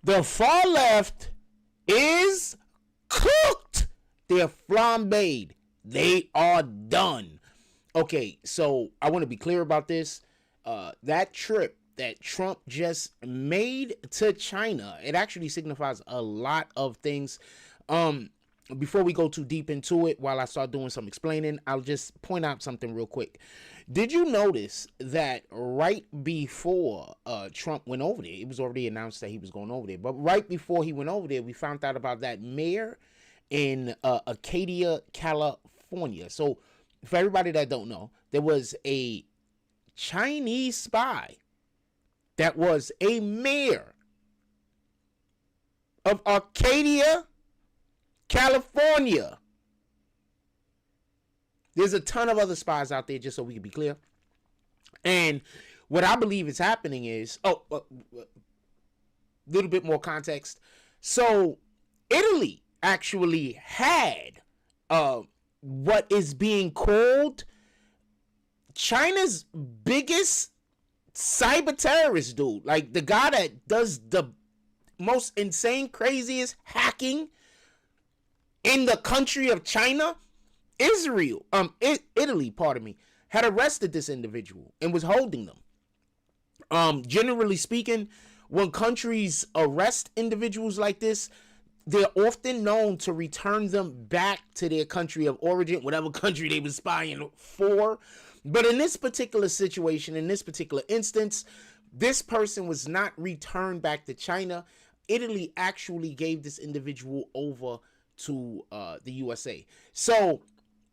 The far left is cooked. They're flambéed. They are done. Okay, so I want to be clear about this. That trip that Trump just made to China, it actually signifies a lot of things. Before we go too deep into it, while I start doing some explaining, I'll just point out something real quick. Did you notice that right before Trump went over there, it was already announced that he was going over there, but right before he went over there, we found out about that mayor in Acadia, California. So for everybody that don't know, there was a Chinese spy that was a mayor of Acadia, California. There's a ton of other spies out there, just so we can be clear. And what I believe is happening is, little bit more context. So Italy actually had what is being called China's biggest cyber terrorist dude. Like the guy that does the most insane, craziest hacking in the country of China. Italy, had arrested this individual and was holding them. Generally speaking, when countries arrest individuals like this, they're often known to return them back to their country of origin, whatever country they were spying for. But in this particular situation, in this particular instance, this person was not returned back to China. Italy actually gave this individual over to the USA. So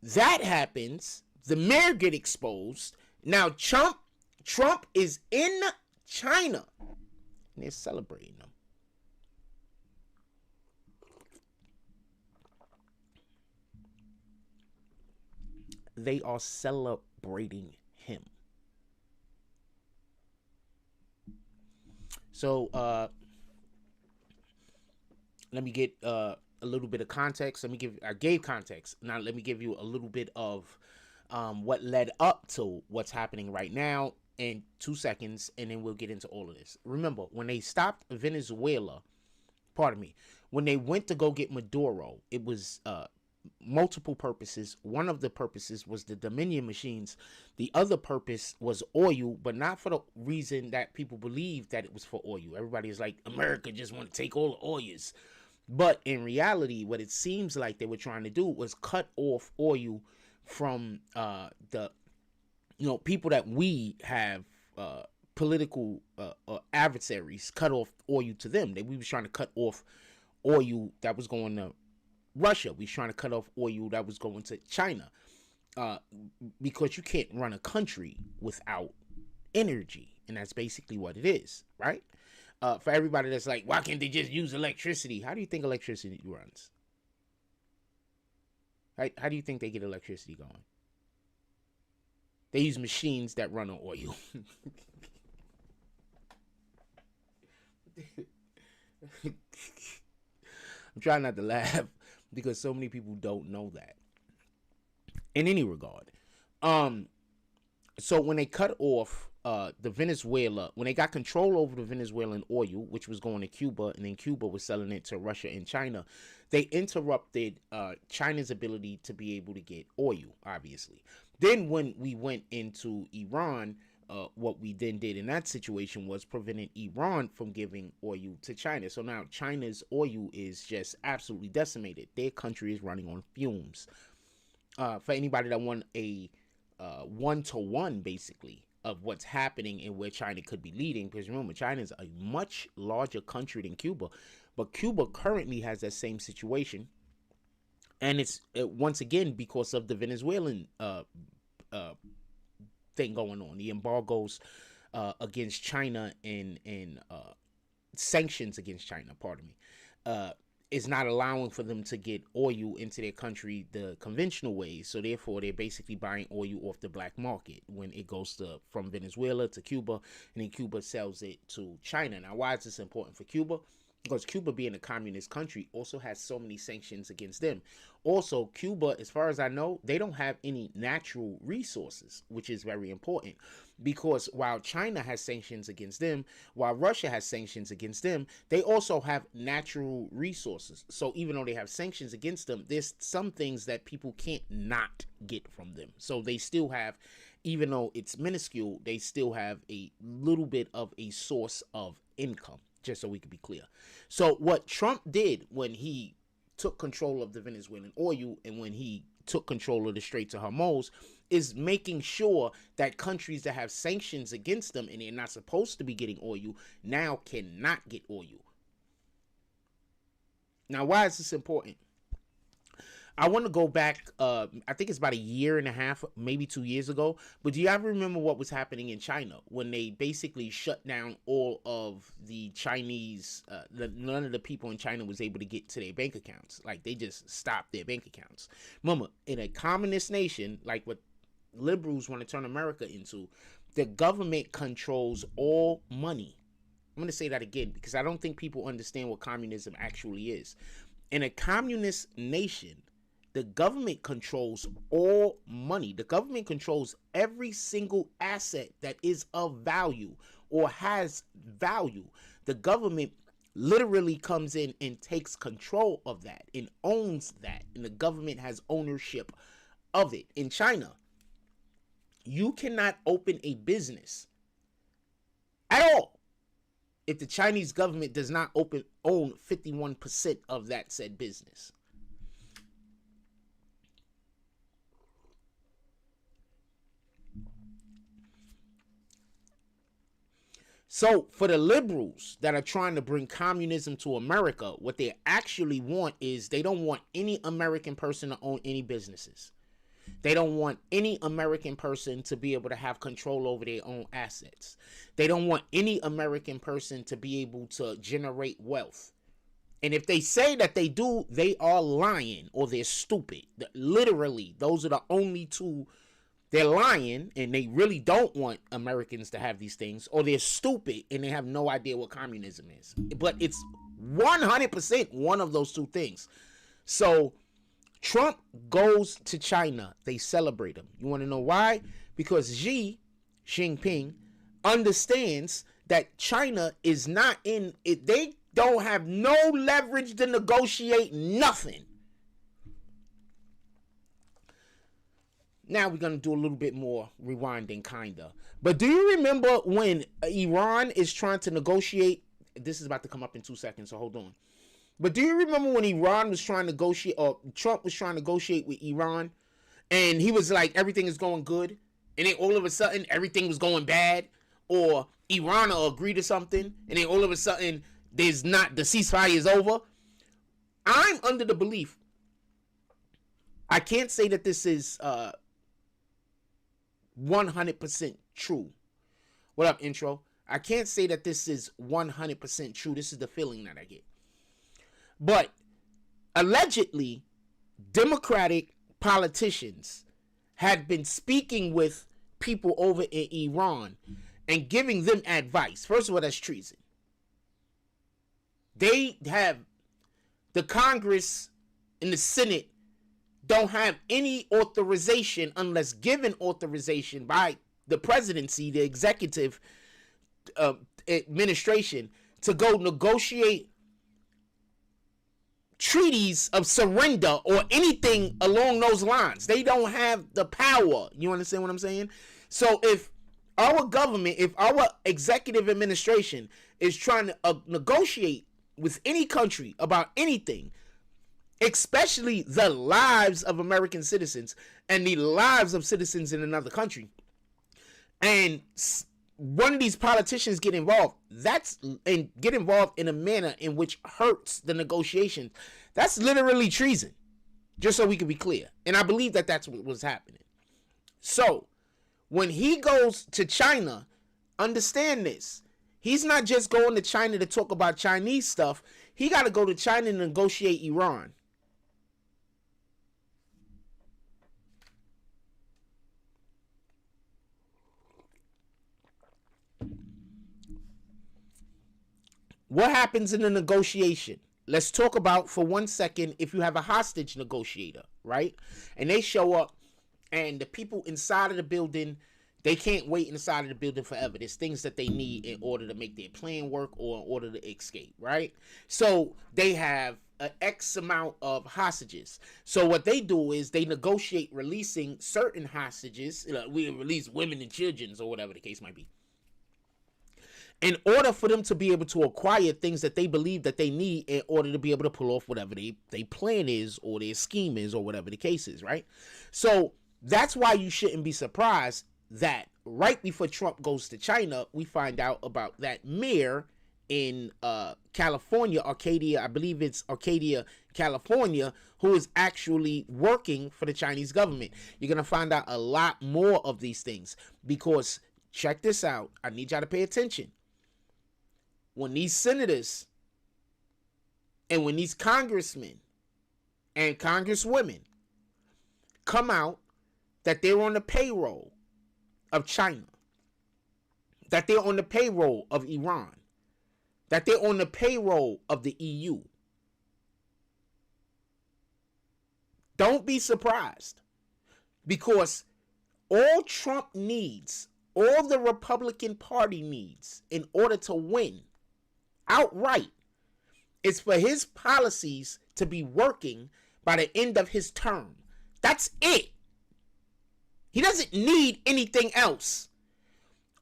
that happens. The mayor get exposed. Now Trump is in China and they're celebrating him. They are celebrating him. So let me get a little bit of context. I gave context. Now let me give you a little bit of what led up to what's happening right now in 2 seconds, and then we'll get into all of this. Remember, when they stopped Venezuela, when they went to go get Maduro, it was multiple purposes. One of the purposes was the Dominion machines. The other purpose was oil, but not for the reason that people believe that it was for oil. Everybody is like, America just want to take all the oils. But in reality, what it seems like they were trying to do was cut off oil from the people that we have political adversaries, cut off oil to them. We was trying to cut off oil that was going to Russia. We was trying to cut off oil that was going to China, because you can't run a country without energy, and that's basically what it is, right? For everybody that's like, why can't they just use electricity? How do you think electricity runs? How do you think they get electricity going? They use machines that run on oil. I'm trying not to laugh because so many people don't know that. In any regard, so when they cut off the Venezuela, when they got control over the Venezuelan oil, which was going to Cuba, and then Cuba was selling it to Russia and China, they interrupted China's ability to be able to get oil, obviously. Then when we went into Iran, what we then did in that situation was prevented Iran from giving oil to China. So now China's oil is just absolutely decimated. Their country is running on fumes. For anybody that want a one-to-one, basically, of what's happening and where China could be leading, because remember, China is a much larger country than Cuba, but Cuba currently has that same situation, And it's once again because of the Venezuelan thing going on, the embargoes against China and sanctions against China, pardon me, is not allowing for them to get oil into their country the conventional ways. So therefore, they're basically buying oil off the black market when it goes from Venezuela to Cuba, and then Cuba sells it to China. Now, why is this important for Cuba? Because Cuba, being a communist country, also has so many sanctions against them. Also, Cuba, as far as I know, they don't have any natural resources, which is very important. Because while China has sanctions against them, while Russia has sanctions against them, they also have natural resources. So even though they have sanctions against them, there's some things that people can't not get from them. So they still have, even though it's minuscule, they still have a little bit of a source of income. Just so we can be clear. So what Trump did when he took control of the Venezuelan oil and when he took control of the Straits of Hormuz is making sure that countries that have sanctions against them and they're not supposed to be getting oil now cannot get oil. Now, why is this important? I want to go back, I think it's about a year and a half, maybe 2 years ago. But do you ever remember what was happening in China when they basically shut down all of the Chinese, none of the people in China was able to get to their bank accounts. Like, they just stopped their bank accounts. Remember, in a communist nation, like what liberals want to turn America into, the government controls all money. I'm going to say that again because I don't think people understand what communism actually is. In a communist nation, the government controls all money. The government controls every single asset that is of value or has value. The government literally comes in and takes control of that and owns that. And the government has ownership of it. In China, you cannot open a business at all if the Chinese government does not own 51% of that said business. So for the liberals that are trying to bring communism to America, what they actually want is they don't want any American person to own any businesses. They don't want any American person to be able to have control over their own assets. They don't want any American person to be able to generate wealth. And if they say that they do, they are lying or they're stupid. Literally, those are the only two. They're lying and they really don't want Americans to have these things, or they're stupid and they have no idea what communism is. But it's 100% one of those two things. So Trump goes to China. They celebrate him. You want to know why? Because Xi Jinping understands that China is not in it. They don't have no leverage to negotiate nothing. Now we're going to do a little bit more rewinding, kinda. But do you remember when Iran is trying to negotiate? This is about to come up in 2 seconds, so hold on. But do you remember when Iran was trying to negotiate, or Trump was trying to negotiate with Iran, and he was like, everything is going good, and then all of a sudden, everything was going bad, or Iran will agree to something, and then all of a sudden, the ceasefire is over? I'm under the belief, I can't say that this is 100% true. What up, intro? I can't say that this is 100% true. This is the feeling that I get. But allegedly, Democratic politicians had been speaking with people over in Iran and giving them advice. First of all, that's treason. They have the Congress and the Senate don't have any authorization unless given authorization by the presidency, the executive administration, to go negotiate treaties of surrender or anything along those lines. They don't have the power. You understand what I'm saying? So if our government, if our executive administration is trying to negotiate with any country about anything, especially the lives of American citizens and the lives of citizens in another country, and one of these politicians get involved, in a manner in which hurts the negotiation, that's literally treason. Just so we can be clear. And I believe that that's what was happening. So when he goes to China, understand this. He's not just going to China to talk about Chinese stuff. He got to go to China to negotiate Iran. What happens in the negotiation? Let's talk about for 1 second if you have a hostage negotiator, right? And they show up and the people inside of the building, they can't wait inside of the building forever. There's things that they need in order to make their plan work or in order to escape, right? So they have an X amount of hostages. So what they do is they negotiate releasing certain hostages. We release women and children or whatever the case might be, in order for them to be able to acquire things that they believe that they need in order to be able to pull off whatever they plan is or their scheme is or whatever the case is, right? So that's why you shouldn't be surprised that right before Trump goes to China, we find out about that mayor in California, Arcadia, I believe it's Arcadia, California, who is actually working for the Chinese government. You're going to find out a lot more of these things because, check this out, I need y'all to pay attention. When these senators and when these congressmen and congresswomen come out that they're on the payroll of China, that they're on the payroll of Iran, that they're on the payroll of the EU, don't be surprised, because all Trump needs, all the Republican Party needs in order to win outright is for his policies to be working by the end of his term. That's it. He doesn't need anything else.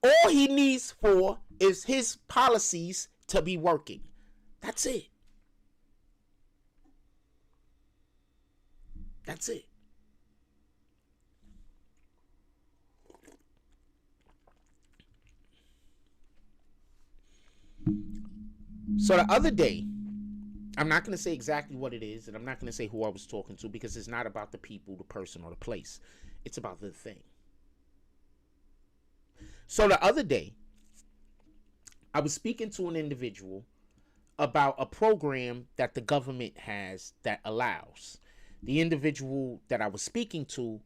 All he needs for is his policies to be working. That's it. That's it. So the other day, I'm not going to say exactly what it is, and I'm not going to say who I was talking to, because it's not about the people, the person, or the place. It's about the thing. So the other day, I was speaking to an individual about a program that the government has that allows. The individual that I was speaking to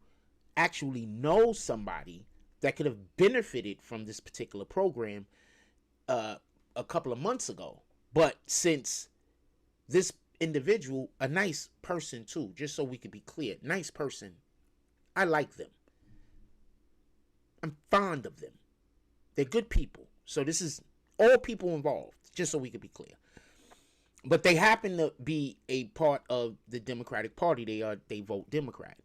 actually knows somebody that could have benefited from this particular program a couple of months ago. But since this individual, a nice person too, just so we can be clear, nice person, I like them. I'm fond of them. They're good people. So this is all people involved, just so we can be clear. But they happen to be a part of the Democratic Party. They vote Democrat.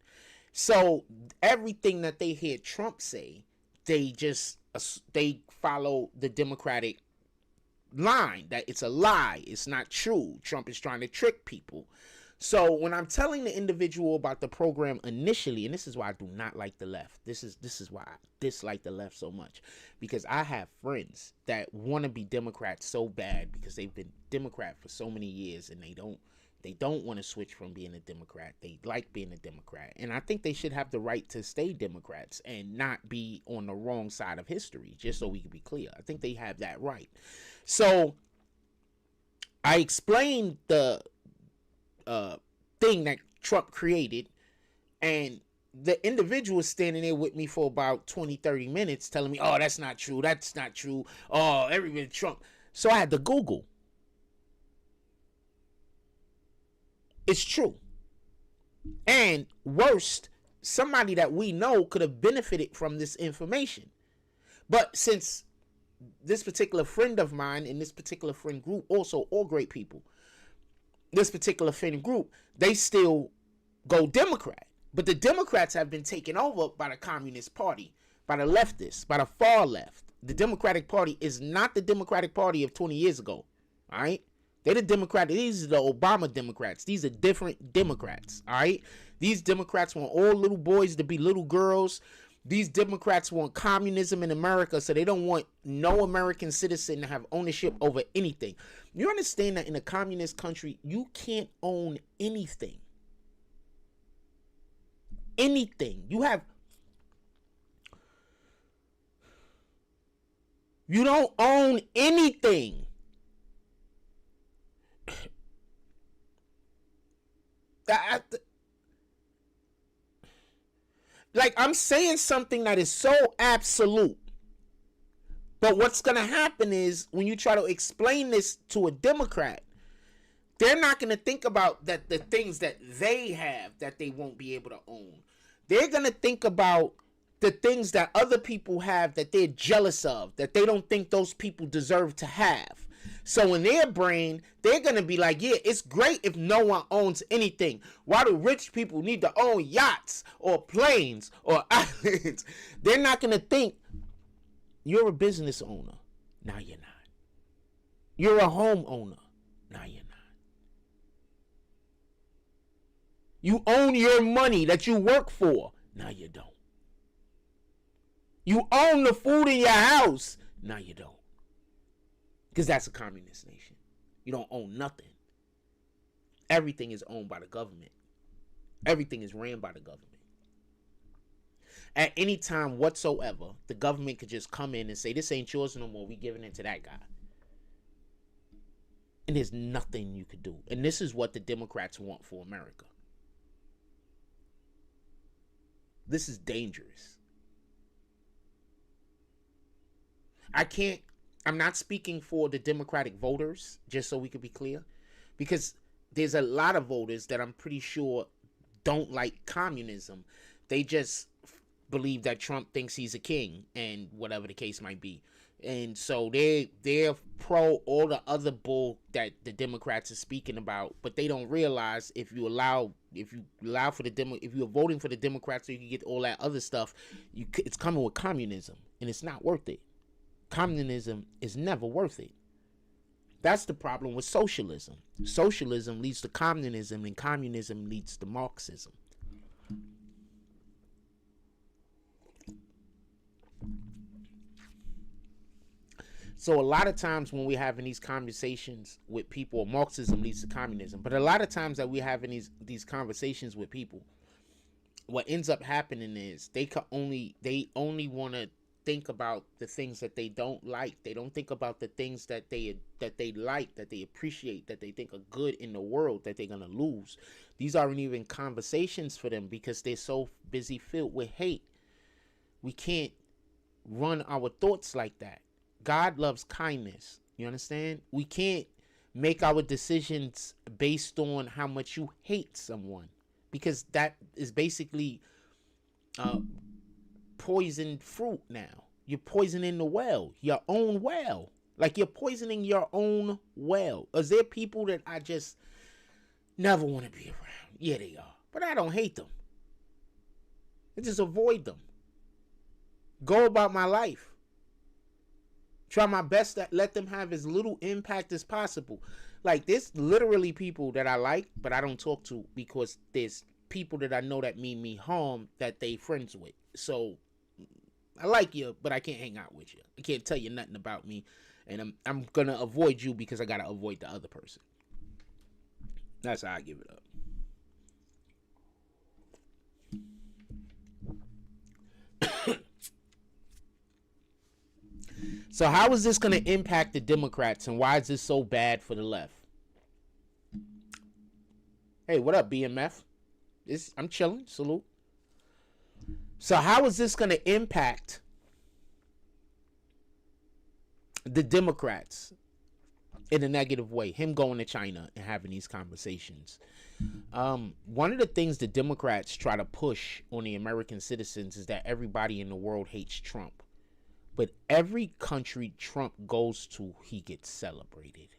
So everything that they hear Trump say, they follow the Democratic line, that it's a lie, it's not true, Trump is trying to trick people. So when I'm telling the individual about the program initially, and this is why I do not like the left, this is why I dislike the left so much, because I have friends that want to be Democrats so bad because they've been Democrat for so many years and they don't want to switch from being a Democrat. They like being a Democrat, and I think they should have the right to stay Democrats and not be on the wrong side of history, just so we can be clear. I think they have that right. So I explained the thing that Trump created, and the individual was standing there with me for about 20-30 minutes telling me, oh, that's not true, oh, everybody Trump. So I had to Google. It's true. And worst, somebody that we know could have benefited from this information. But since this particular friend of mine and this particular friend group, also all great people, this particular friend group, they still go Democrat. But the Democrats have been taken over by the Communist Party, by the leftists, by the far left. The Democratic Party is not the Democratic Party of 20 years ago. All right? They're the Democrats. These are the Obama Democrats. These are different Democrats. All right? These Democrats want all little boys to be little girls. These Democrats want communism in America, so they don't want no American citizen to have ownership over anything. You understand that in a communist country, you can't own anything. anything. You don't own anything. Like, I'm saying something that is so absolute. But what's going to happen is when you try to explain this to a Democrat, they're not going to think about that the things that they have that they won't be able to own. They're going to think about the things that other people have that they're jealous of, that they don't think those people deserve to have. So in their brain, they're going to be like, yeah, it's great if no one owns anything. Why do rich people need to own yachts or planes or islands? They're not going to think, you're a business owner. Now you're not. You're a homeowner. Now you're not. You own your money that you work for. Now you don't. You own the food in your house. Now you don't. Because that's a communist nation. You don't own nothing. Everything is owned by the government. Everything is ran by the government. At any time whatsoever, the government could just come in and say, this ain't yours no more. We giving it to that guy. And there's nothing you could do. And this is what the Democrats want for America. This is dangerous. I'm not speaking for the Democratic voters, just so we could be clear, because there's a lot of voters that I'm pretty sure don't like communism. They just believe that Trump thinks he's a king and whatever the case might be. And so they're pro all the other bull that the Democrats are speaking about, but they don't realize if you're voting for the Democrats so you can get all that other stuff, it's coming with communism, and it's not worth it. Communism is never worth it. That's the problem with socialism. Socialism leads to communism, and communism leads to Marxism. So a lot of times when we're having these conversations with people, Marxism leads to communism. But a lot of times that we're having these conversations with people, what ends up happening is they only want to think about the things that they don't like. They don't think about the things that they like, that they appreciate, that they think are good in the world that they're gonna lose. These aren't even conversations for them because they're so busy filled with hate. We can't run our thoughts like that. God loves kindness. You understand? We can't make our decisions based on how much you hate someone, because that is basically poisoned fruit now. You're poisoning the well, your own well. Like, you're poisoning your own well. Is there people that I just never want to be around? Yeah, they are. But I don't hate them. I just avoid them. Go about my life. Try my best to let them have as little impact as possible. Like, there's literally people that I like, but I don't talk to because there's people that I know that mean me harm that they friends with. So I like you, but I can't hang out with you. I can't tell you nothing about me, and I'm gonna avoid you because I gotta avoid the other person. That's how I give it up. So how is this going to impact the Democrats, and why is this so bad for the left? Hey, what up, BMF? I'm chilling. Salute. So how is this going to impact the Democrats in a negative way? Him going to China and having these conversations. One of the things the Democrats try to push on the American citizens is that everybody in the world hates Trump. But every country Trump goes to, he gets celebrated.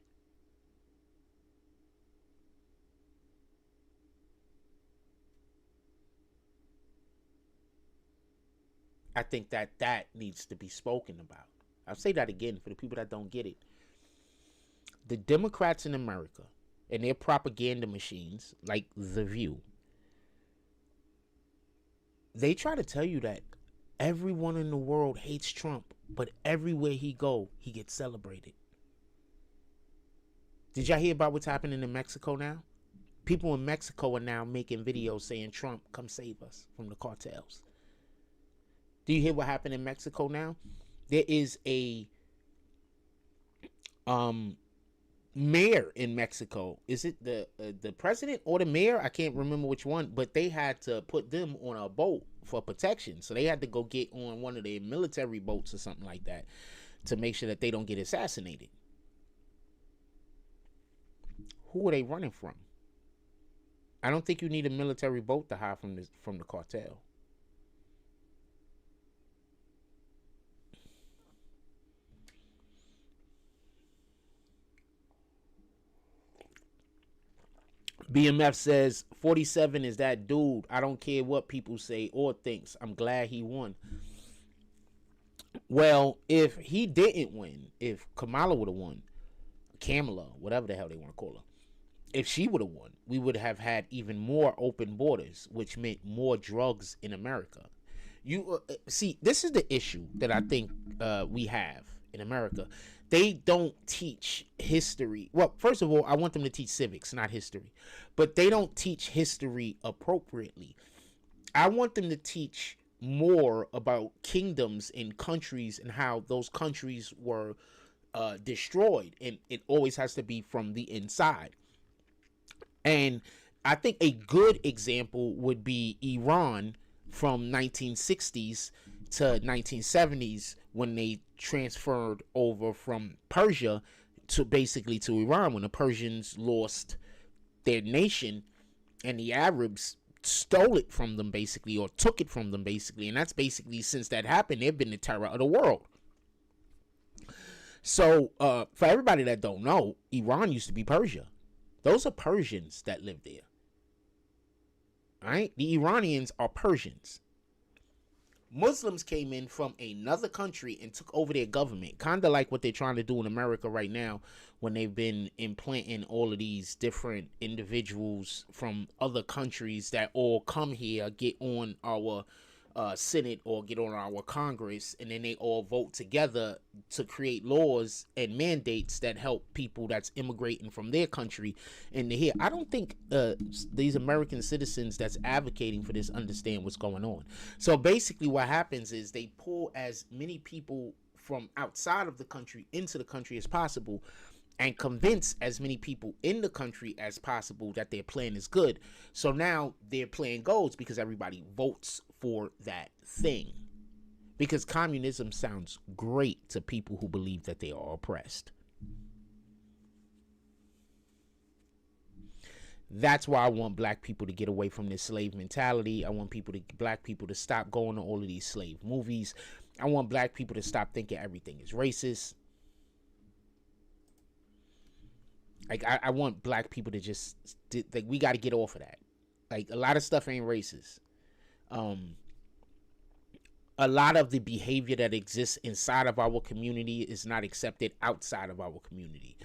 I think that needs to be spoken about. I'll say that again for the people that don't get it. The Democrats in America and their propaganda machines, like The View, they try to tell you that everyone in the world hates Trump, but everywhere he go, he gets celebrated. Did y'all hear about what's happening in Mexico now? People in Mexico are now making videos saying, Trump, come save us from the cartels. Do you hear what happened in Mexico now? There is a mayor in Mexico. Is it the president or the mayor? I can't remember which one, but they had to put them on a boat for protection. So they had to go get on one of their military boats or something like that to make sure that they don't get assassinated. Who are they running from? I don't think you need a military boat to hide from the cartel. BMF says 47 is that dude. I don't care what people say or thinks. I'm glad he won. Well, if he didn't win, if Kamala would have won, Kamala, whatever the hell they want to call her, if she would have won, we would have had even more open borders, which meant more drugs in America. You see, this is the issue that I think we have in America. They don't teach history. Well, first of all, I want them to teach civics, not history. But they don't teach history appropriately. I want them to teach more about kingdoms and countries and how those countries were destroyed. And it always has to be from the inside. And I think a good example would be Iran from 1960s to 1970s when they transferred over from Persia to basically to Iran, when the Persians lost their nation and the Arabs stole it from them basically, or took it from them basically. And that's basically, since that happened, they've been the terror of the world. So for everybody that don't know, Iran used to be Persia. Those are Persians that live there. All right? The Iranians are Persians. Muslims came in from another country and took over their government, kind of like what they're trying to do in America right now when they've been implanting all of these different individuals from other countries that all come here, get on our Senate or get on our Congress, and then they all vote together to create laws and mandates that help people that's immigrating from their country into here. I don't think these American citizens that's advocating for this understand what's going on. So basically what happens is they pull as many people from outside of the country into the country as possible and convince as many people in the country as possible that their plan is good. So now their plan goes because everybody votes for that thing. Because communism sounds great to people who believe that they are oppressed. That's why I want black people to get away from this slave mentality. I want black people to stop going to all of these slave movies. I want black people to stop thinking everything is racist. Like, I want black people to just, like, we got to get off of that. Like, a lot of stuff ain't racist. A lot of the behavior that exists inside of our community is not accepted outside of our community.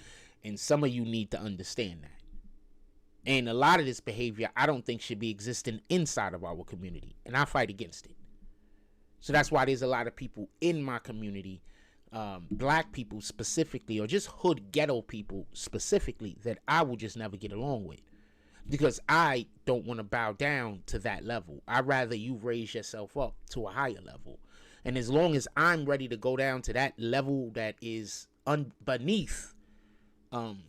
And some of you need to understand that. And a lot of this behavior, I don't think should be existing inside of our community. And I fight against it. So that's why there's a lot of people in my community, black people specifically, or just hood ghetto people specifically, that I will just never get along with. Because I don't want to bow down to that level. I'd rather you raise yourself up to a higher level. And as long as I'm ready to go down to that level that is beneath, the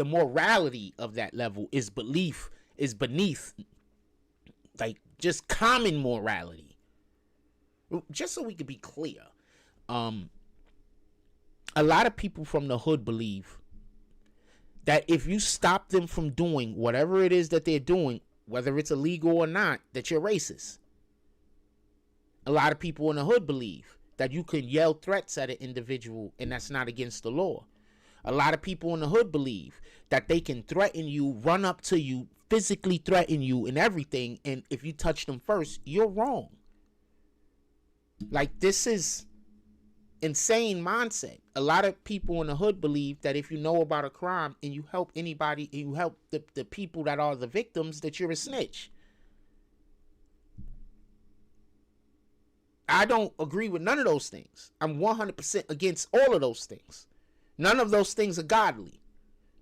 morality of that level is beneath, like, just common morality. Just so we can be clear, a lot of people from the hood believe that if you stop them from doing whatever it is that they're doing, whether it's illegal or not, that you're racist. A lot of people in the hood believe that you can yell threats at an individual and that's not against the law. A lot of people in the hood believe that they can threaten you, run up to you, physically threaten you and everything, and if you touch them first, you're wrong. Like, this is insane mindset. A lot of people in the hood believe that if you know about a crime and you help anybody, and you help the people that are the victims, that you're a snitch. I don't agree with none of those things. I'm 100% against all of those things. None of those things are godly.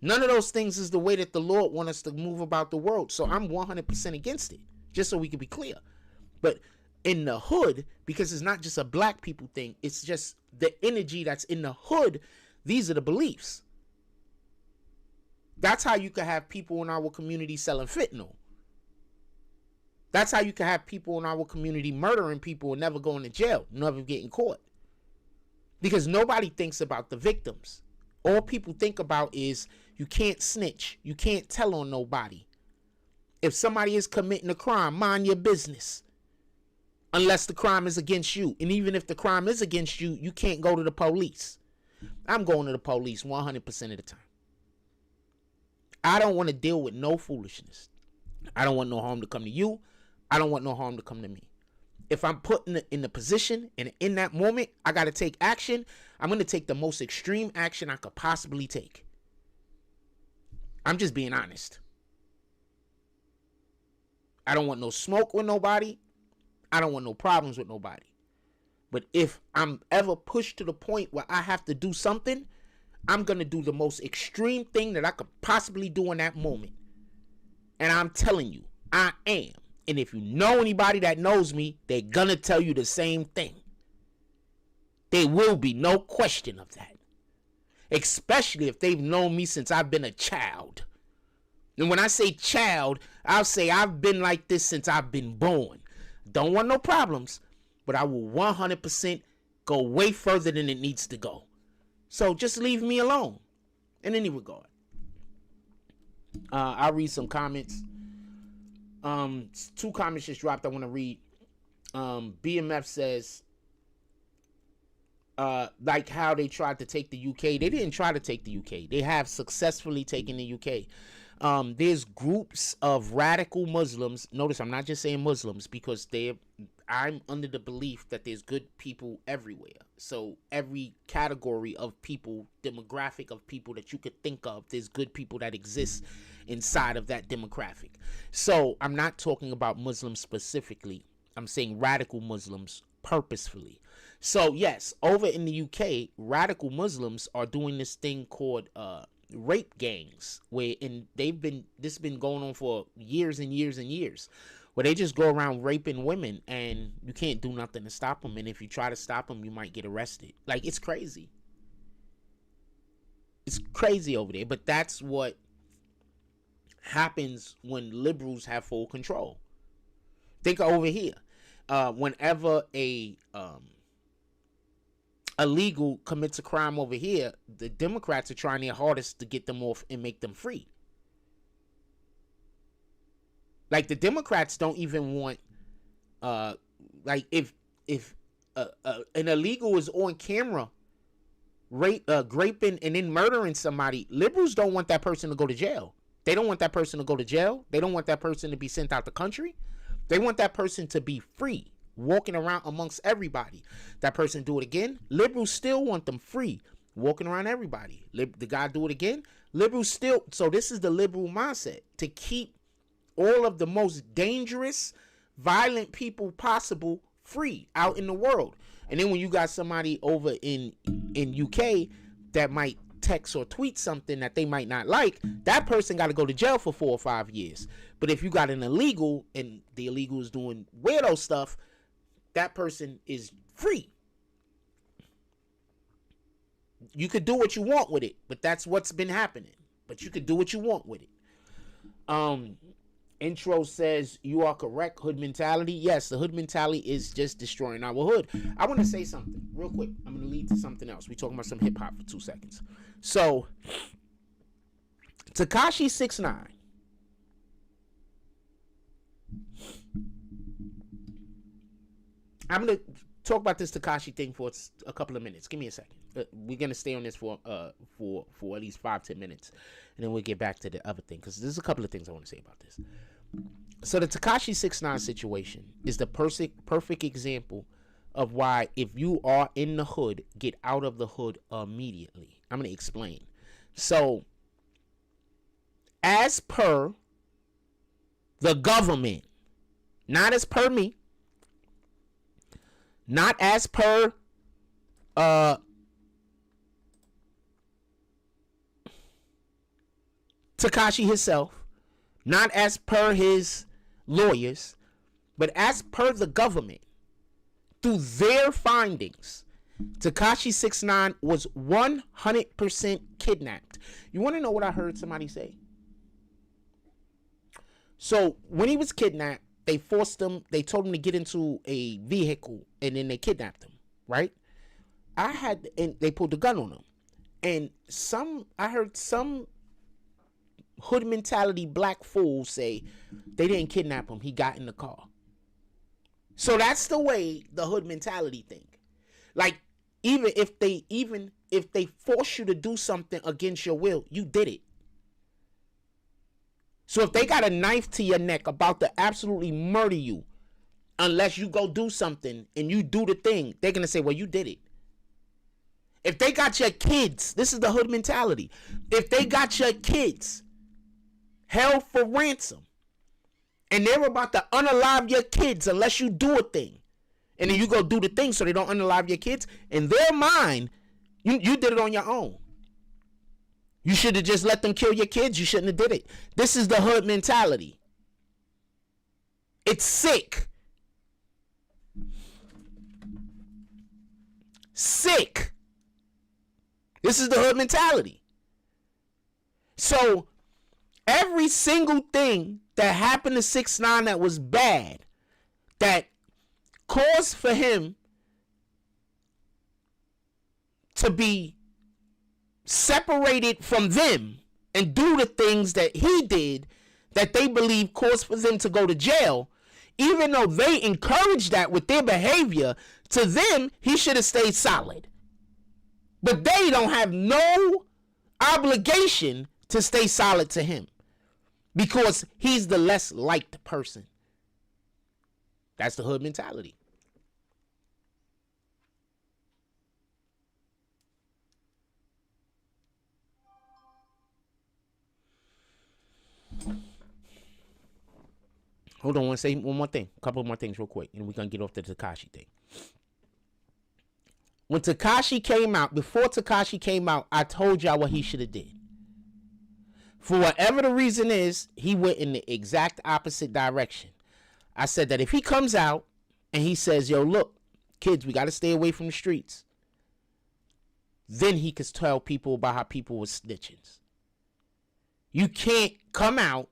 None of those things is the way that the Lord wants us to move about the world. So I'm 100% against it, just so we can be clear. But in the hood, because it's not just a black people thing, it's just the energy that's in the hood. These are the beliefs. That's how you can have people in our community selling fentanyl. That's how you can have people in our community murdering people and never going to jail, never getting caught. Because nobody thinks about the victims. All people think about is you can't snitch. You can't tell on nobody. If somebody is committing a crime, mind your business. Unless the crime is against you. And even if the crime is against you, you can't go to the police. I'm going to the police 100% of the time. I don't want to deal with no foolishness. I don't want no harm to come to you. I don't want no harm to come to me. If I'm put in the position and in that moment, I got to take action. I'm going to take the most extreme action I could possibly take. I'm just being honest. I don't want no smoke with nobody. I don't want no problems with nobody. But if I'm ever pushed to the point where I have to do something, I'm going to do the most extreme thing that I could possibly do in that moment. And I'm telling you, I am. And if you know anybody that knows me, they're going to tell you the same thing. There will be no question of that. Especially if they've known me since I've been a child. And when I say child, I'll say I've been like this since I've been born. Don't want no problems, but I will 100% go way further than it needs to go. So just leave me alone in any regard. I'll read some comments. 2 comments just dropped I want to read. BMF says, like how they tried to take the UK. They didn't try to take the UK. They have successfully taken the UK. There's groups of radical Muslims. Notice I'm not just saying Muslims because I'm under the belief that there's good people everywhere. So every category of people, demographic of people that you could think of, there's good people that exist inside of that demographic. So I'm not talking about Muslims specifically. I'm saying radical Muslims purposefully. So yes, over in the UK, radical Muslims are doing this thing called rape gangs, where this been going on for years and years and years, where they just go around raping women and you can't do nothing to stop them. And if you try to stop them, you might get arrested. Like, it's crazy. It's crazy over there. But that's what happens when liberals have full control. Think over here. Whenever a illegal commits a crime over here, the Democrats are trying their hardest to get them off and make them free. Like, the Democrats don't even want, like, if an illegal is on camera raping and then murdering somebody, liberals don't want that person to go to jail. They don't want that person to go to jail. They don't want that person to be sent out the country. They want that person to be free, walking around amongst everybody. That person do it again, liberals still want them free, walking around everybody. The guy do it again, liberals still. So this is the liberal mindset, to keep all of the most dangerous, violent people possible free out in the world. And then when you got somebody over in UK that might text or tweet something that they might not like, that person got to go to jail for 4 or 5 years. But if you got an illegal and the illegal is doing weirdo stuff, that person is free. You could do what you want with it, but that's what's been happening. But you could do what you want with it. Intro says, you are correct, hood mentality. Yes, the hood mentality is just destroying our hood. I want to say something real quick. I'm going to lead to something else. We're talking about some hip hop for 2 seconds. So, Tekashi 6ix9ine. I'm going to talk about this Tekashi thing for a couple of minutes. Give me a second. We're going to stay on this for at least 5-10 minutes. And then we'll get back to the other thing, because there's a couple of things I want to say about this. So the Tekashi 6ix9ine situation is the perfect example of why, if you are in the hood, get out of the hood immediately. I'm going to explain. So, as per the government, not as per me, not as per Tekashi himself, not as per his lawyers, but as per the government, through their findings, Tekashi 6ix9ine was 100% kidnapped. You want to know what I heard somebody say? So when he was kidnapped, they forced him, they told him to get into a vehicle, and then they kidnapped him, right? And they pulled the gun on him. And I heard some hood mentality black fool say they didn't kidnap him, he got in the car. So that's the way the hood mentality think. Like, even if they force you to do something against your will, you did it. So if they got a knife to your neck about to absolutely murder you, unless you go do something and you do the thing, they're going to say, well, you did it. If they got your kids, this is the hood mentality. If they got your kids held for ransom and they're about to unalive your kids unless you do a thing, and then you go do the thing so they don't unalive your kids, in their mind, you did it on your own. You should have just let them kill your kids. You shouldn't have did it. This is the hood mentality. It's sick. Sick. This is the hood mentality. So every single thing that happened to 6ix9ine that was bad, that caused for him to be separated from them and do the things that he did that they believe caused for them to go to jail, even though they encouraged that with their behavior, to them, he should have stayed solid. But they don't have no obligation to stay solid to him because he's the less liked person. That's the hood mentality. Hold on, I want to say one more thing. A couple more things real quick, and we're going to get off the Tekashi thing. When Tekashi came out, before Tekashi came out, I told y'all what he should have did. For whatever the reason is, he went in the exact opposite direction. I said that if he comes out and he says, yo, look, kids, we got to stay away from the streets, then he could tell people about how people were snitching. You can't come out,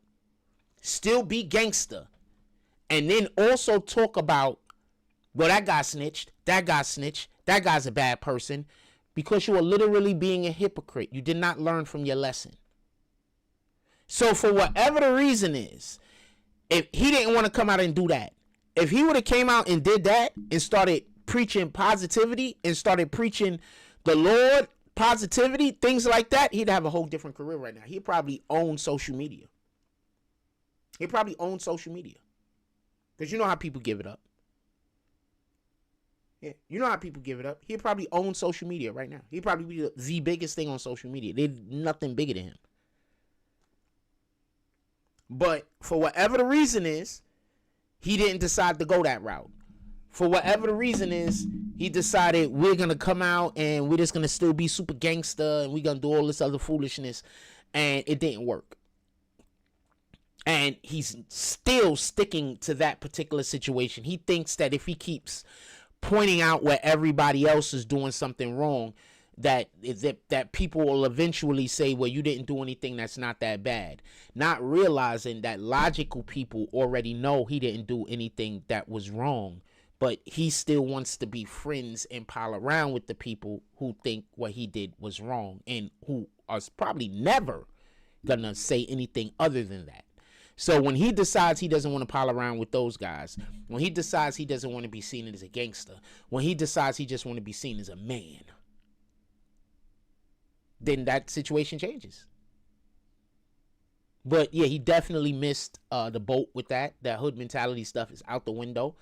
still be gangster, and then also talk about, well, that guy snitched, that guy's a bad person, because you are literally being a hypocrite. You did not learn from your lesson. So for whatever the reason is, if he didn't want to come out and do that, if he would have came out and did that and started preaching positivity and started preaching the Lord, positivity, things like that, he'd have a whole different career right now. He'd probably own social media. Because you know how people give it up. Yeah, you know how people give it up. He'd probably own social media right now. He'd probably be the biggest thing on social media. There's nothing bigger than him. But for whatever the reason is, he didn't decide to go that route. For whatever the reason is, he decided we're going to come out and we're just going to still be super gangster and we're going to do all this other foolishness. And it didn't work. And he's still sticking to that particular situation. He thinks that if he keeps pointing out where everybody else is doing something wrong, that people will eventually say, well, you didn't do anything that's not that bad. Not realizing that logical people already know he didn't do anything that was wrong. But he still wants to be friends and pile around with the people who think what he did was wrong and who are probably never going to say anything other than that. So when he decides he doesn't want to pile around with those guys, when he decides he doesn't want to be seen as a gangster, when he decides he just want to be seen as a man, then that situation changes. But yeah, he definitely missed the boat with that. That hood mentality stuff is out the window.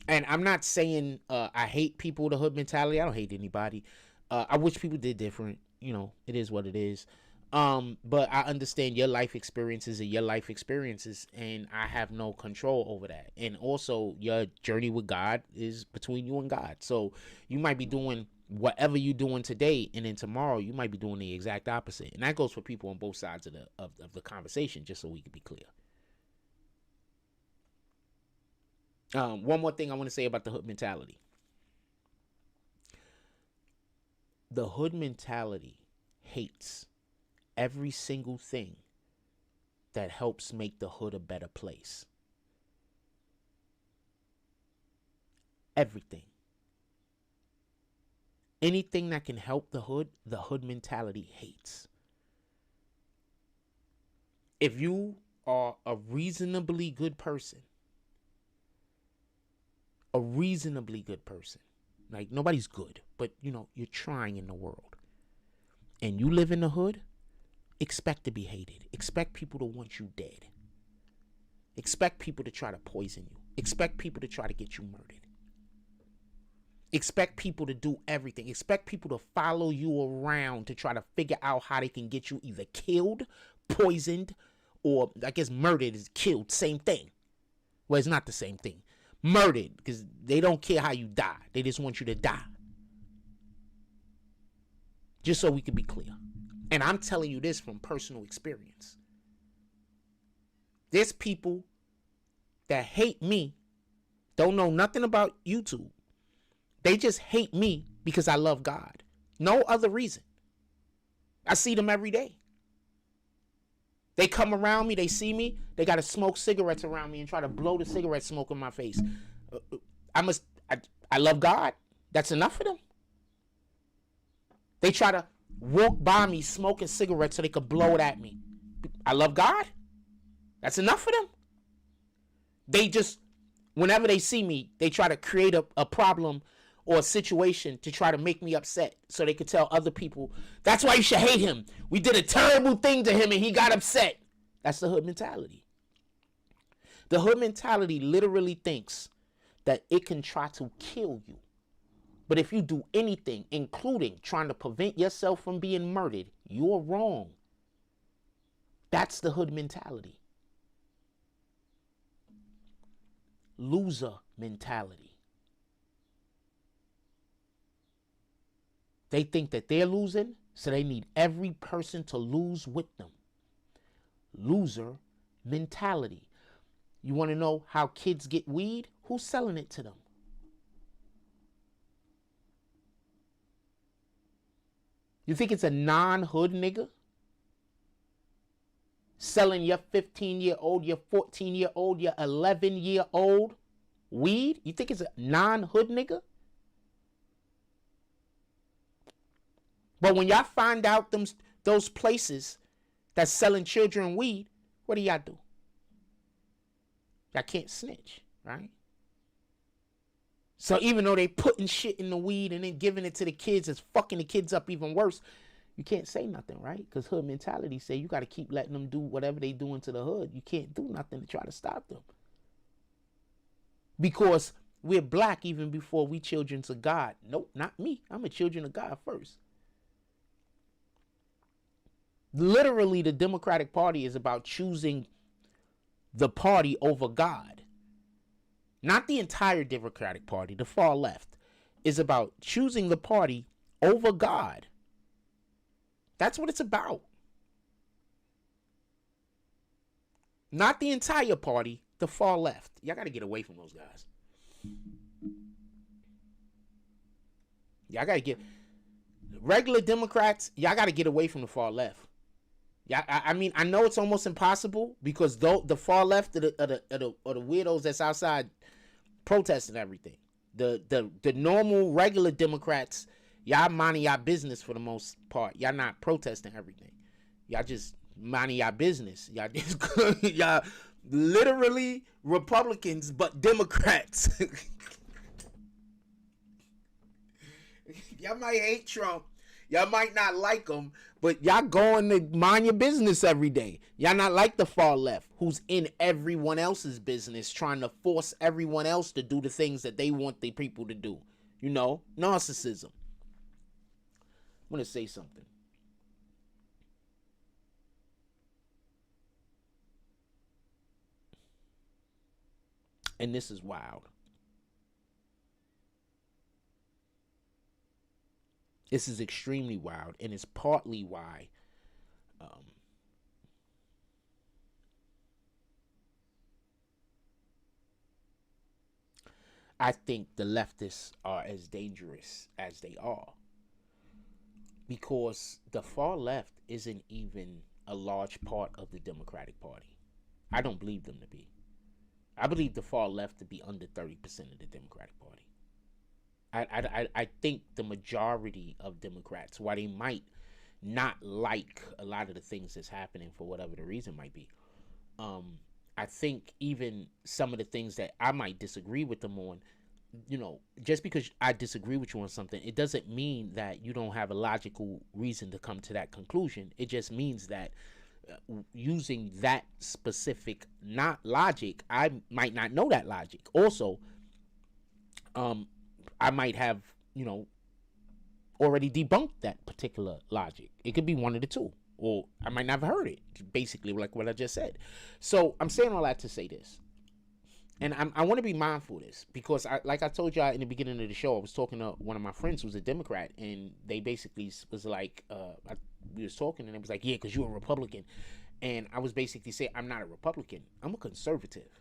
And I'm not saying I hate people with a hood mentality. I don't hate anybody. I wish people did different. You know, it is what it is. But I understand your life experiences are your life experiences, and I have no control over that. And also, your journey with God is between you and God. So you might be doing whatever you're doing today, and then tomorrow you might be doing the exact opposite. And that goes for people on both sides of the conversation, just so we can be clear. One more thing I want to say about the hood mentality. The hood mentality hates every single thing that helps make the hood a better place. Everything. Anything that can help the hood mentality hates. If you are a reasonably good person, like nobody's good, but you're trying in the world, and you live in the hood, expect to be hated. Expect people to want you dead. Expect people to try to poison you. Expect people to try to get you murdered. Expect people to do everything. Expect people to follow you around to try to figure out how they can get you either killed, poisoned, or I guess murdered is killed. Same thing. Well, it's not the same thing. Murdered, because they don't care how you die. They just want you to die. Just so we can be clear. And I'm telling you this from personal experience. There's people that hate me, don't know nothing about YouTube. They just hate me because I love God. No other reason. I see them every day. They come around me, they see me, they got to smoke cigarettes around me and try to blow the cigarette smoke in my face. I love God. That's enough for them. They try to walk by me smoking cigarettes so they could blow it at me. I love God. That's enough for them. They just, whenever they see me, they try to create a problem or a situation to try to make me upset so they could tell other people, that's why you should hate him. We did a terrible thing to him and he got upset. That's the hood mentality. The hood mentality literally thinks that it can try to kill you. But if you do anything, including trying to prevent yourself from being murdered, you're wrong. That's the hood mentality. Loser mentality. They think that they're losing, so they need every person to lose with them. Loser mentality. You want to know how kids get weed? Who's selling it to them? You think it's a non-hood nigga selling your 15-year-old, your 14-year-old, your 11-year-old weed? You think it's a non-hood nigga? But when y'all find out those places that's selling children weed, what do y'all do? Y'all can't snitch, right? So even though they putting shit in the weed and then giving it to the kids, it's fucking the kids up even worse. You can't say nothing, right? Because hood mentality say you got to keep letting them do whatever they doing to the hood. You can't do nothing to try to stop them. Because we're black even before we children of God. Nope, not me. I'm a children of God first. Literally, the Democratic Party is about choosing the party over God. Not the entire Democratic Party, the far left, is about choosing the party over God. That's what it's about. Not the entire party, the far left. Y'all got to get away from those guys. Y'all got to get... Regular Democrats, y'all got to get away from the far left. Yeah, I mean, I know it's almost impossible because the far left are the weirdos that's outside protesting everything. The normal regular Democrats, y'all minding y'all business for the most part. Y'all not protesting everything. Y'all just minding y'all business. Y'all just y'all literally Republicans but Democrats. Y'all might hate Trump. Y'all might not like him, but y'all going to mind your business every day. Y'all not like the far left, who's in everyone else's business, trying to force everyone else to do the things that they want the people to do. You know, narcissism. I'm going to say something. And this is wild. This is extremely wild, and it's partly why I think the leftists are as dangerous as they are, because the far left isn't even a large part of the Democratic Party. I don't believe them to be. I believe the far left to be under 30% of the Democratic Party. I think the majority of Democrats, while they might not like a lot of the things that's happening for whatever the reason might be, I think even some of the things that I might disagree with them on, just because I disagree with you on something, it doesn't mean that you don't have a logical reason to come to that conclusion. It just means that using that specific not logic, I might not know that logic. Also, I might have, already debunked that particular logic. It could be one of the two, or I might not have heard it, basically like what I just said. So I'm saying all that to say this. And I want to be mindful of this, because like I told y'all in the beginning of the show, I was talking to one of my friends who's a Democrat, and they basically was like, we was talking, and it was like, yeah, because you're a Republican. And I was basically saying, I'm not a Republican. I'm a conservative.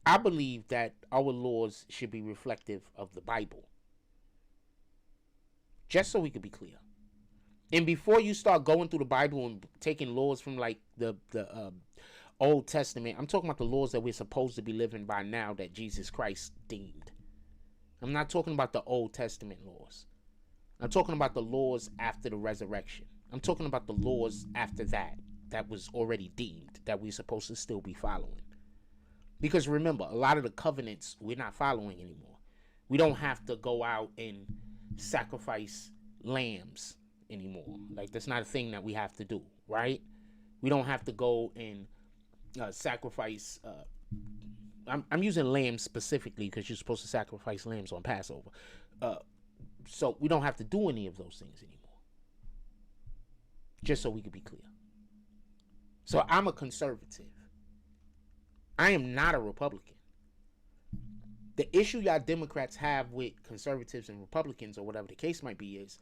I believe that our laws should be reflective of the Bible. Just so we could be clear. And before you start going through the Bible and taking laws from like the Old Testament, I'm talking about the laws that we're supposed to be living by now that Jesus Christ deemed. I'm not talking about the Old Testament laws. I'm talking about the laws after the resurrection. I'm talking about the laws after that was already deemed, that we're supposed to still be following. Because remember, a lot of the covenants we're not following anymore. We don't have to go out and sacrifice lambs anymore. Like, that's not a thing that we have to do, right? We don't have to go and sacrifice. I'm using lambs specifically because you're supposed to sacrifice lambs on Passover. So we don't have to do any of those things anymore. Just so we could be clear. So I'm a conservative. I am not a Republican. The issue y'all Democrats have with conservatives and Republicans, or whatever the case might be, is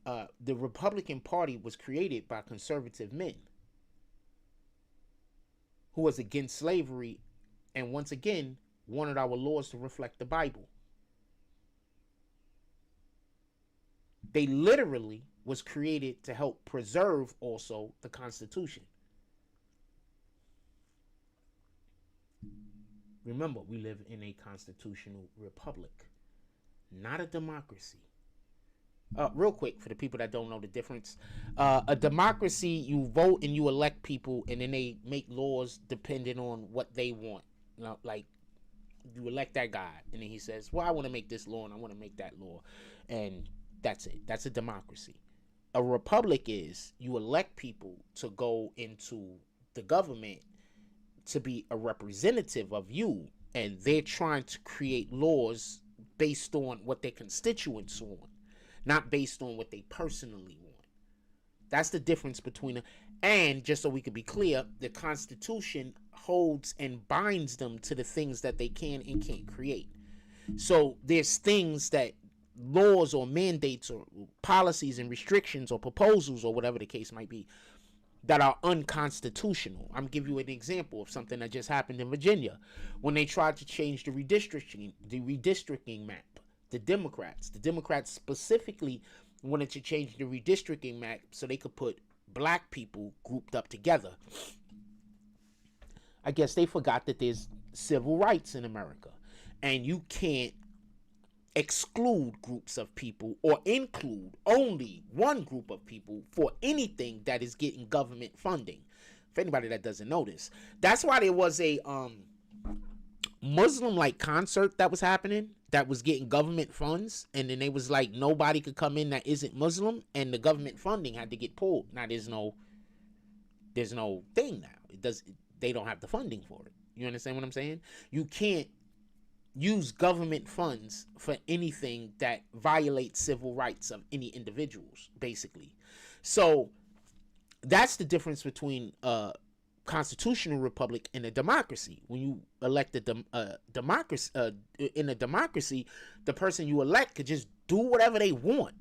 the Republican Party was created by conservative men who was against slavery, and once again wanted our laws to reflect the Bible. They literally was created to help preserve also the Constitution. Remember, we live in a constitutional republic, not a democracy. Real quick, for the people that don't know the difference, a democracy, you vote and you elect people, and then they make laws depending on what they want. Like, you elect that guy, and then he says, well, I want to make this law and I want to make that law, and that's it. That's a democracy. A republic is you elect people to go into the government to be a representative of you, and they're trying to create laws based on what their constituents want, not based on what they personally want. That's the difference between and just so we could be clear, the Constitution holds and binds them to the things that they can and can't create. So there's things that laws or mandates or policies and restrictions or proposals or whatever the case might be that are unconstitutional. I'm giving you an example of something that just happened in Virginia when they tried to change the redistricting map. The Democrats specifically wanted to change the redistricting map so they could put black people grouped up together. I guess they forgot that there's civil rights in America, and you can't exclude groups of people or include only one group of people for anything that is getting government funding. For anybody that doesn't know this, that's why there was a Muslim like concert that was happening that was getting government funds, and then they was like nobody could come in that isn't Muslim, and the government funding had to get pulled. Now there's no thing now. They don't have the funding for it. You understand what I'm saying? You can't use government funds for anything that violates civil rights of any individuals, basically. So that's the difference between constitutional republic and a democracy. When you elect a democracy, in a democracy, the person you elect could just do whatever they want.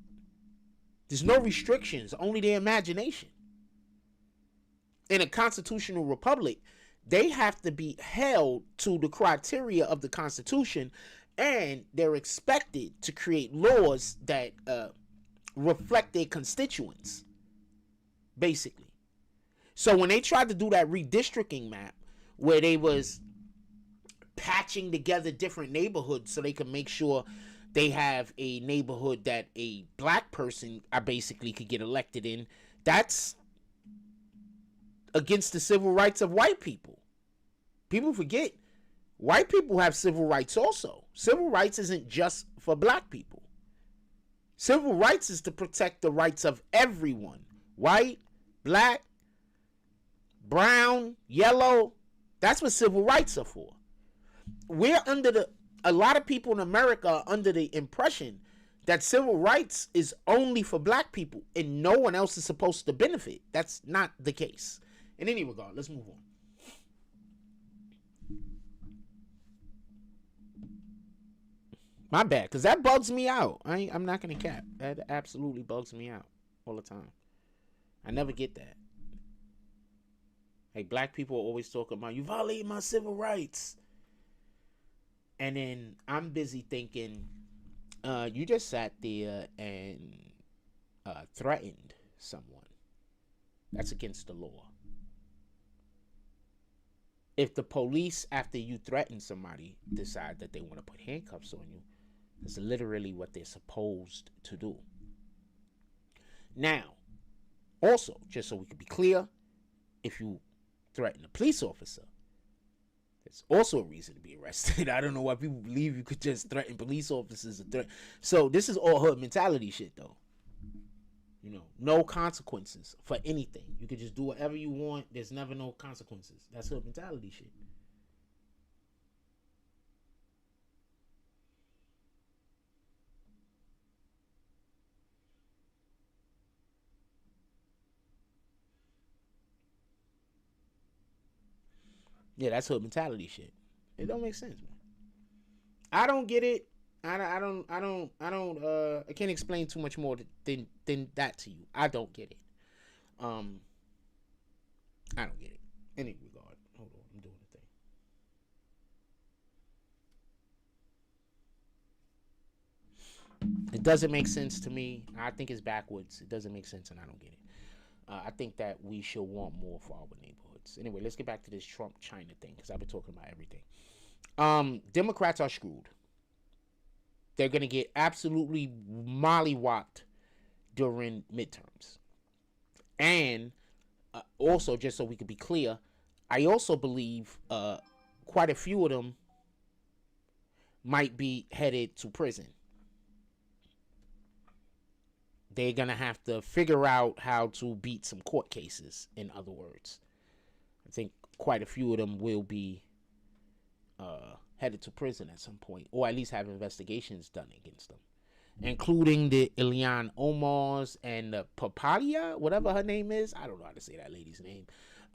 There's no restrictions, only their imagination. In a constitutional republic, they have to be held to the criteria of the Constitution, and they're expected to create laws that reflect their constituents, basically. So when they tried to do that redistricting map, where they was patching together different neighborhoods so they could make sure they have a neighborhood that a black person basically could get elected in, that's against the civil rights of white people. People forget white people have civil rights also. Civil rights isn't just for black people. Civil rights is to protect the rights of everyone. White, black, brown, yellow. That's what civil rights are for. A lot of people in America are under the impression that civil rights is only for black people and no one else is supposed to benefit. That's not the case. In any regard, let's move on. My bad, because that bugs me out. I'm not going to cap. That absolutely bugs me out all the time. I never get that. Like, black people are always talking about, you violate my civil rights. And then I'm busy thinking, you just sat there and threatened someone. That's against the law. If the police, after you threaten somebody, decide that they want to put handcuffs on you, that's literally what they're supposed to do. Now, also, just so we can be clear, if you threaten a police officer, it's also a reason to be arrested. I don't know why people believe you could just threaten police officers. So this is all hood mentality shit, though. You know, no consequences for anything. You could just do whatever you want. There's never no consequences. That's hood mentality shit. Yeah, that's hood mentality shit. It don't make sense, man. I don't get it. I can't explain too much more than that to you. I don't get it. I don't get it. In any regard. Hold on, I'm doing the thing. It doesn't make sense to me. I think it's backwards. It doesn't make sense and I don't get it. I think that we should want more for our neighborhoods. Anyway, let's get back to this Trump-China thing because I've been talking about everything. Democrats are screwed. They're going to get absolutely mollywopped during midterms. And also, just so we can be clear, I also believe quite a few of them might be headed to prison. They're going to have to figure out how to beat some court cases, in other words. I think quite a few of them will be headed to prison at some point, or at least have investigations done against them, including the Ilhan Omars and Papalia, whatever her name is. I don't know how to say that lady's name.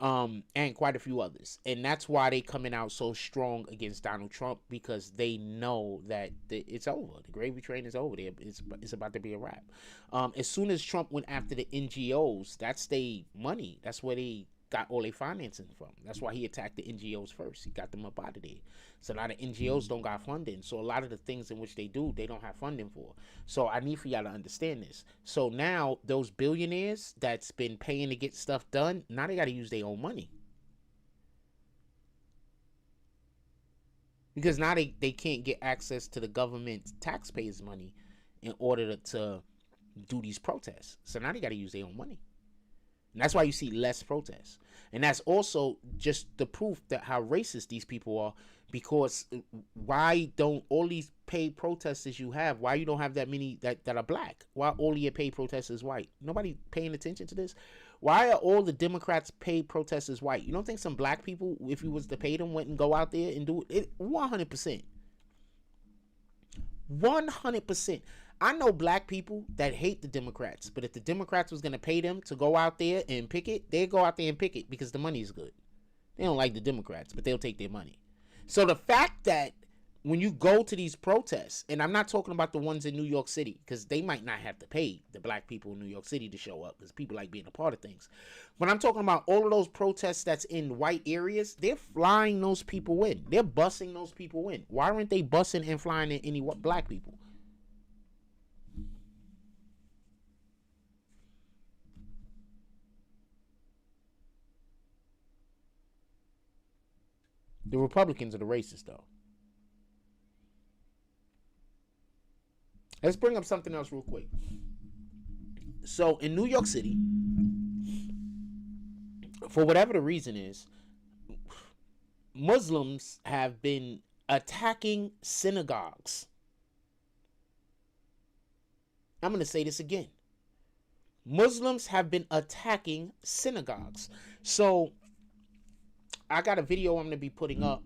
And quite a few others. And that's why they coming out so strong against Donald Trump, because they know that it's over. The gravy train is over. It's about to be a wrap. As soon as Trump went after the NGOs, that's their money. That's where they got all their financing from. That's why he attacked the NGOs first. He got them up out of there. So now the NGOs don't got funding. So a lot of the things in which they do, they don't have funding for. So I need for y'all to understand this. So now those billionaires that's been paying to get stuff done, now they got to use their own money. Because now they can't get access to the government taxpayers' money in order to do these protests. So now they got to use their own money. And that's why you see less protests. And that's also just the proof that how racist these people are. Because why don't all these paid protesters you have, why you don't have that many that are black? Why all your paid protesters white? Nobody paying attention to this? Why are all the Democrats paid protesters white? You don't think some black people, if you was to pay them, went and go out there and do it? 100%. 100%. I know black people that hate the Democrats, but if the Democrats was going to pay them to go out there and picket, they'd go out there and picket because the money is good. They don't like the Democrats, but they'll take their money. So the fact that when you go to these protests, and I'm not talking about the ones in New York City, because they might not have to pay the black people in New York City to show up, because people like being a part of things. But I'm talking about all of those protests that's in white areas. They're flying those people in. They're busing those people in. Why aren't they busing and flying in any black people? The Republicans are the racists, though. Let's bring up something else real quick. So in New York City, for whatever the reason is, Muslims have been attacking synagogues. I'm going to say this again. Muslims have been attacking synagogues. So I got a video I'm going to be putting up.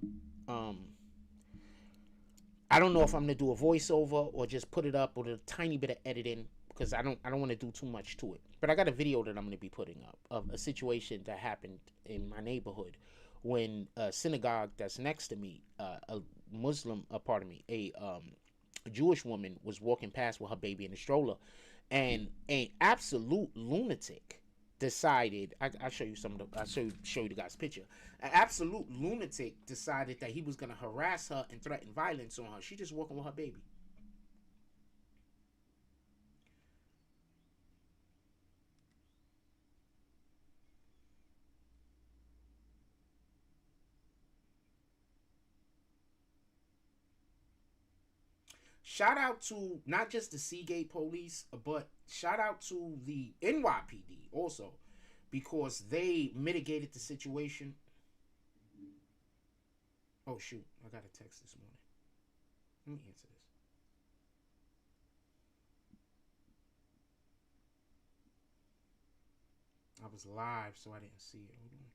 I don't know if I'm going to do a voiceover or just put it up with a tiny bit of editing, because I don't want to do too much to it. But I got a video that I'm going to be putting up of a situation that happened in my neighborhood when a synagogue that's next to me, a Jewish woman was walking past with her baby in a stroller, and an absolute lunatic decided, I'll show you show you the guy's picture. An absolute lunatic decided that he was going to harass her and threaten violence on her. She just walking with her baby. Shout out to not just the Seagate police, but shout out to the NYPD also, because they mitigated the situation. Oh shoot, I got a text this morning. Let me answer this. I was live, so I didn't see it. Hold on.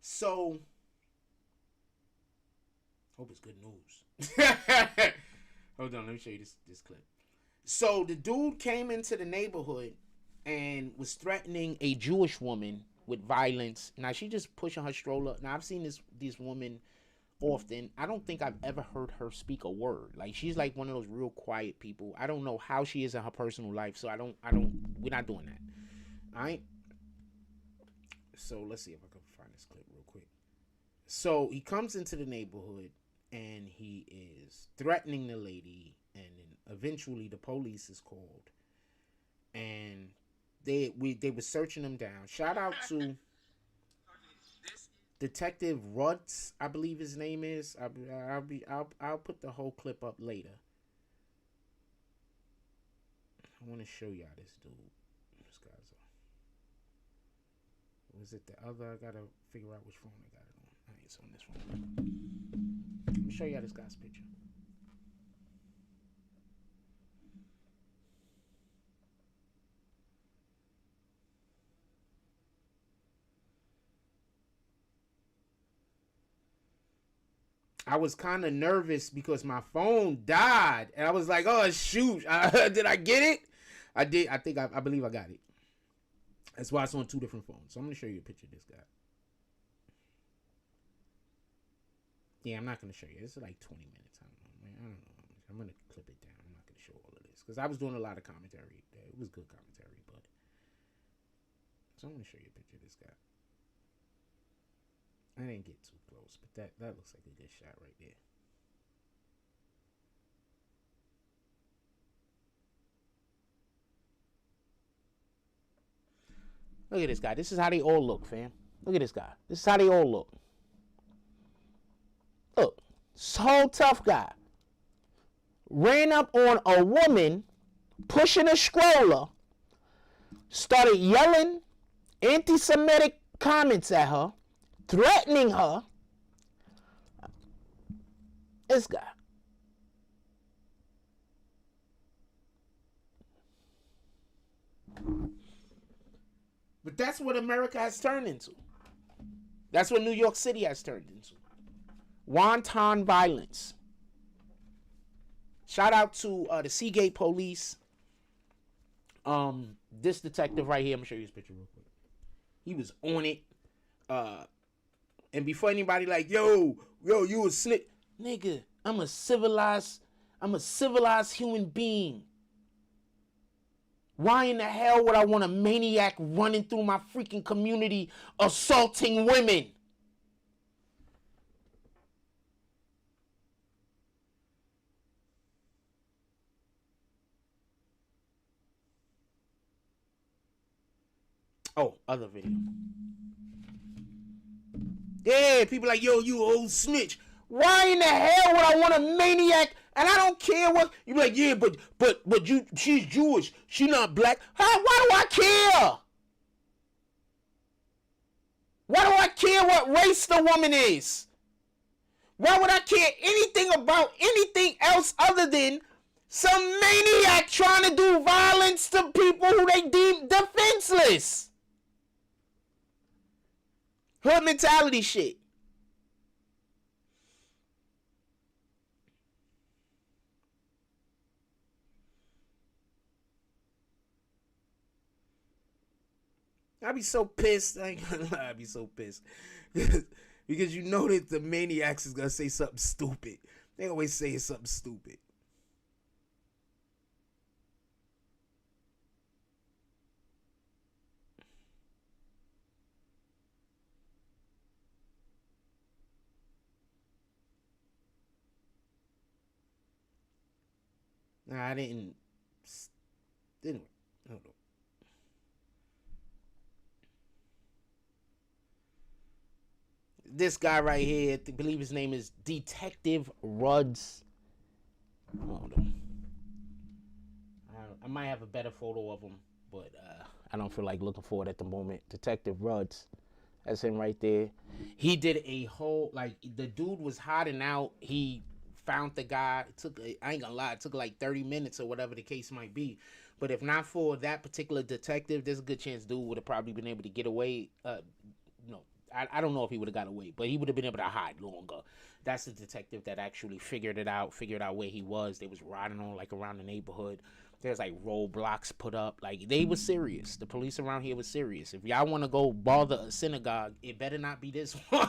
So, hope it's good news. Hold on, let me show you this clip. So the dude came into the neighborhood and was threatening a Jewish woman with violence. Now she just pushing her stroller. Now I've seen this woman often. I don't think I've ever heard her speak a word. Like, she's like one of those real quiet people. I don't know how she is in her personal life, so we're not doing that. All right. So let's see if I can find this clip real quick. So he comes into the neighborhood and he is threatening the lady, and then eventually the police is called, and they were searching him down. Shout out to Detective Rutz, I believe his name is. I'll put the whole clip up later. I want to show y'all this dude. This guy's was it the other? I gotta figure out which phone I got it on. All right, it's on this phone. Let me show y'all this guy's picture. I was kind of nervous because my phone died, and I was like, "Oh shoot, did I get it?" I did. I believe I got it. That's why it's on two different phones. So I'm gonna show you a picture of this guy. Yeah, I'm not gonna show you. This is like 20 minutes. I don't know. I'm gonna clip it down. I'm not gonna show all of this because I was doing a lot of commentary. It was good commentary, but so I'm gonna show you a picture of this guy. I didn't get too close, but that looks like a good shot right there. Look at this guy. This is how they all look, fam. Look at this guy. This is how they all look. Look, this whole tough guy ran up on a woman pushing a stroller, started yelling anti-Semitic comments at her, threatening her. This guy. But that's what America has turned into. That's what New York City has turned into. Wanton violence. Shout out to the Seagate police. This detective right here, I'm gonna show you his picture real quick. He was on it. And before anybody like, yo, you a snitch, nigga, I'm a civilized human being. Why in the hell would I want a maniac running through my freaking community assaulting women? Oh, other video. Yeah, people like, yo, you old snitch. Why in the hell would I want a maniac? And I don't care what you be like. Yeah, but she's Jewish. She not black. Why do I care? Why do I care what race the woman is? Why would I care anything about anything else other than some maniac trying to do violence to people who they deem defenseless? Hood mentality shit. I'd be so pissed. I ain't gonna lie, I'd be so pissed. Because you know that the maniacs is gonna say something stupid. They always say something stupid. Nah, I didn't. Anyway, hold on. This guy right here, I believe his name is Detective Rudds. Hold on. I might have a better photo of him, but I don't feel like looking for it at the moment. Detective Rudds. That's him right there. He did a whole, like, the dude was hiding out. He found the guy. I ain't gonna lie, it took like 30 minutes or whatever the case might be. But if not for that particular detective, there's a good chance dude would have probably been able to get away. No, I don't know if he would have got away, but he would have been able to hide longer. That's the detective that actually figured out where he was. They was riding on like around the neighborhood. There's like roadblocks put up. Like, they was serious. The police around here was serious. If y'all want to go bother a synagogue, it better not be this one.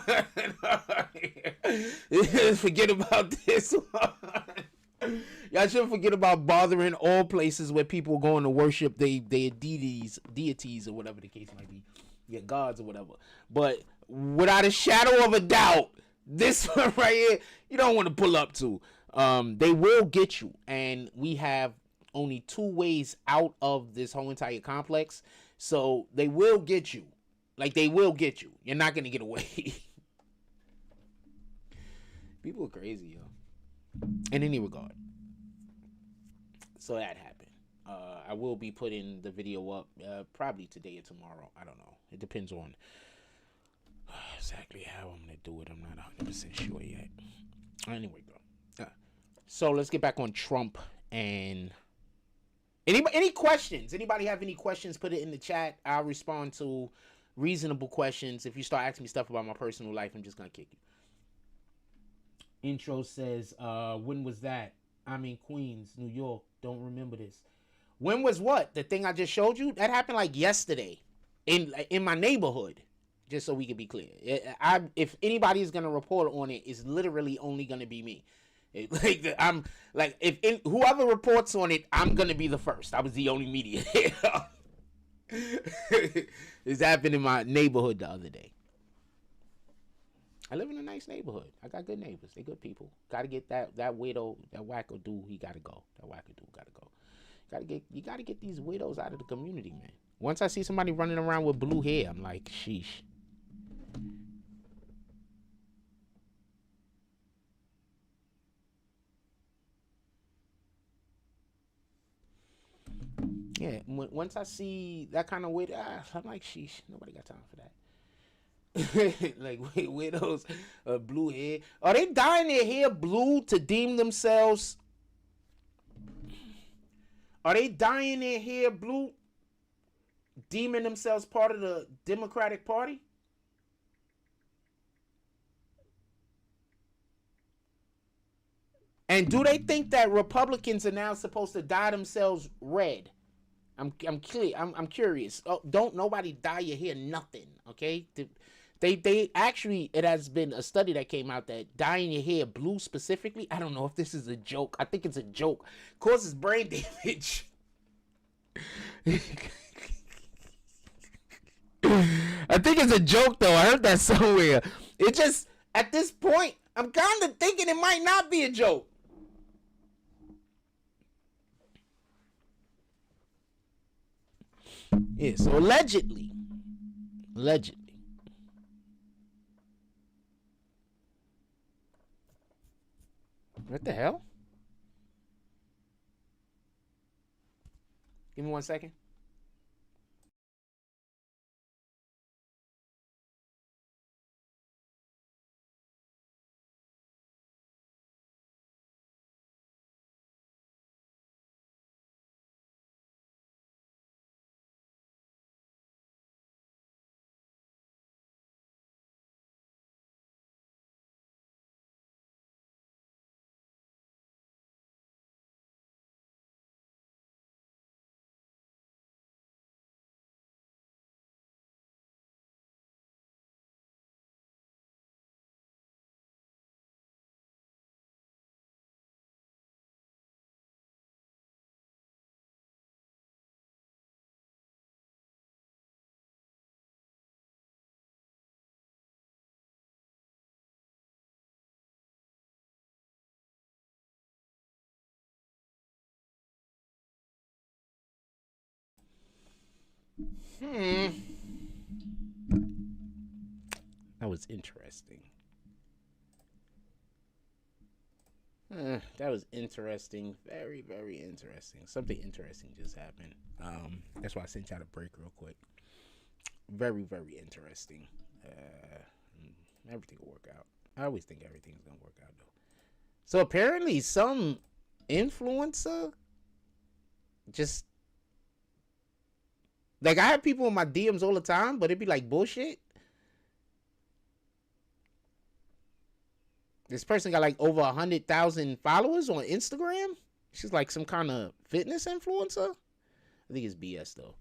Forget about this one. Y'all should forget about bothering all places where people are going to worship their deities or whatever the case might be. Your gods or whatever. But without a shadow of a doubt, this one right here, you don't want to pull up to. They will get you. And we have only 2 ways out of this whole entire complex. So they will get you. Like, they will get you. You're not going to get away. People are crazy, yo. In any regard. So that happened. I will be putting the video up probably today or tomorrow. I don't know. It depends on exactly how I'm going to do it. I'm not 100% sure yet. Anyway, bro. So let's get back on Trump and... Any questions? Anybody have any questions? Put it in the chat. I'll respond to reasonable questions. If you start asking me stuff about my personal life, I'm just going to kick you. Intro says, when was that? I'm in Queens, New York. Don't remember this. When was what? The thing I just showed you? That happened like yesterday in my neighborhood. Just so we can be clear. If anybody is going to report on it, it's literally only going to be me. I'm like, whoever reports on it, I'm gonna be the first. I was the only media. This happened in my neighborhood the other day. I live in a nice neighborhood. I got good neighbors. They good people. Gotta get that widow, that wacko dude. He gotta go. That wacko dude gotta go. You gotta get these widows out of the community, man. Once I see somebody running around with blue hair, I'm like, sheesh. Yeah, once I see that kind of widow, I'm like, sheesh, nobody got time for that. Like, widows, blue hair. Are they dyeing their hair blue to deem themselves? Are they dyeing their hair blue, deeming themselves part of the Democratic Party? And do they think that Republicans are now supposed to dye themselves red? I'm clear. I'm curious. Oh, don't nobody dye your hair nothing, okay? They actually, it has been a study that came out that dyeing your hair blue specifically, I don't know if this is a joke. I think it's a joke. Causes brain damage. I think it's a joke though. I heard that somewhere. It just, at this point, I'm kind of thinking it might not be a joke. Yeah, so allegedly. What the hell? Give me 1 second. That was interesting. That was interesting. Very, very interesting. Something interesting just happened. That's why I sent y'all a break real quick. Very, very interesting. Everything will work out. I always think everything's gonna work out though. So apparently, some influencer just like, I have people in my DMs all the time, but it'd be like bullshit. This person got like over 100,000 followers on Instagram. She's like some kind of fitness influencer. I think it's BS though.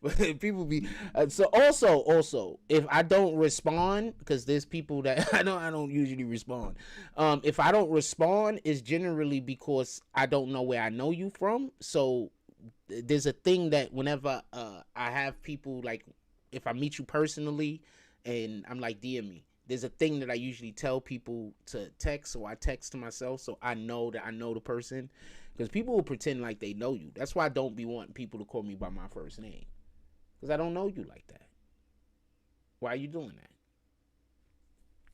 But people be so also if I don't respond, because there's people that I don't usually respond. If I don't respond, it's generally because I don't know where I know you from. So there's a thing that whenever I have people, like if I meet you personally and I'm like, DM me, there's a thing that I usually tell people to text, so I text to myself so I know that I know the person, because people will pretend like they know you. That's why I don't be wanting people to call me by my first name, because I don't know you like that. Why are you doing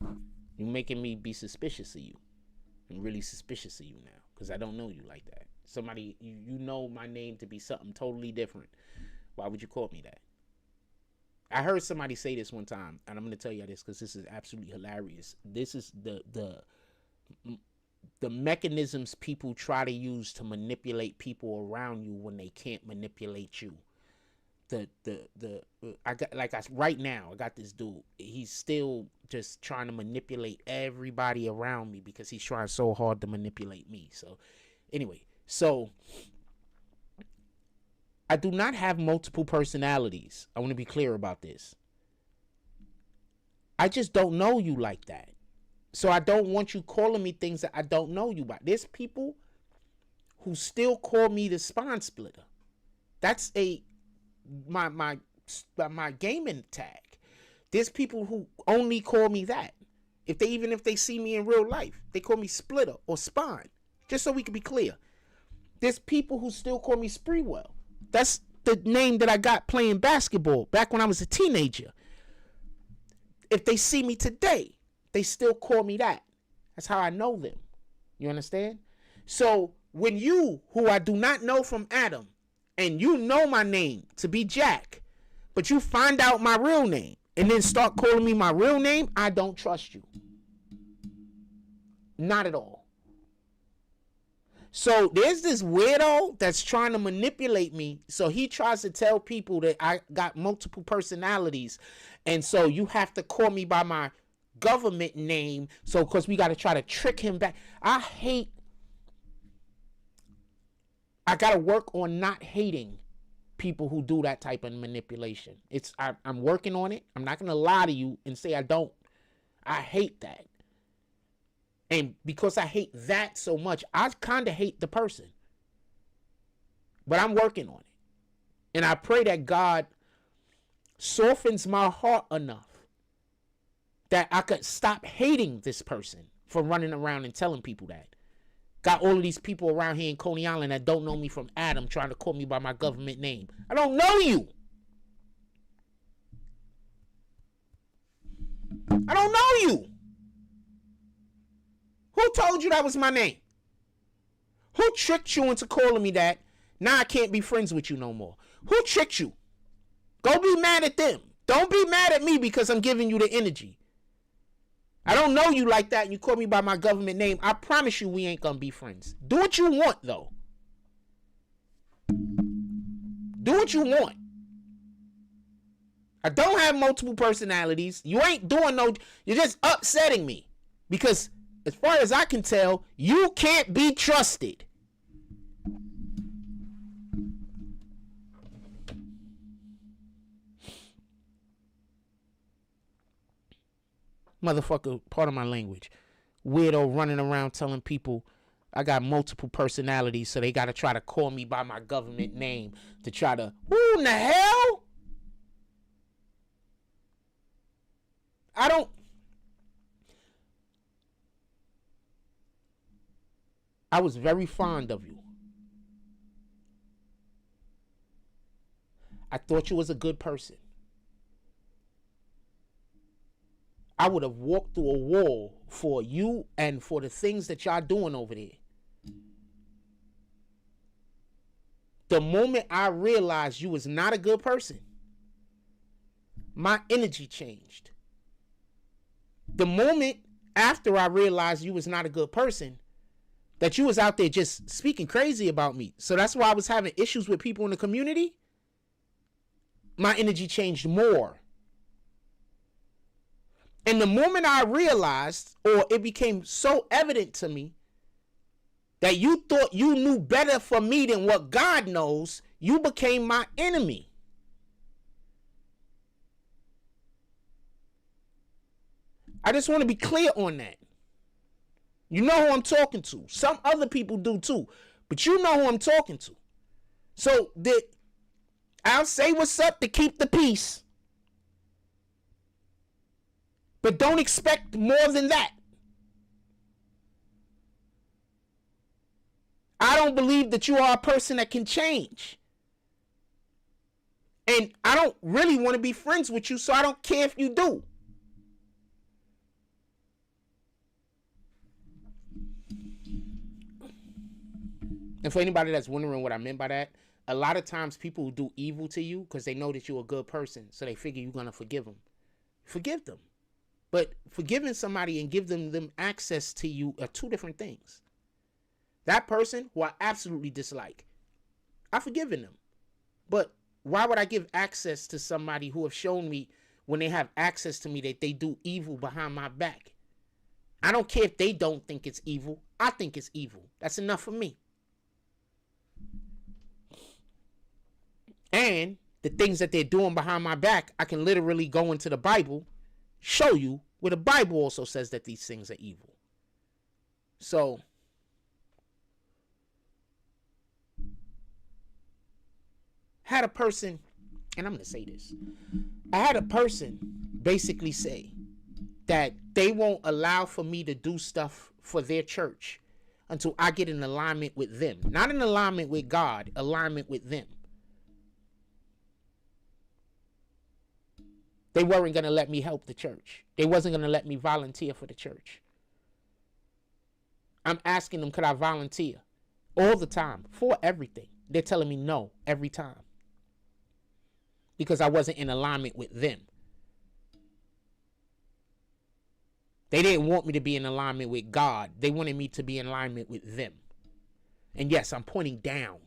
that? You're making me be suspicious of you. I'm really suspicious of you now because I don't know you like that. Somebody, you know my name to be something totally different. Why would you call me that? I heard somebody say this one time, and I'm going to tell you this because this is absolutely hilarious. This is the mechanisms people try to use to manipulate people around you when they can't manipulate you. I got, like, right now I got this dude. He's still just trying to manipulate everybody around me because he's trying so hard to manipulate me. So anyway, so I do not have multiple personalities. I want to be clear about this. I just don't know you like that. So I don't want you calling me things that I don't know you by. There's people who still call me the spine splitter. That's my gaming tag. There's people who only call me that. If they see me in real life, they call me splitter or spine. Just so we can be clear. There's people who still call me Spreewell. That's the name that I got playing basketball back when I was a teenager. If they see me today, they still call me that. That's how I know them. You understand? So when you, who I do not know from Adam, and you know my name to be Jack, but you find out my real name and then start calling me my real name, I don't trust you. Not at all. So there's this weirdo that's trying to manipulate me. So he tries to tell people that I got multiple personalities. And so you have to call me by my government name. So because we got to try to trick him back. I I got to work on not hating people who do that type of manipulation. I'm working on it. I'm not going to lie to you and say I don't. I hate that. And because I hate that so much, I kind of hate the person. But I'm working on it. And I pray that God softens my heart enough that I could stop hating this person for running around and telling people that. Got all of these people around here in Coney Island that don't know me from Adam trying to call me by my government name. I don't know you. I don't know you. Who told you that was my name? Who tricked you into calling me that? Now I can't be friends with you no more. Who tricked you? Go be mad at them. Don't be mad at me because I'm giving you the energy. I don't know you like that and you call me by my government name. I promise you we ain't gonna be friends. Do what you want, though. Do what you want. I don't have multiple personalities. You ain't doing no... You're just upsetting me. Because as far as I can tell, you can't be trusted. Motherfucker, pardon my language. Weirdo running around telling people I got multiple personalities, so they got to try to call me by my government name to try to... Who in the hell? I was very fond of you. I thought you was a good person. I would have walked through a wall for you and for the things that y'all doing over there. The moment I realized you was not a good person, my energy changed. The moment after I realized you was not a good person, that you was out there just speaking crazy about me. So that's why I was having issues with people in the community. My energy changed more. And the moment I realized, or it became so evident to me, that you thought you knew better for me than what God knows, you became my enemy. I just want to be clear on that. You know who I'm talking to. Some other people do too. But you know who I'm talking to. So I'll say what's up to keep the peace. But don't expect more than that. I don't believe that you are a person that can change. And I don't really want to be friends with you, so I don't care if you do. And for anybody that's wondering what I meant by that, a lot of times people will do evil to you because they know that you're a good person, so they figure you're going to forgive them. Forgive them. But forgiving somebody and give them access to you are two different things. That person who I absolutely dislike, I've forgiven them. But why would I give access to somebody who have shown me when they have access to me that they do evil behind my back? I don't care if they don't think it's evil. I think it's evil. That's enough for me. And the things that they're doing behind my back, I can literally go into the Bible, show you where the Bible also says that these things are evil. So had a person, and I'm going to say this, I had a person basically say that they won't allow for me to do stuff for their church until I get in alignment with them. Not in alignment with God, alignment with them. They weren't going to let me help the church. They wasn't going to let me volunteer for the church. I'm asking them, could I volunteer? All the time, for everything. They're telling me no every time. Because I wasn't in alignment with them. They didn't want me to be in alignment with God. They wanted me to be in alignment with them. And yes, I'm pointing down.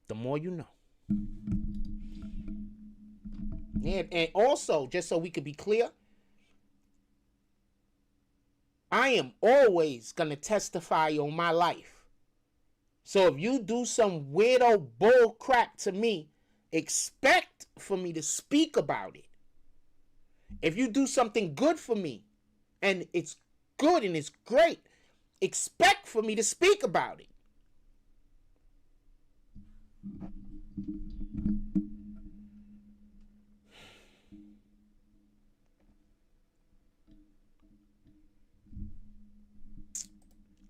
The more you know. And also, just so we could be clear, I am always going to testify on my life. So if you do some weirdo bull crap to me, expect for me to speak about it. If you do something good for me, and it's good and it's great, expect for me to speak about it.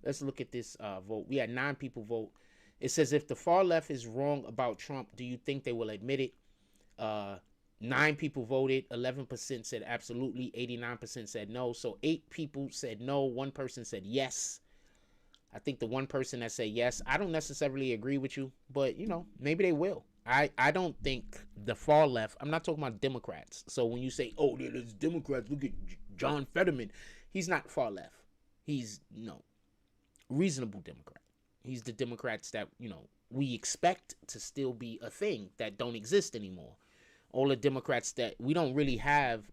Let's look at this vote. We had 9 people vote. It says, if the far left is wrong about Trump, do you think they will admit it? 9 people voted. 11% said absolutely. 89% said no. So 8 people said no. 1 person said yes. I think the 1 person that said yes, I don't necessarily agree with you, but maybe they will. I don't think the far left, I'm not talking about Democrats. So when you say, oh, there's Democrats, look at John Fetterman. He's not far left. He's, reasonable Democrat. He's the Democrats that, we expect to still be a thing that don't exist anymore. All the Democrats that we don't really have,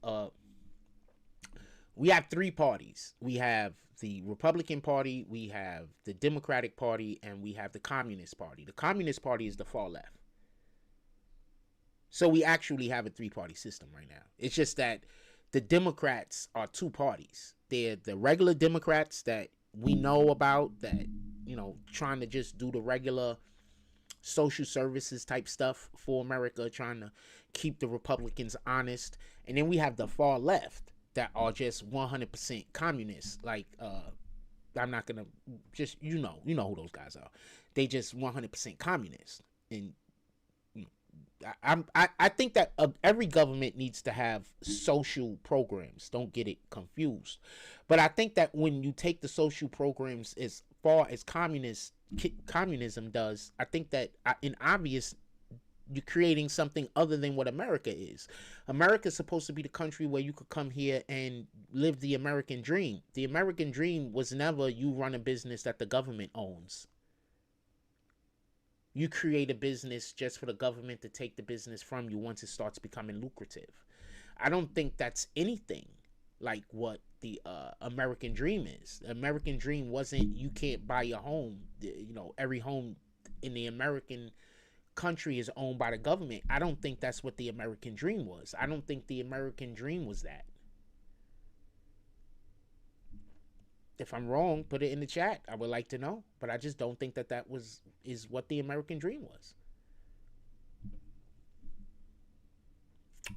we have 3 parties. We have the Republican Party, we have the Democratic Party, and we have the Communist Party. The Communist Party is the far left. So we actually have a 3-party system right now. It's just that the Democrats are 2 parties. They're the regular Democrats that we know about, that, trying to just do the regular social services type stuff for America, trying to keep the Republicans honest. And then we have the far left that are just 100% communists. Like, I'm not going to just, you know who those guys are. They just 100% communists. And I think that every government needs to have social programs. Don't get it confused. But I think that when you take the social programs as far as communism does, I think that in obvious, you're creating something other than what America is. America is supposed to be the country where you could come here and live the American dream. The American dream was never you run a business that the government owns. You create a business just for the government to take the business from you once it starts becoming lucrative. I don't think that's anything like what the American dream is. The American dream wasn't you can't buy a home. Every home in the American country is owned by the government. I don't think that's what the American dream was. I don't think the American dream was that. If I'm wrong, put it in the chat. I would like to know. But I just don't think that is what the American dream was.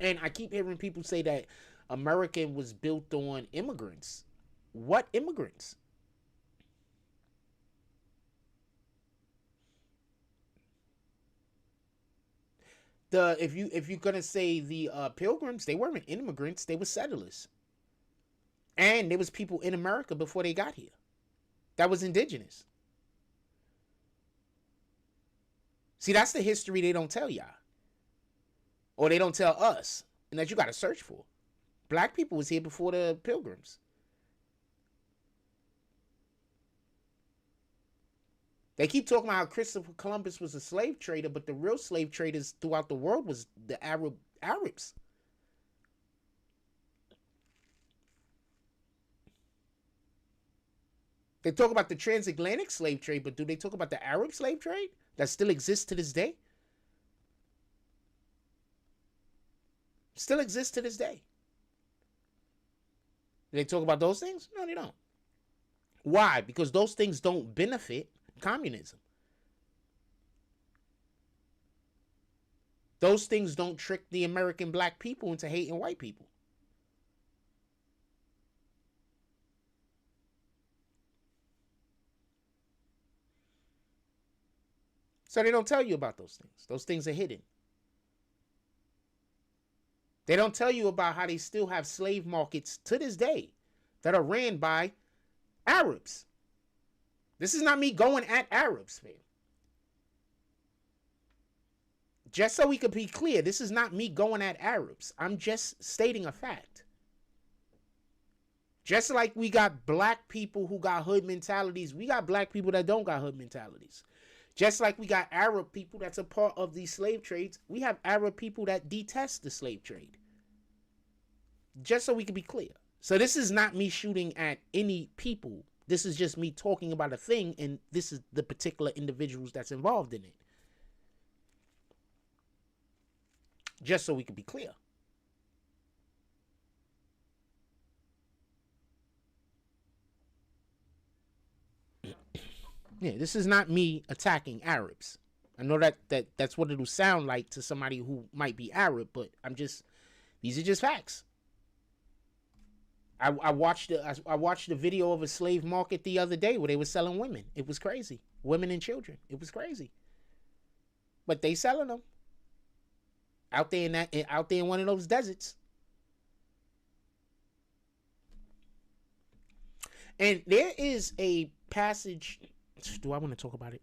And I keep hearing people say that America was built on immigrants. What immigrants? If you're gonna say the Pilgrims, they weren't immigrants. They were settlers. And there was people in America before they got here that was indigenous. See, that's the history they don't tell y'all. Or they don't tell us. And that you got to search for. Black people was here before the Pilgrims. They keep talking about how Christopher Columbus was a slave trader, but the real slave traders throughout the world was the Arabs. They talk about the transatlantic slave trade, but do they talk about the Arab slave trade that still exists to this day? Still exists to this day. Do they talk about those things? No, they don't. Why? Because those things don't benefit communism. Those things don't trick the American black people into hating white people. So they don't tell you about those things. Those things are hidden. They don't tell you about how they still have slave markets to this day that are ran by Arabs. This is not me going at Arabs, man. Just so we can be clear, this is not me going at Arabs. I'm just stating a fact. Just like we got black people who got hood mentalities, we got black people that don't got hood mentalities. Just like we got Arab people that's a part of these slave trades, we have Arab people that detest the slave trade. Just so we can be clear. So this is not me shooting at any people. This is just me talking about a thing, and this is the particular individuals that's involved in it. Just so we can be clear. Yeah, this is not me attacking Arabs. I know that's what it'll sound like to somebody who might be Arab, but these are just facts. I watched the video of a slave market the other day where they were selling women. It was crazy. Women and children. It was crazy. But they selling them out there in one of those deserts. And there is a passage. Do I want to talk about it?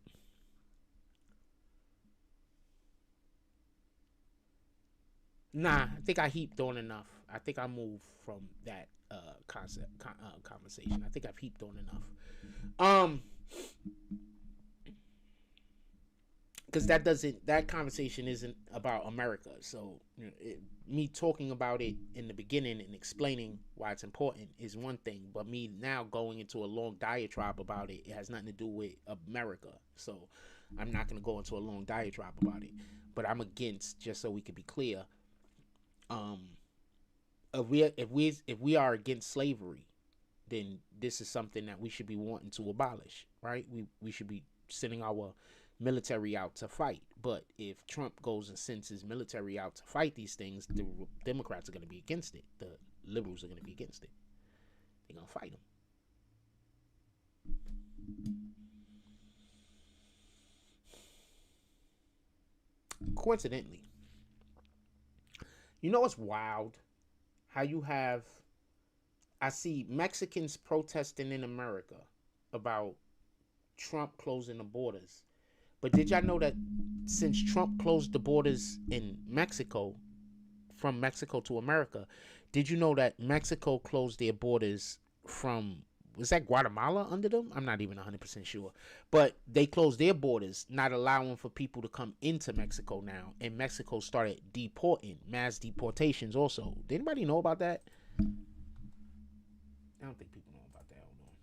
Nah, I think I heaped on enough. I think I moved from that conversation. I think I've heaped on enough. Because that conversation isn't about America. So me talking about it in the beginning and explaining why it's important is one thing, but me now going into a long diatribe about it has nothing to do with America. So I'm not going to go into a long diatribe about it. But I'm against, just so we can be clear, if we are against slavery, then this is something that we should be wanting to abolish, right? We should be sending our military out to fight. But if Trump goes and sends his military out to fight these things, the Democrats are going to be against it. The liberals are going to be against it. They're going to fight them. Coincidentally, you know what's wild? How I see Mexicans protesting in America about Trump closing the borders. But did y'all know that since Trump closed the borders in Mexico, from Mexico to America, did you know that Mexico closed their borders from, was that Guatemala under them? I'm not even 100% sure. But they closed their borders, not allowing for people to come into Mexico now. And Mexico started deporting, mass deportations also. Did anybody know about that? I don't think people know about that. Hold on.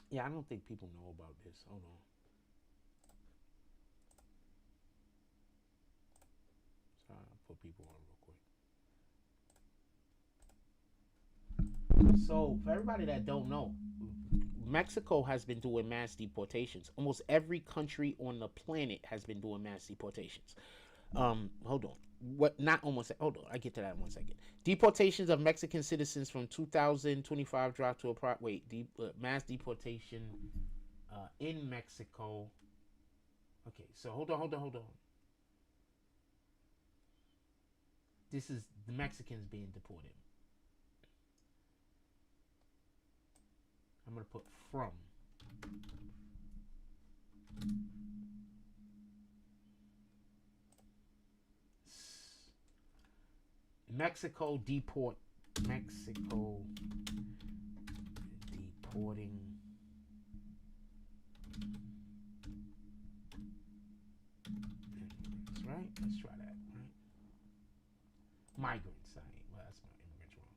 Yeah, I don't think people know about this. Hold on. Sorry, I'll put people on real quick. So, for everybody that don't know, Mexico has been doing mass deportations. Almost every country on the planet has been doing mass deportations. Hold on. What? Not almost. Hold on. I get to that in 1 second. Deportations of Mexican citizens from 2025 dropped to mass deportation in Mexico. Okay, so hold on. This is the Mexicans being deported. I'm gonna put from. Mexico deporting immigrants, right? Let's try that, right? Migrants. Well, that's my immigrants wrong.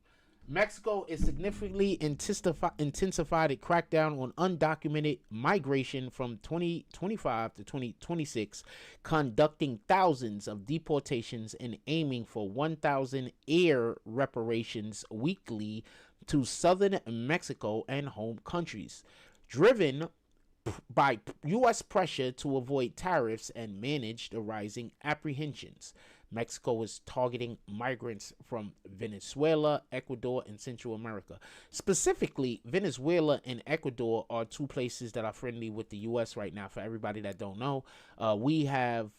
Mexico is significantly intensified its crackdown on undocumented migration from 2025 to 2026, conducting thousands of deportations and aiming for 1,000 air reparations weekly to southern Mexico and home countries, driven by U.S. pressure to avoid tariffs and manage the rising apprehensions. Mexico is targeting migrants from Venezuela, Ecuador, and Central America. Specifically, Venezuela and Ecuador are two places that are friendly with the U.S. right now. For everybody that don't know, we have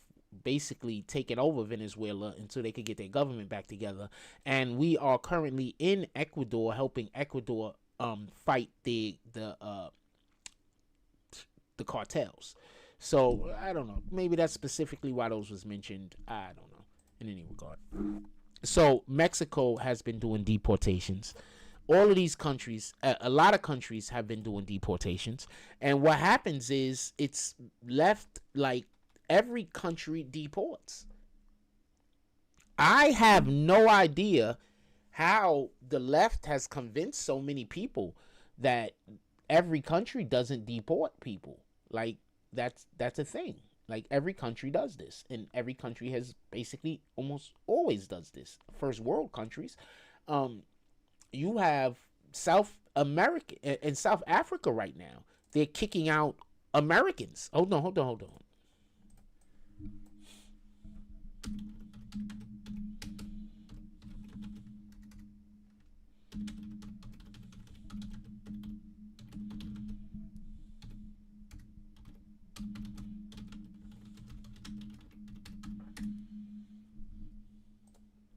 basically taken over Venezuela until they could get their government back together. And we are currently in Ecuador helping Ecuador fight the cartels. So I don't know. Maybe that's specifically why those was mentioned. I don't know in any regard. So Mexico has been doing deportations. All of these countries, a lot of countries have been doing deportations. And what happens is it's left like every country deports. I have no idea how the left has convinced so many people that every country doesn't deport people. Like that's a thing. Like every country does this, and every country has basically almost always does this. First world countries, you have South America and South Africa right now. They're kicking out Americans. Hold on.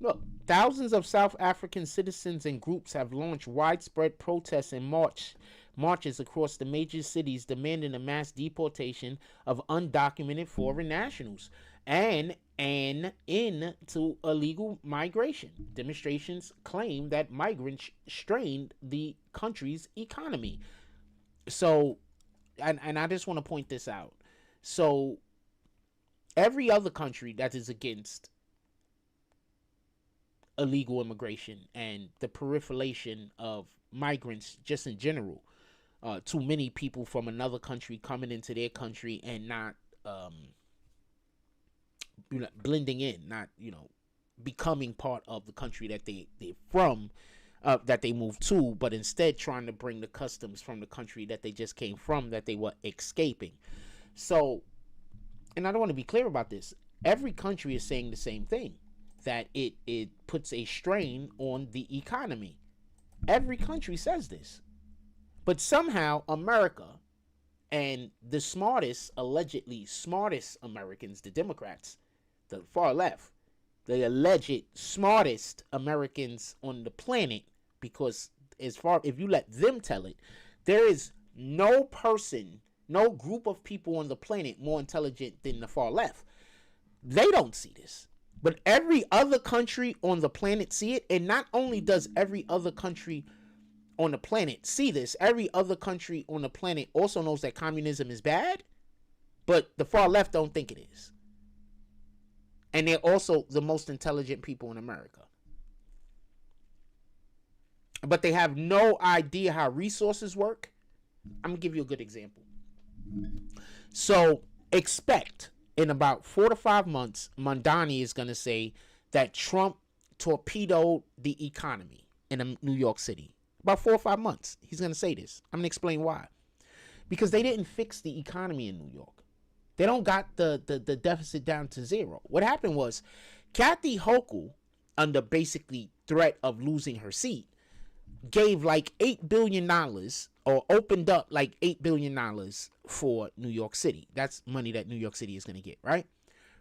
Look, thousands of South African citizens and groups have launched widespread protests and marches across the major cities demanding a mass deportation of undocumented foreign nationals and an end to illegal migration. Demonstrations claim that migrants strained the country's economy. So, and I just want to point this out. So, every other country that is against illegal immigration and the proliferation of migrants just in general, too many people from another country coming into their country and not blending in, not becoming part of the country that they're from, that they moved to, but instead trying to bring the customs from the country that they just came from, that they were escaping. So, and I don't want to be clear about this, every country is saying the same thing, that it puts a strain on the economy. Every country says this. But somehow America and the allegedly smartest Americans, the Democrats, the far left, the alleged smartest Americans on the planet, because if you let them tell it, there is no person, no group of people on the planet more intelligent than the far left. They don't see this. But every other country on the planet see it. And not only does every other country on the planet see this, every other country on the planet also knows that communism is bad. But the far left don't think it is. And they're also the most intelligent people in America. But they have no idea how resources work. I'm going to give you a good example. So expect in about 4 to 5 months, Mondani is going to say that Trump torpedoed the economy in New York City. About 4 or 5 months, he's going to say this. I'm going to explain why. Because they didn't fix the economy in New York. They don't got the deficit down to zero. What happened was Kathy Hochul, under basically threat of losing her seat, gave like $8 billion or opened up like $8 billion for New York City. That's money that New York City is going to get, right?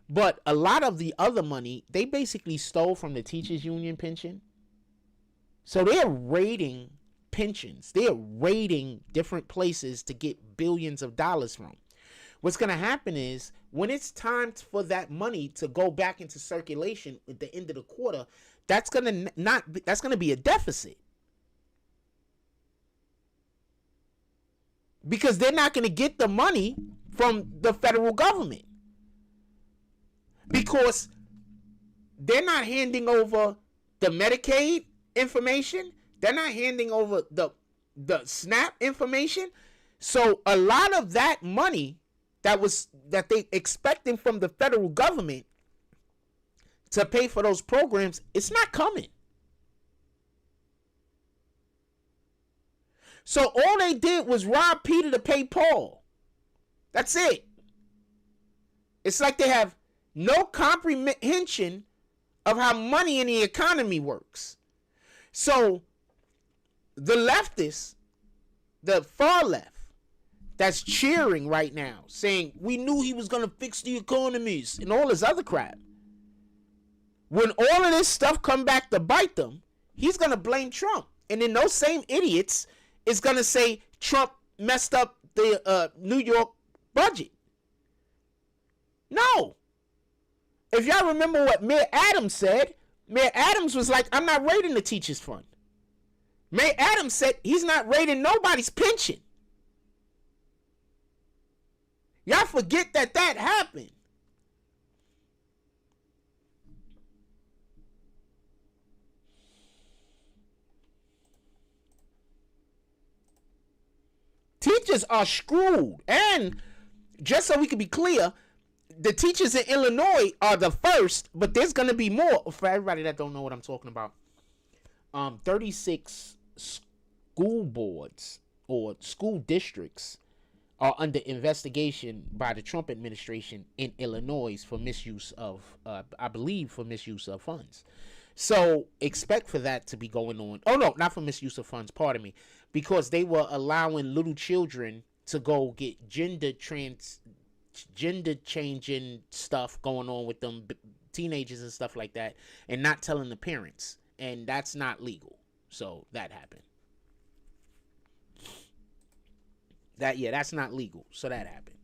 But a lot of the other money, they basically stole from the teachers union pension. So they're raiding pensions. They're raiding different places to get billions of dollars from. What's going to happen is when it's time for that money to go back into circulation at the end of the quarter, that's going to be a deficit. Because they're not going to get the money from the federal government. Because they're not handing over the Medicaid information. They're not handing over the SNAP information. So a lot of that money that they expecting from the federal government to pay for those programs, it's not coming. So all they did was rob Peter to pay Paul. That's it. It's like they have no comprehension of how money in the economy works. So the leftists, the far left, that's cheering right now, saying we knew he was going to fix the economies and all this other crap. When all of this stuff come back to bite them, he's going to blame Trump. And then those same idiots is going to say Trump messed up the New York budget. No. If y'all remember what Mayor Adams said, Mayor Adams was like, I'm not raiding the teachers fund. Mayor Adams said he's not raiding nobody's pension. Y'all forget that happened. Teachers are screwed. And just so we can be clear, the teachers in Illinois are the first, but there's going to be more. For everybody that don't know what I'm talking about, 36 school boards or school districts are under investigation by the Trump administration in Illinois for misuse of, I believe, for misuse of funds. So expect for that to be going on. Oh, no, not for misuse of funds, pardon me, because they were allowing little children to go get gender changing stuff going on with them, teenagers and stuff like that, and not telling the parents. And that's not legal. So that happened. That's not legal. So that happened.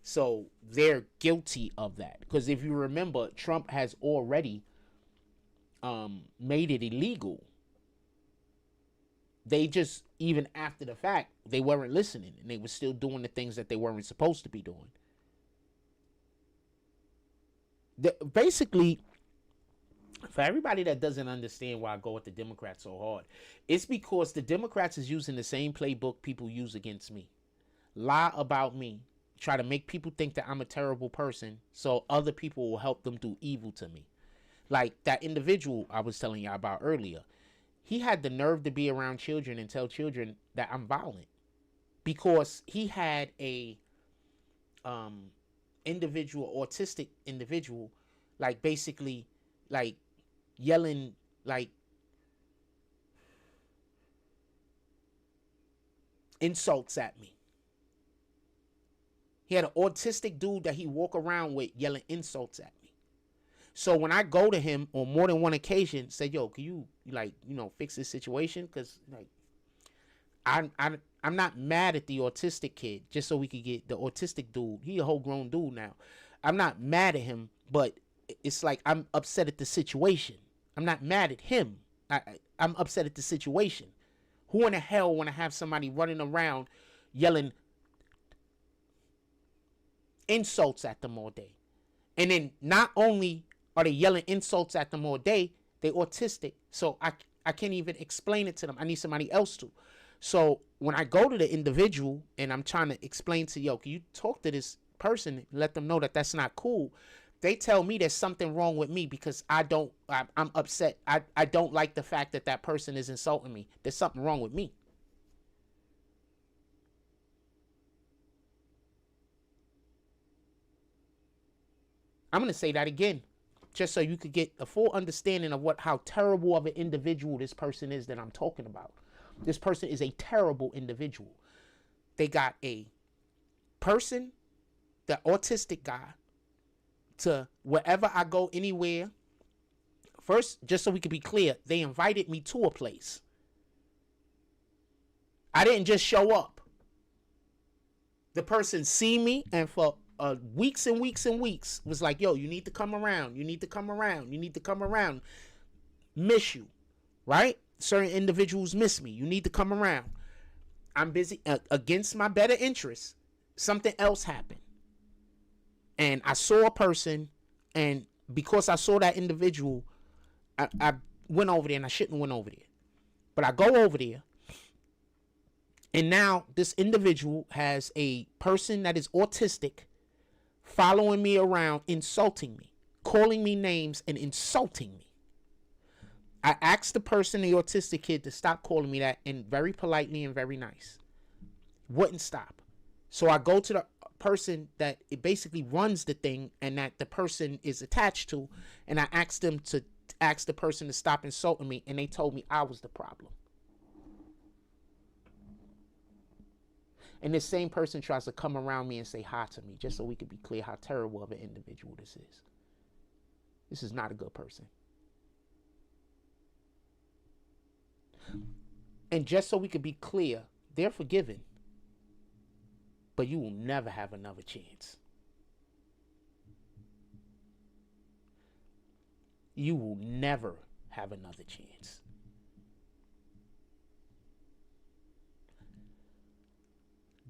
So they're guilty of that. Because if you remember, Trump has already made it illegal. They just, even after the fact, they weren't listening. And they were still doing the things that they weren't supposed to be doing. Basically, for everybody that doesn't understand why I go at the Democrats so hard, it's because the Democrats is using the same playbook people use against me. Lie about me. Try to make people think that I'm a terrible person so other people will help them do evil to me. Like that individual I was telling y'all about earlier. He had the nerve to be around children and tell children that I'm violent. Because he had a autistic individual, like basically like yelling like insults at me. He had an autistic dude that he walk around with yelling insults at me. So when I go to him on more than one occasion, say, yo, can you fix this situation? Because like I'm not mad at the autistic kid, just so we could get the autistic dude. He a whole grown dude now. I'm not mad at him, but it's like I'm upset at the situation. I'm not mad at him. I'm upset at the situation. Who in the hell want to have somebody running around yelling insults at them all day? And then not only are they yelling insults at them all day, they autistic. So I can't even explain it to them. I need somebody else to. So when I go to the individual and I'm trying to explain to, yo, can you talk to this person and let them know that that's not cool? They tell me there's something wrong with me because I'm upset. I don't like the fact that person is insulting me. There's something wrong with me. I'm going to say that again, just so you could get a full understanding of how terrible of an individual this person is that I'm talking about. This person is a terrible individual. They got a person, the autistic guy, to wherever I go anywhere. First, just so we can be clear, they invited me to a place. I didn't just show up. The person see me and for weeks and weeks and weeks was like, yo, you need to come around. You need to come around. You need to come around. Miss you, right? Certain individuals miss me. You need to come around. I'm busy. Against my better interests, something else happened. And I saw a person, and because I saw that individual, I went over there, and I shouldn't have went over there. But I go over there, and now this individual has a person that is autistic following me around, insulting me, calling me names, and insulting me. I asked the person, the autistic kid, to stop calling me that, and very politely and very nice. Wouldn't stop. So I go to the person that it basically runs the thing and that the person is attached to, and I asked them to ask the person to stop insulting me, and they told me I was the problem. And this same person tries to come around me and say hi to me, just so we could be clear how terrible of an individual this is. This is not a good person. And just so we could be clear, they're forgiven, but you will never have another chance. You will never have another chance.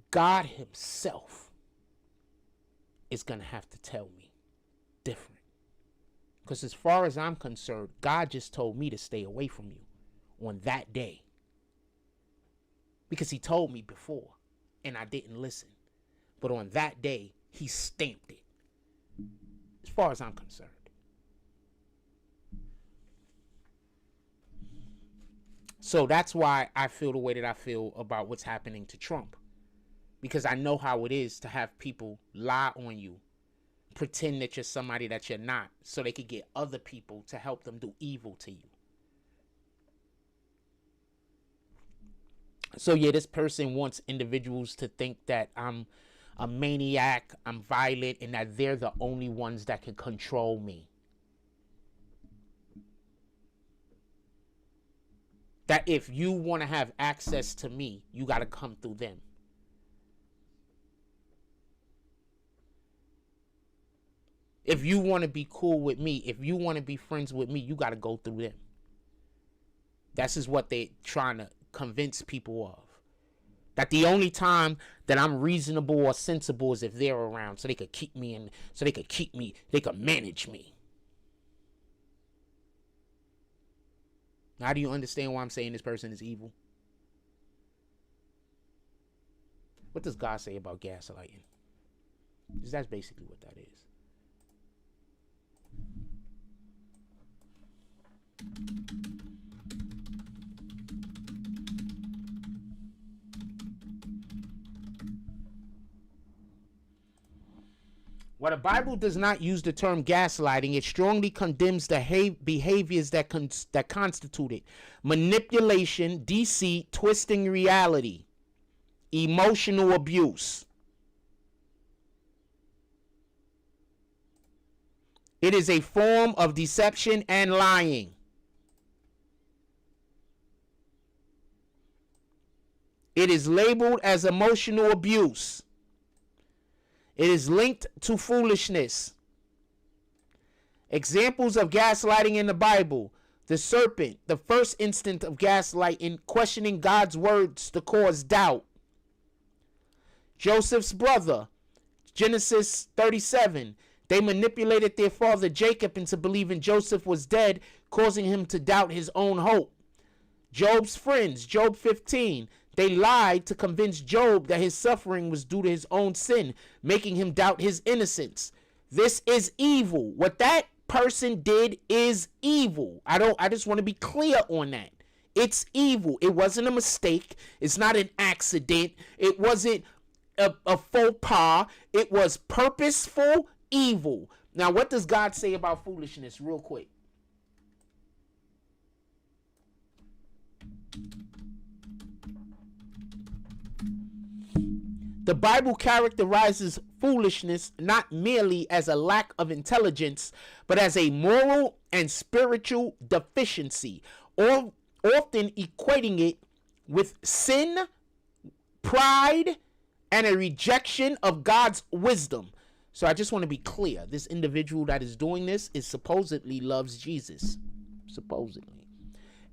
God himself is going to have to tell me different. Because as far as I'm concerned, God just told me to stay away from you on that day. Because he told me before, and I didn't listen. But on that day, he stamped it. As far as I'm concerned. So that's why I feel the way that I feel about what's happening to Trump. Because I know how it is to have people lie on you, pretend that you're somebody that you're not, so they could get other people to help them do evil to you. So yeah, this person wants individuals to think that I'm a maniac, I'm violent, and that they're the only ones that can control me. That if you want to have access to me, you got to come through them. If you want to be cool with me, if you want to be friends with me, you got to go through them. That's just what they're trying to convince people of. That the only time that I'm reasonable or sensible is if they're around, so they could keep me in, so they could keep me, they could manage me. Now, do you understand why I'm saying this person is evil? What does God say about gaslighting? Because that's basically what that is. While the Bible does not use the term gaslighting, it strongly condemns the behaviors that constitute it: manipulation, deceit, twisting reality, emotional abuse. It is a form of deception and lying. It is labeled as emotional abuse. It is linked to foolishness. Examples of gaslighting in the Bible: the serpent, the first instant of gaslighting, questioning God's words to cause doubt. Joseph's brother, Genesis 37. They manipulated their father Jacob into believing Joseph was dead, causing him to doubt his own hope. Job's friends, Job 15. They lied to convince Job that his suffering was due to his own sin, making him doubt his innocence. This is evil. What that person did is evil. I just want to be clear on that. It's evil. It wasn't a mistake. It's not an accident. It wasn't a faux pas. It was purposeful evil. Now, what does God say about foolishness real quick? The Bible characterizes foolishness not merely as a lack of intelligence, but as a moral and spiritual deficiency, or often equating it with sin, pride, and a rejection of God's wisdom. So I just want to be clear. This individual that is doing this is supposedly loves Jesus. Supposedly.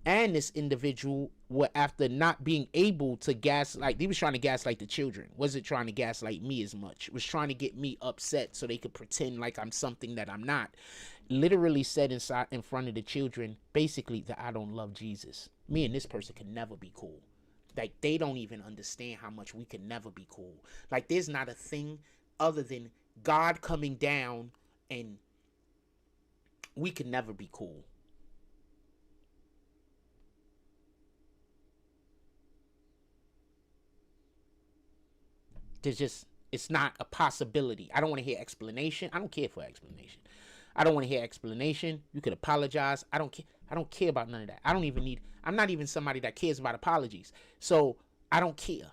And this individual, after not being able to gaslight, he was trying to gaslight the children. Wasn't trying to gaslight me as much. Was trying to get me upset so they could pretend like I'm something that I'm not. Literally said in front of the children, basically, that I don't love Jesus. Me and this person can never be cool. Like, they don't even understand how much we can never be cool. Like, there's not a thing other than God coming down and we can never be cool. It's not a possibility. I don't want to hear explanation. I don't care for explanation. I don't want to hear explanation. You could apologize. I don't care. I don't care about none of that. I'm not even somebody that cares about apologies. So I don't care.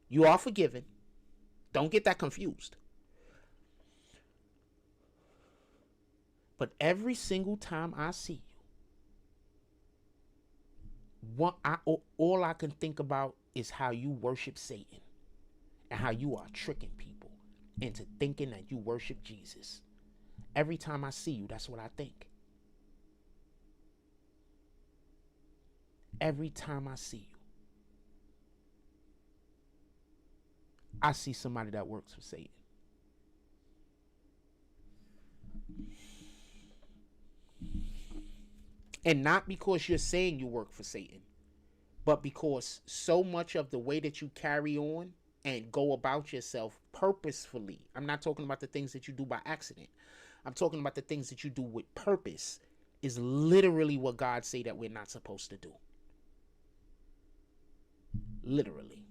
You are forgiven. Don't get that confused. But every single time I see you, all I can think about is how you worship Satan and how you are tricking people into thinking that you worship Jesus. Every time I see you, that's what I think. Every time I see you, I see somebody that works for Satan. And not because you're saying you work for Satan, but because so much of the way that you carry on and go about yourself purposefully, I'm not talking about the things that you do by accident, I'm talking about the things that you do with purpose, is literally what God say that we're not supposed to do. Literally.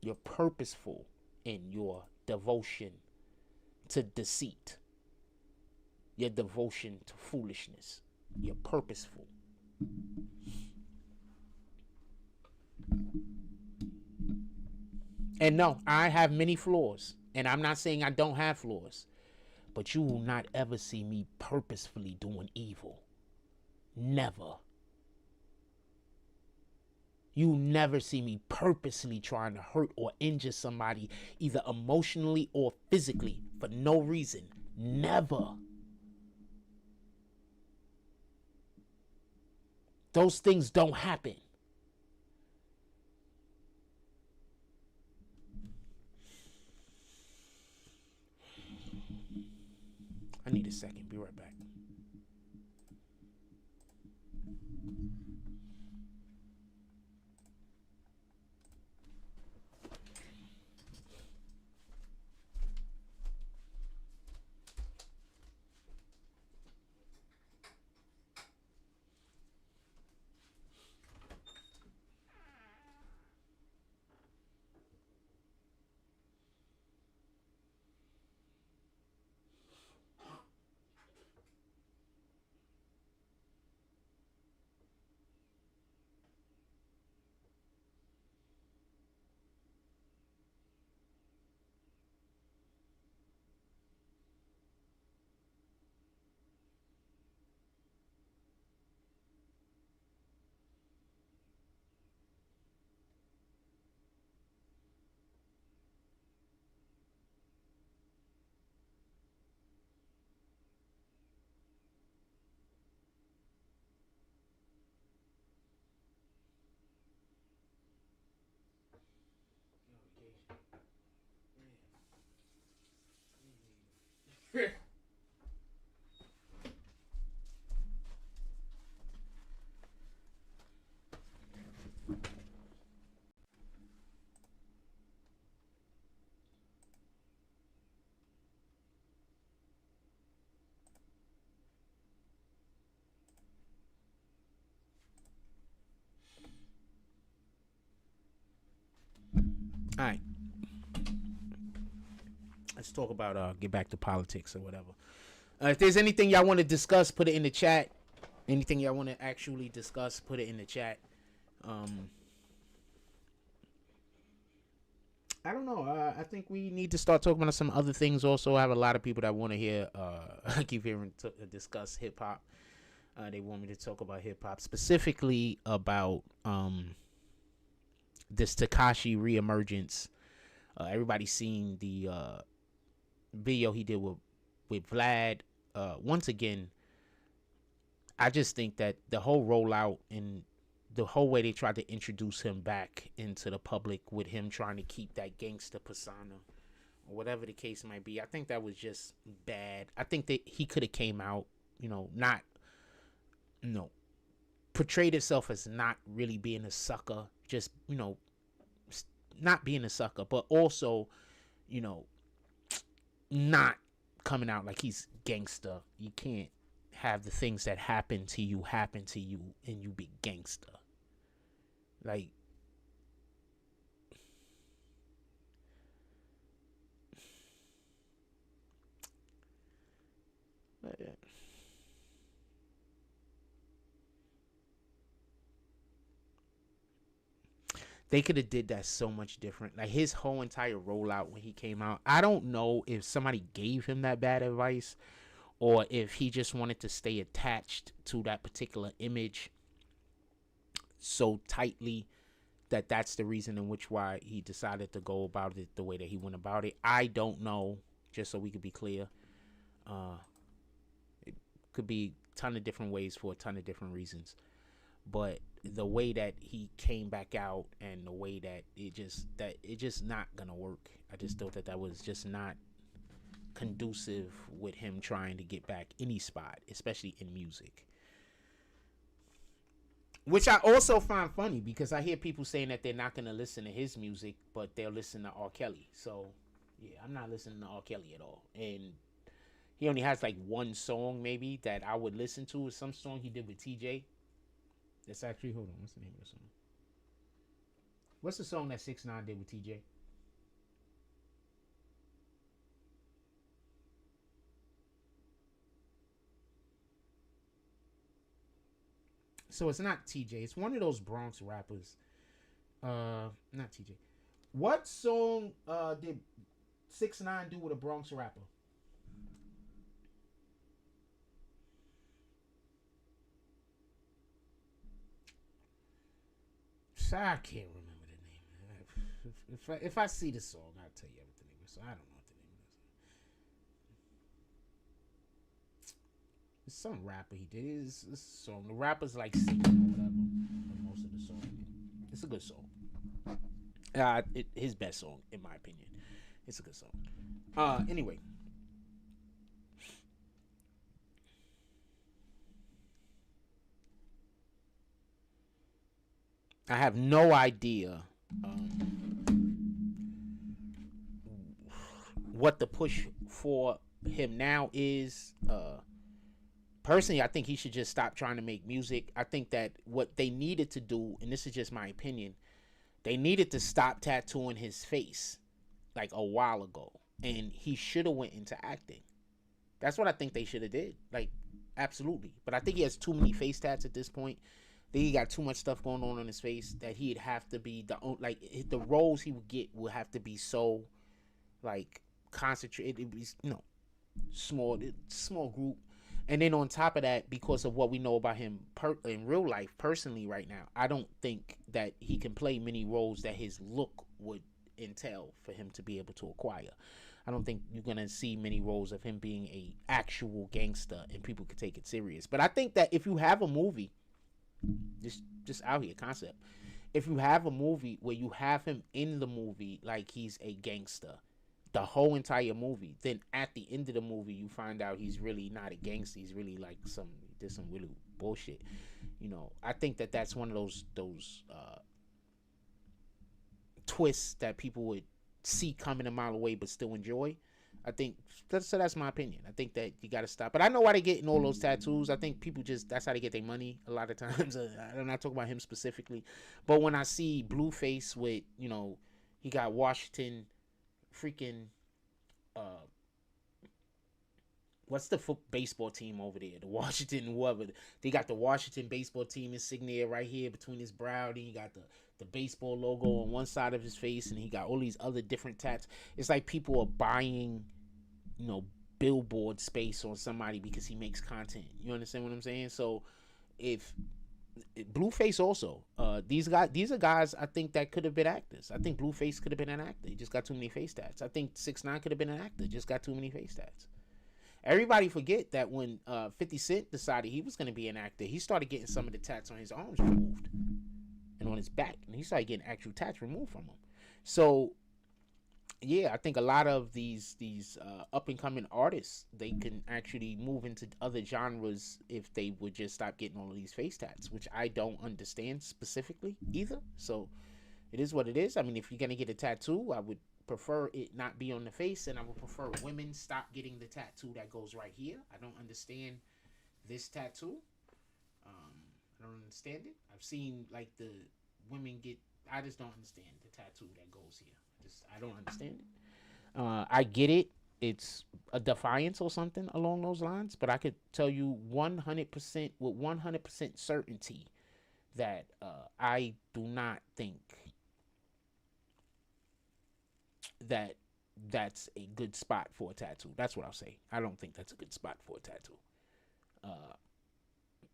You're purposeful in your devotion to deceit, your devotion to foolishness. You're purposeful. And no, I have many flaws. And I'm not saying I don't have flaws. But you will not ever see me purposefully doing evil. Never. You never see me purposely trying to hurt or injure somebody, either emotionally or physically, for no reason. Never. Those things don't happen. I need a second. Be right back. All right. Let's talk about get back to politics or whatever. If there's anything y'all want to discuss, put it in the chat. Anything y'all want to actually discuss, put it in the chat. I don't know. I think we need to start talking about some other things. Also, I have a lot of people that want to hear. I keep hearing discuss hip hop. They want me to talk about hip hop, specifically about this Tekashi reemergence. Everybody's seen the video he did with Vlad. Once again, I just think that the whole rollout and the whole way they tried to introduce him back into the public with him trying to keep that gangster persona or whatever the case might be, I think that was just bad. I think that he could have came out, not, portrayed himself as not really being a sucker, just, not being a sucker, but also, not coming out like he's gangster. You can't have the things that happen to you and you be gangster. Like, they could have did that so much different. Like his whole entire rollout when he came out, I don't know if somebody gave him that bad advice or if he just wanted to stay attached to that particular image so tightly that that's the reason in which why he decided to go about it the way that he went about it. I don't know, just so we could be clear. Uh, it could be a ton of different ways for a ton of different reasons. But the way that he came back out and the way that it just not gonna work. I just thought that was just not conducive with him trying to get back any spot, especially in music. Which I also find funny because I hear people saying that they're not gonna listen to his music, but they'll listen to R. Kelly. So yeah, I'm not listening to R. Kelly at all. And he only has like one song maybe that I would listen to. Is some song he did with TJ. That's actually, hold on, what's the name of the song? What's the song that 6ix9ine did with TJ? So it's not TJ. It's one of those Bronx rappers. Not TJ. What song did 6ix9ine do with a Bronx rapper? So I can't remember the name. If I see the song, I'll tell you what the name is. So I don't know what the name is. It's some rapper he did. It's a song. The rapper's like singing or whatever. For most of the song. It's a good song. His best song, in my opinion. It's a good song. Anyway, I have no idea what the push for him now is. Personally, I think he should just stop trying to make music. I think that what they needed to do, and this is just my opinion, they needed to stop tattooing his face like a while ago, and he should have went into acting. That's what I think they should have did. Like, absolutely. But I think he has too many face tats at this point. I think he got too much stuff going on his face that he'd have to be the roles he would get would have to be so like concentrated. It'd be small group. And then on top of that, because of what we know about him in real life, personally, right now, I don't think that he can play many roles that his look would entail for him to be able to acquire. I don't think you're gonna see many roles of him being a actual gangster and people could take it serious. But I think that if you have a movie, just out here concept, if you have a movie where you have him in the movie like he's a gangster, the whole entire movie, then at the end of the movie you find out he's really not a gangster. He's really like did some really bullshit. I think that that's one of those twists that people would see coming a mile away but still enjoy. I think that's my opinion. I think that you got to stop. But I know why they getting all those tattoos. I think people just that's how they get their money a lot of times. I'm not talking about him specifically, but when I see Blueface with he got Washington freaking what's the baseball team over there? The Washington whoever. They got the Washington baseball team insignia right here between his brow. Then you got the baseball logo on one side of his face, and he got all these other different tats. It's like people are buying, billboard space on somebody because he makes content. You understand what I'm saying? So if Blueface also, these are guys I think that could have been actors. I think Blueface could have been an actor. He just got too many face tats. I think 6ix9ine could have been an actor. Just got too many face tats. Everybody forget that when 50 Cent decided he was going to be an actor, he started getting some of the tats on his arms removed and on his back, and he started getting actual tats removed from him. So yeah, I think a lot of these up and coming artists, they can actually move into other genres if they would just stop getting all of these face tats, which I don't understand specifically either. So it is what it is. I mean, if you're gonna get a tattoo, I would prefer it not be on the face, and I would prefer women stop getting the tattoo that goes right here. I don't understand this tattoo. I don't understand it. I've seen like the women get. I just don't understand the tattoo that goes here. I don't understand it. I get it. It's a defiance or something along those lines, but I could tell you 100% with 100% certainty that I do not think that that's a good spot for a tattoo. That's what I'll say. I don't think that's a good spot for a tattoo.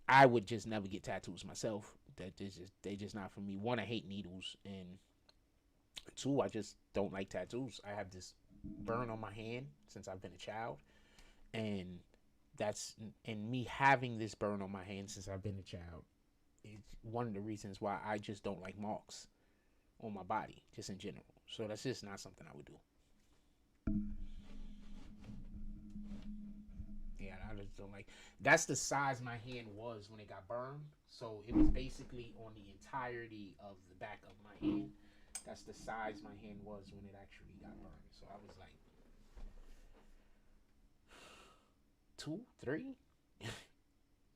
I would just never get tattoos myself. They just not for me. One, I hate needles, and two, I just don't like tattoos. I have this burn on my hand since I've been a child, and me having this burn on my hand since I've been a child is one of the reasons why I just don't like marks on my body, just in general. So that's just not something I would do. Yeah, I just don't like. That's the size my hand was when it got burned. So it was basically on the entirety of the back of my hand. That's the size my hand was when it actually got burned. So I was like 2, 3,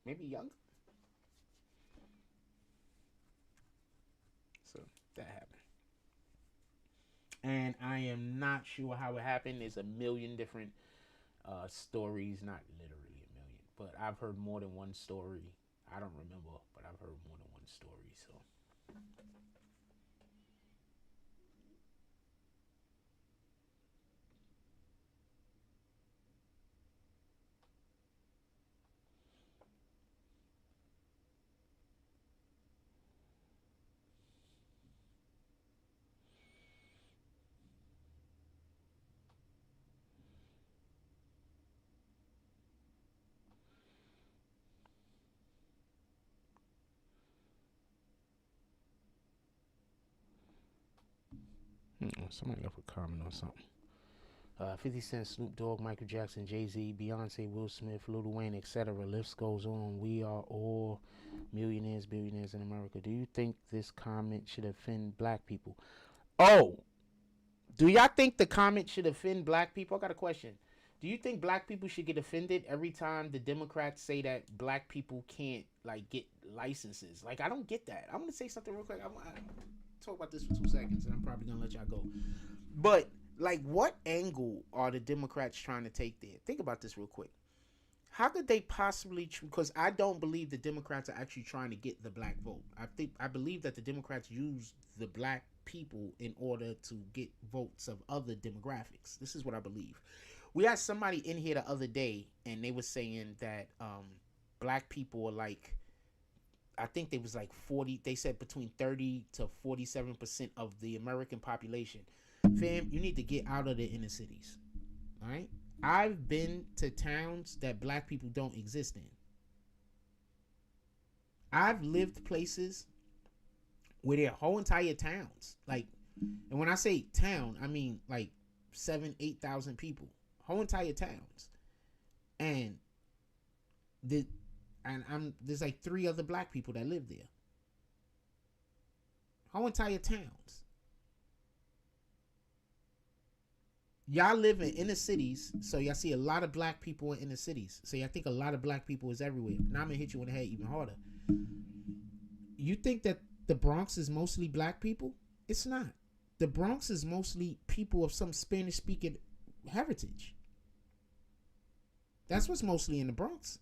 maybe younger. So that happened. And I am not sure how it happened. There's a million different stories, not literally a million, but I've heard more than one story. I don't remember, but I've heard more than one story. So somebody left a comment on something. 50 Cent, Snoop Dogg, Michael Jackson, Jay-Z, Beyonce, Will Smith, Lil Wayne, etc. List goes on. We are all millionaires, billionaires in America. Do you think this comment should offend black people? Oh, do y'all think the comment should offend black people? I got a question. Do you think black people should get offended every time the Democrats say that black people can't like get licenses? Like, I don't get that. I'm gonna say something real quick. I'm gonna talk about this for 2 seconds, and I'm probably gonna let y'all go. But like, what angle are the Democrats trying to take there? Think about this real quick. How could they possibly? Because I don't believe the Democrats are actually trying to get the black vote. I believe that the Democrats use the black people in order to get votes of other demographics. This is what I believe. We had somebody in here the other day, and they were saying that black people are like, I think they was like 40. They said between 30 to 47% of the American population. Fam, you need to get out of the inner cities. All right. I've been to towns that black people don't exist in. I've lived places where there are whole entire towns. Like, and when I say town, I mean like 7,000-8,000 people. Whole entire towns. And there's like 3 other black people that live there. Whole entire towns. Y'all live in inner cities, so y'all see a lot of black people in inner cities. So y'all think a lot of black people is everywhere. Now I'm gonna hit you in the head even harder. You think that the Bronx is mostly black people? It's not. The Bronx is mostly people of some Spanish-speaking heritage. That's what's mostly in the Bronx.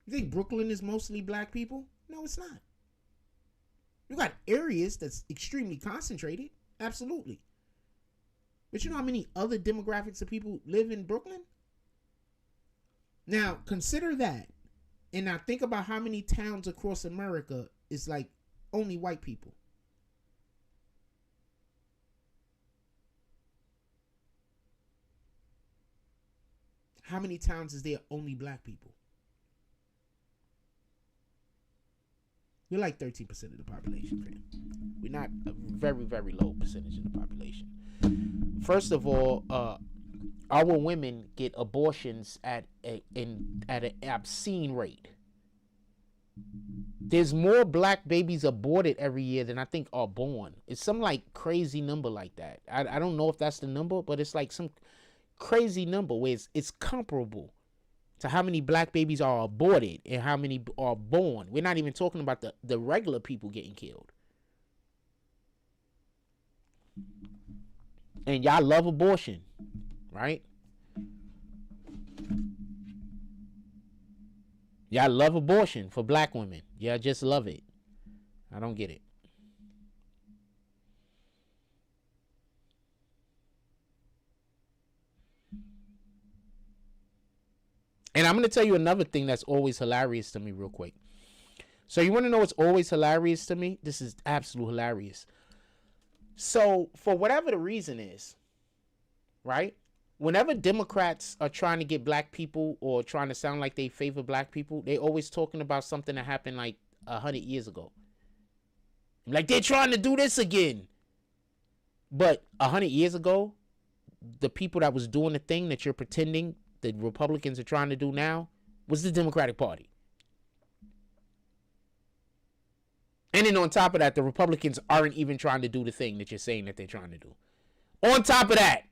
You think Brooklyn is mostly black people? No, it's not. You got areas that's extremely concentrated. Absolutely. But you know how many other demographics of people live in Brooklyn? Now, consider that. And now think about how many towns across America is like only white people. How many towns is there only black people? We're like 13% of the population, fam. We're not a very, very low percentage of the population. First of all, our women get abortions at an obscene rate. There's more black babies aborted every year than I think are born. It's some like crazy number like that. I don't know if that's the number, but it's like some crazy number where it's comparable to how many black babies are aborted and how many are born. We're not even talking about the regular people getting killed. And y'all love abortion, right? Y'all love abortion for black women. Y'all just love it. I don't get it. And I'm going to tell you another thing that's always hilarious to me real quick. So you want to know what's always hilarious to me? This is absolute hilarious. So for whatever the reason is, right? Whenever Democrats are trying to get black people or trying to sound like they favor black people, they always talking about something that happened like 100 years ago. Like they're trying to do this again. But 100 years ago, the people that was doing the thing that you're pretending the Republicans are trying to do now was the Democratic Party. And then on top of that, the Republicans aren't even trying to do the thing that you're saying that they're trying to do. On top of that.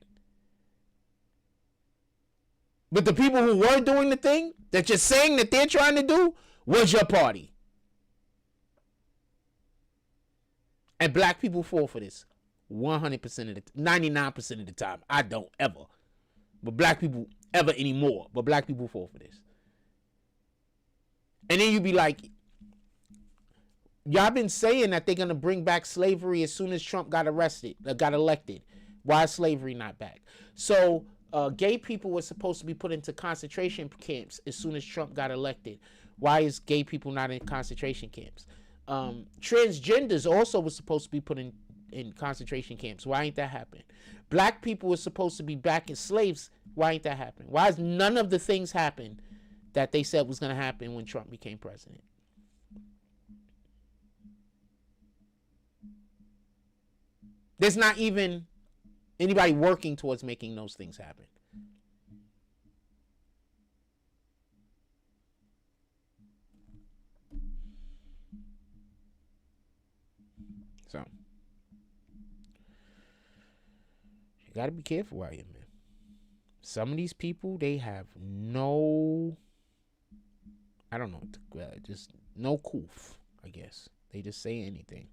But the people who were doing the thing that you're saying that they're trying to do was your party. And black people fall for this 100% of the 99% of the time. I don't ever. But black people ever anymore. But black people fall for this. And then you be like, y'all been saying that they're going to bring back slavery as soon as Trump got elected. Why is slavery not back? So gay people were supposed to be put into concentration camps as soon as Trump got elected. Why is gay people not in concentration camps? Transgenders also were supposed to be put in concentration camps. Why ain't that happen? Black people were supposed to be back as slaves. Why ain't that happen? Why is none of the things happen that they said was going to happen when Trump became president? There's not even anybody working towards making those things happen. So you got to be careful out here, man. Some of these people, they have no, I don't know, just no coof, I guess. They just say anything.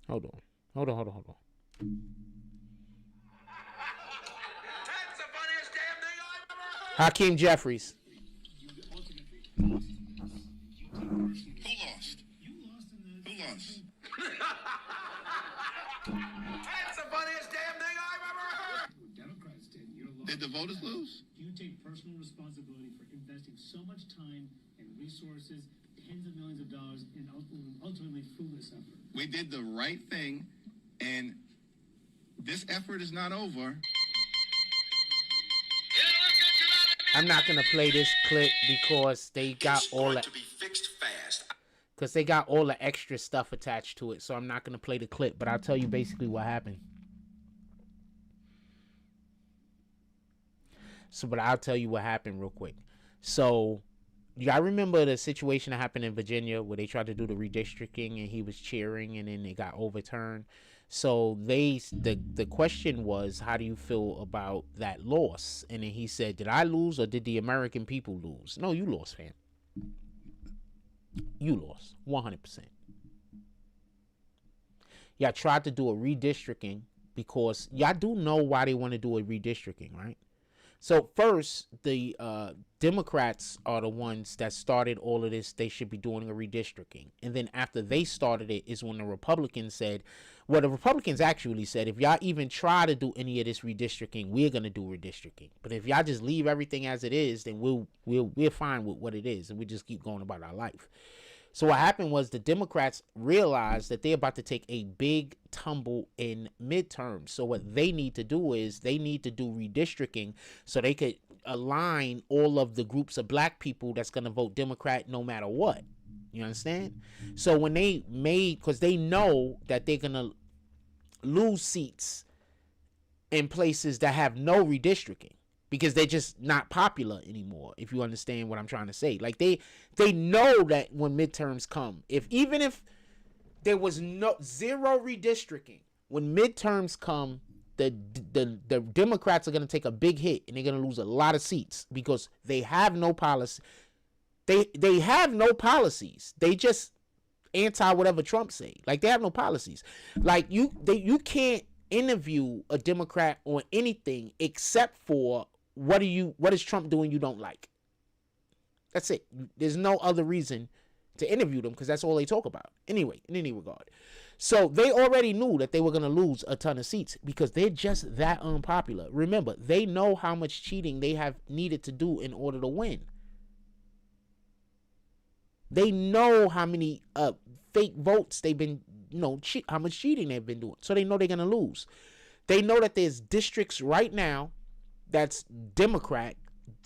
Hold on. That's the funniest damn thing I've ever heard. Hakeem Jeffries. Who lost? Who lost? That's the funniest damn thing I've ever heard. Democrats did. Did the voters lose? You take personal responsibility for investing so much time and resources, tens of millions of dollars, and ultimately fruitless effort. We did the right thing, and this effort is not over. I'm not gonna play this clip because they got all that. Because they got all the extra stuff attached to it, so I'm not gonna play the clip. But I'll tell you basically what happened. But I'll tell you what happened real quick. So, y'all remember the situation that happened in Virginia where they tried to do the redistricting and he was cheering and then it got overturned. So the question was, how do you feel about that loss? And then he said, did I lose or did the American people lose? No, you lost, fam. You lost 100%. Y'all tried to do a redistricting because y'all do know why they want to do a redistricting, right? So first, the Democrats are the ones that started all of this. They should be doing a redistricting. And then after they started it is when the Republicans said, well, the Republicans actually said, if y'all even try to do any of this redistricting, we're going to do redistricting. But if y'all just leave everything as it is, then we're fine with what it is. And we just keep going about our life. So what happened was the Democrats realized that they're about to take a big tumble in midterms. So what they need to do is they need to do redistricting so they could align all of the groups of black people that's going to vote Democrat no matter what. You understand? So when they made, because they know that they're going to lose seats in places that have no redistricting, because they're just not popular anymore, if you understand what I'm trying to say. Like they know that when midterms come, even if there was zero redistricting, when midterms come, the Democrats are going to take a big hit and they're going to lose a lot of seats because they have no policy. They have no policies. They just anti whatever Trump say. Like they have no policies. Like you can't interview a Democrat on anything except for what is Trump doing you don't like. That's it. There's no other reason to interview them because that's all they talk about. Anyway, in any regard. So they already knew that they were going to lose a ton of seats because they're just that unpopular. Remember, they know how much cheating they have needed to do in order to win. They know how many fake votes they've been, how much cheating they've been doing. So they know they're going to lose. They know that there's districts right now that's Democrat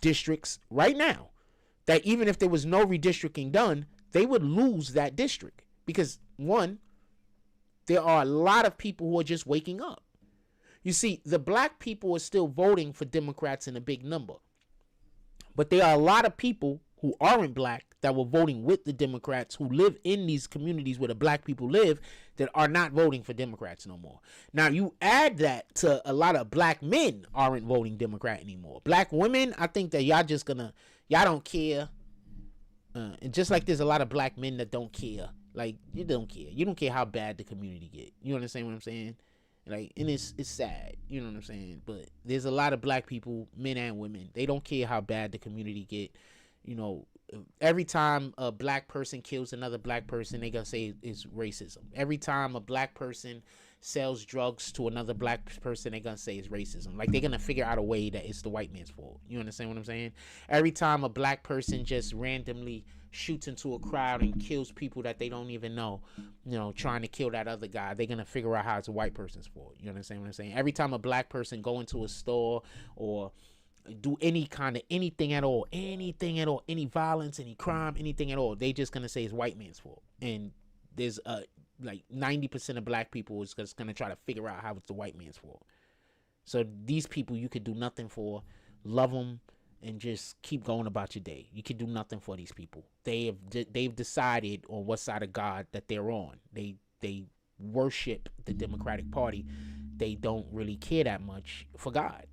districts right now that even if there was no redistricting done, they would lose that district because, one, there are a lot of people who are just waking up. You see, the black people are still voting for Democrats in a big number. But there are a lot of people who aren't black that were voting with the Democrats who live in these communities where the black people live that are not voting for Democrats no more. Now, you add that to a lot of black men aren't voting Democrat anymore. Black women, I think that y'all don't care. And just like there's a lot of black men that don't care. Like, you don't care. You don't care how bad the community get. You understand what I'm saying? Like, and it's sad. You know what I'm saying? But there's a lot of black people, men and women. They don't care how bad the community get. Every time a black person kills another black person, they gonna say it's racism. Every time a black person sells drugs to another black person, they gonna say it's racism. Like, they're gonna figure out a way that it's the white man's fault. You understand what I'm saying? Every time a black person just randomly shoots into a crowd and kills people that they don't even know, trying to kill that other guy, they're gonna figure out how it's a white person's fault. You understand what I'm saying? Every time a black person go into a store or do any kind of anything at all, any violence, any crime, anything at all, they just gonna say it's white man's fault. And there's like 90% of black people is just gonna try to figure out how it's the white man's fault. So these people you could do nothing love them and just keep going about your day. You can do nothing for these people. They've decided on what side of God that they're on. They worship the Democratic Party. They don't really care that much for God.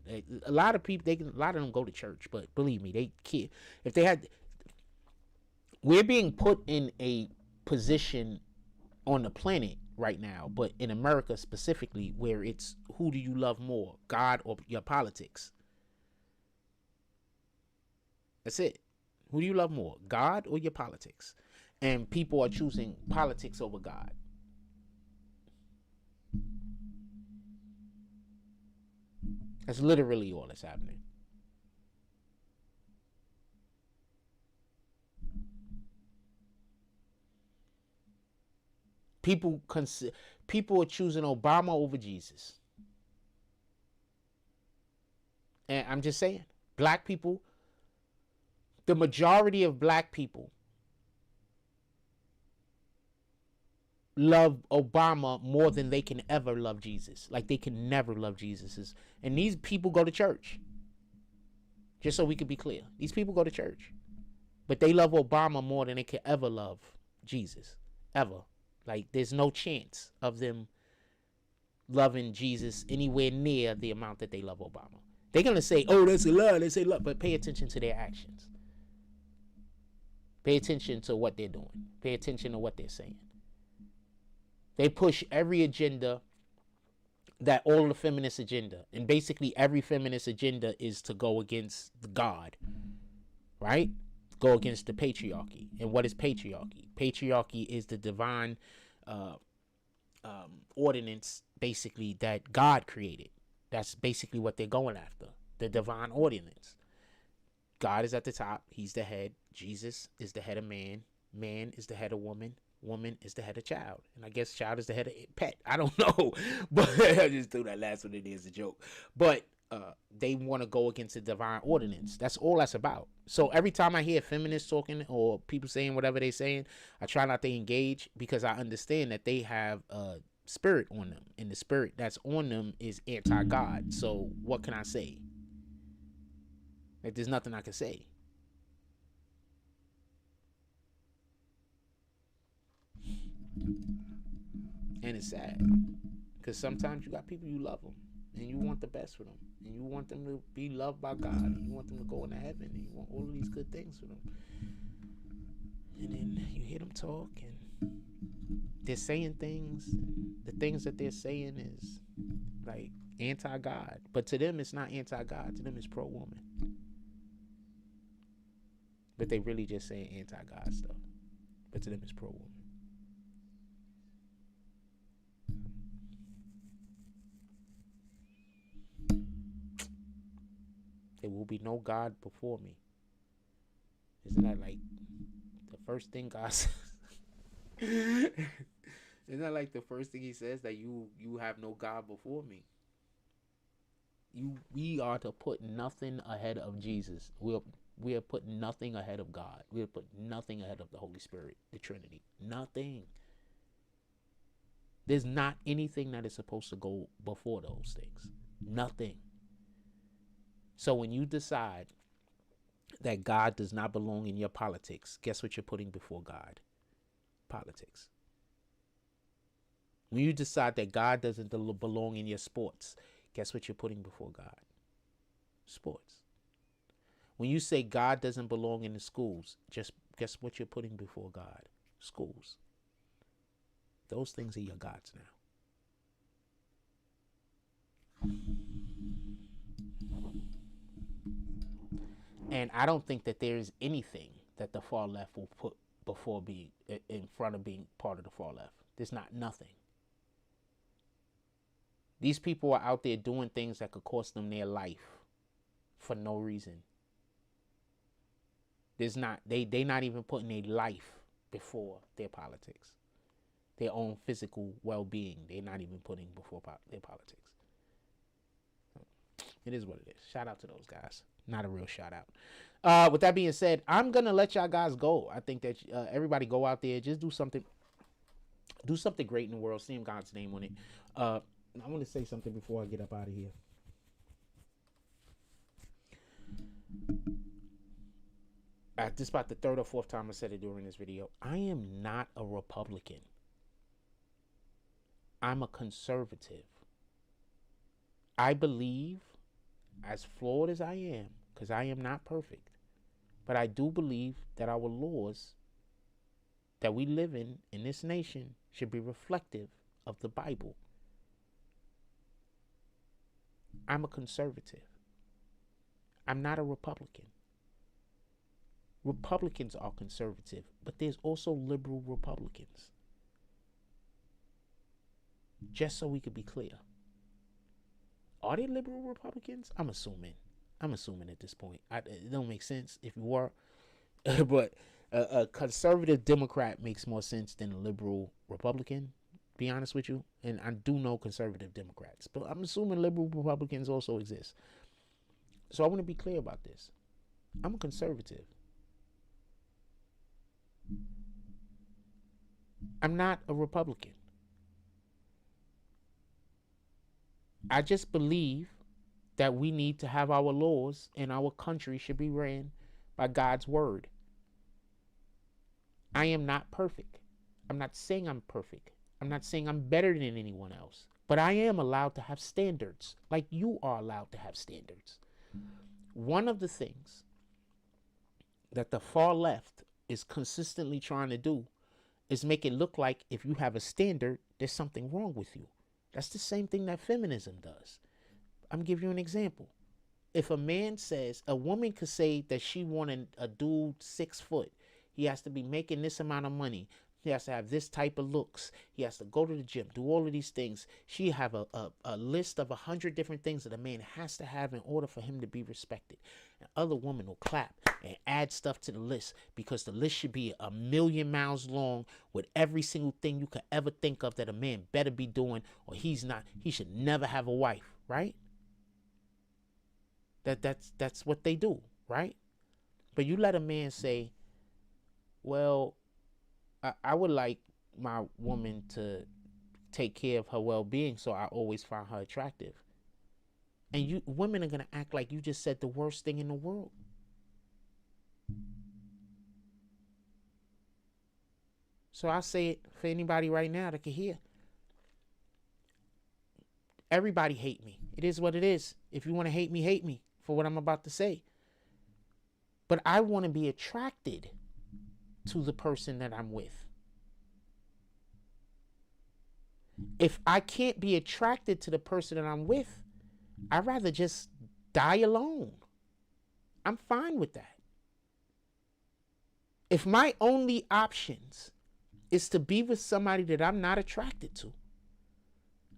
A lot of people, a lot of them go to church, but believe me, they care. We're being put in a position on the planet right now, but in America specifically, where it's who do you love more, God or your politics? That's it. Who do you love more, God or your politics? And people are choosing politics over God. That's literally all that's happening. People are choosing Obama over Jesus. And I'm just saying, black people, the majority of black people love Obama more than they can ever love Jesus. Like, they can never love Jesus. And these people go to church. Just so we could be clear. These people go to church. But they love Obama more than they can ever love Jesus. Ever. Like, there's no chance of them loving Jesus anywhere near the amount that they love Obama. They're going to say, oh, that's a lie. They say lie. But pay attention to their actions. Pay attention to what they're doing. Pay attention to what they're saying. They push every agenda, that all the feminist agenda. And basically every feminist agenda is to go against God, right? Go against the patriarchy. And what is patriarchy? Patriarchy is the divine ordinance, basically, that God created. That's basically what they're going after. The divine ordinance. God is at the top. He's the head. Jesus is the head of man. Man is the head of woman. Woman is the head of child. And I guess child is the head of pet. I don't know. But I just threw that last one in there as a joke. But they want to go against the divine ordinance. That's all that's about. So every time I hear feminists talking or people saying whatever they're saying, I try not to engage because I understand that they have a spirit on them. And the spirit that's on them is anti-God. So what can I say? Like, there's nothing I can say. And it's sad because sometimes you got people, you love them and you want the best for them and you want them to be loved by God and you want them to go into heaven and you want all of these good things for them, and then you hear them talk and they're saying things. The things that they're saying is like anti-God, but to them it's not anti-God. To them it's pro-woman, but they really just saying anti-God stuff. but to them it's pro-woman. There will be no God before me. Isn't that like the first thing God says? Isn't that like the first thing he says, that you have no God before me? We are to put nothing ahead of Jesus. We are putting nothing ahead of God. We are putting nothing ahead of the Holy Spirit, the Trinity. Nothing. There's not anything that is supposed to go before those things. Nothing. So when you decide that God does not belong in your politics, guess what you're putting before God? Politics. When you decide that God doesn't belong in your sports, guess what you're putting before God? Sports. When you say God doesn't belong in the schools, just guess what you're putting before God? Schools. Those things are your gods now. And I don't think that there is anything that the far left will put before being in front of being part of the far left. There's nothing. These people are out there doing things that could cost them their life for no reason. They're not even putting their life before their politics. Their own physical well-being, they're not even putting before their politics. It is what it is. Shout out to those guys. Not a real shout out. With that being said, I'm going to let y'all guys go. I think that everybody go out there. Just do something great in the world. See God's name on it. I want to say something before I get up out of here. This is about the third or fourth time I said it during this video. I am not a Republican. I'm a conservative. I believe, as flawed as I am, because I am not perfect, but I do believe that our laws that we live in this nation should be reflective of the Bible. I'm a conservative. I'm not a Republican. Republicans are conservative, but there's also liberal Republicans. Just so we could be clear. Are they liberal Republicans? I'm assuming at this point. It don't make sense if you were. But a conservative Democrat makes more sense than a liberal Republican, be honest with you. And I do know conservative Democrats, but I'm assuming liberal Republicans also exist. So I want to be clear about this. I'm a conservative. I'm not a Republican. I just believe that we need to have our laws and our country should be ran by God's word. I am not perfect. I'm not saying I'm perfect. I'm not saying I'm better than anyone else. But I am allowed to have standards, like you are allowed to have standards. One of the things that the far left is consistently trying to do is make it look like if you have a standard, there's something wrong with you. That's the same thing that feminism does. I'm giving you an example. If a woman could say that she wanted a dude 6 foot, he has to be making this amount of money. He has to have this type of looks. He has to go to the gym, do all of these things. She have a list of 100 different things that a man has to have in order for him to be respected. And other women will clap and add stuff to the list because the list should be 1,000,000 miles long with every single thing you could ever think of that a man better be doing, or he should never have a wife, right? That's what they do, right? But you let a man say, well, I would like my woman to take care of her well-being, so I always find her attractive. And women are going to act like you just said the worst thing in the world. So I'll say it for anybody right now that can hear. Everybody hate me. It is what it is. If you want to hate me for what I'm about to say. But I want to be attracted to the person that I'm with. If I can't be attracted to the person that I'm with, I'd rather just die alone. I'm fine with that. If my only options is to be with somebody that I'm not attracted to,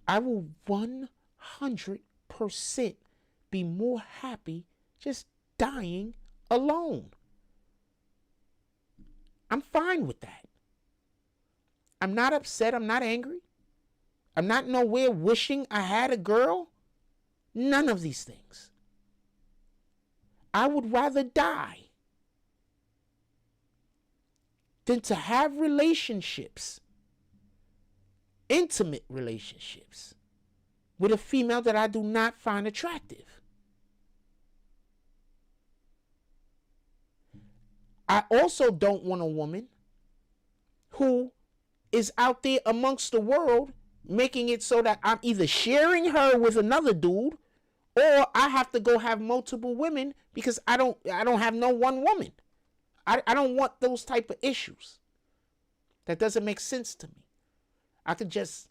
I will 100% be more happy just dying alone. I'm fine with that. I'm not upset. I'm not angry. I'm not nowhere wishing I had a girl. None of these things. I would rather die than to have relationships, intimate relationships, with a female that I do not find attractive. I also don't want a woman who is out there amongst the world making it so that I'm either sharing her with another dude or I have to go have multiple women because I don't have no one woman. I don't want those type of issues. That doesn't make sense to me. I could just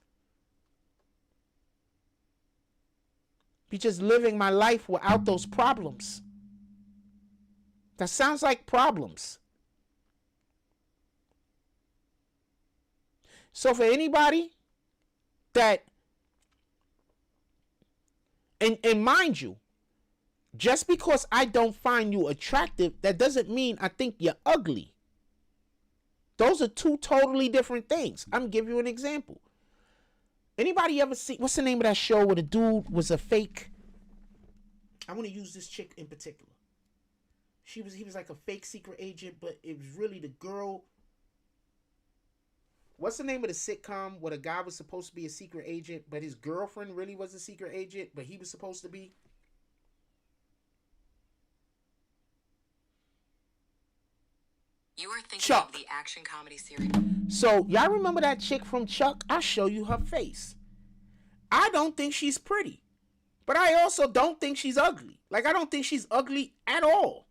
be just living my life without those problems. That sounds like problems. So for anybody that, and mind you, just because I don't find you attractive, that doesn't mean I think you're ugly. Those are two totally different things. I'm gonna give you an example. Anybody ever see, what's the name of that show where the dude was a fake? I want to use this chick in particular. He was like a fake secret agent, but it was really the girl. What's the name of the sitcom where the guy was supposed to be a secret agent, but his girlfriend really was a secret agent, but he was supposed to be? You are thinking Chuck. of the action comedy series. So, y'all remember that chick from Chuck? I'll show you her face. I don't think she's pretty. But I also don't think she's ugly. Like, I don't think she's ugly at all.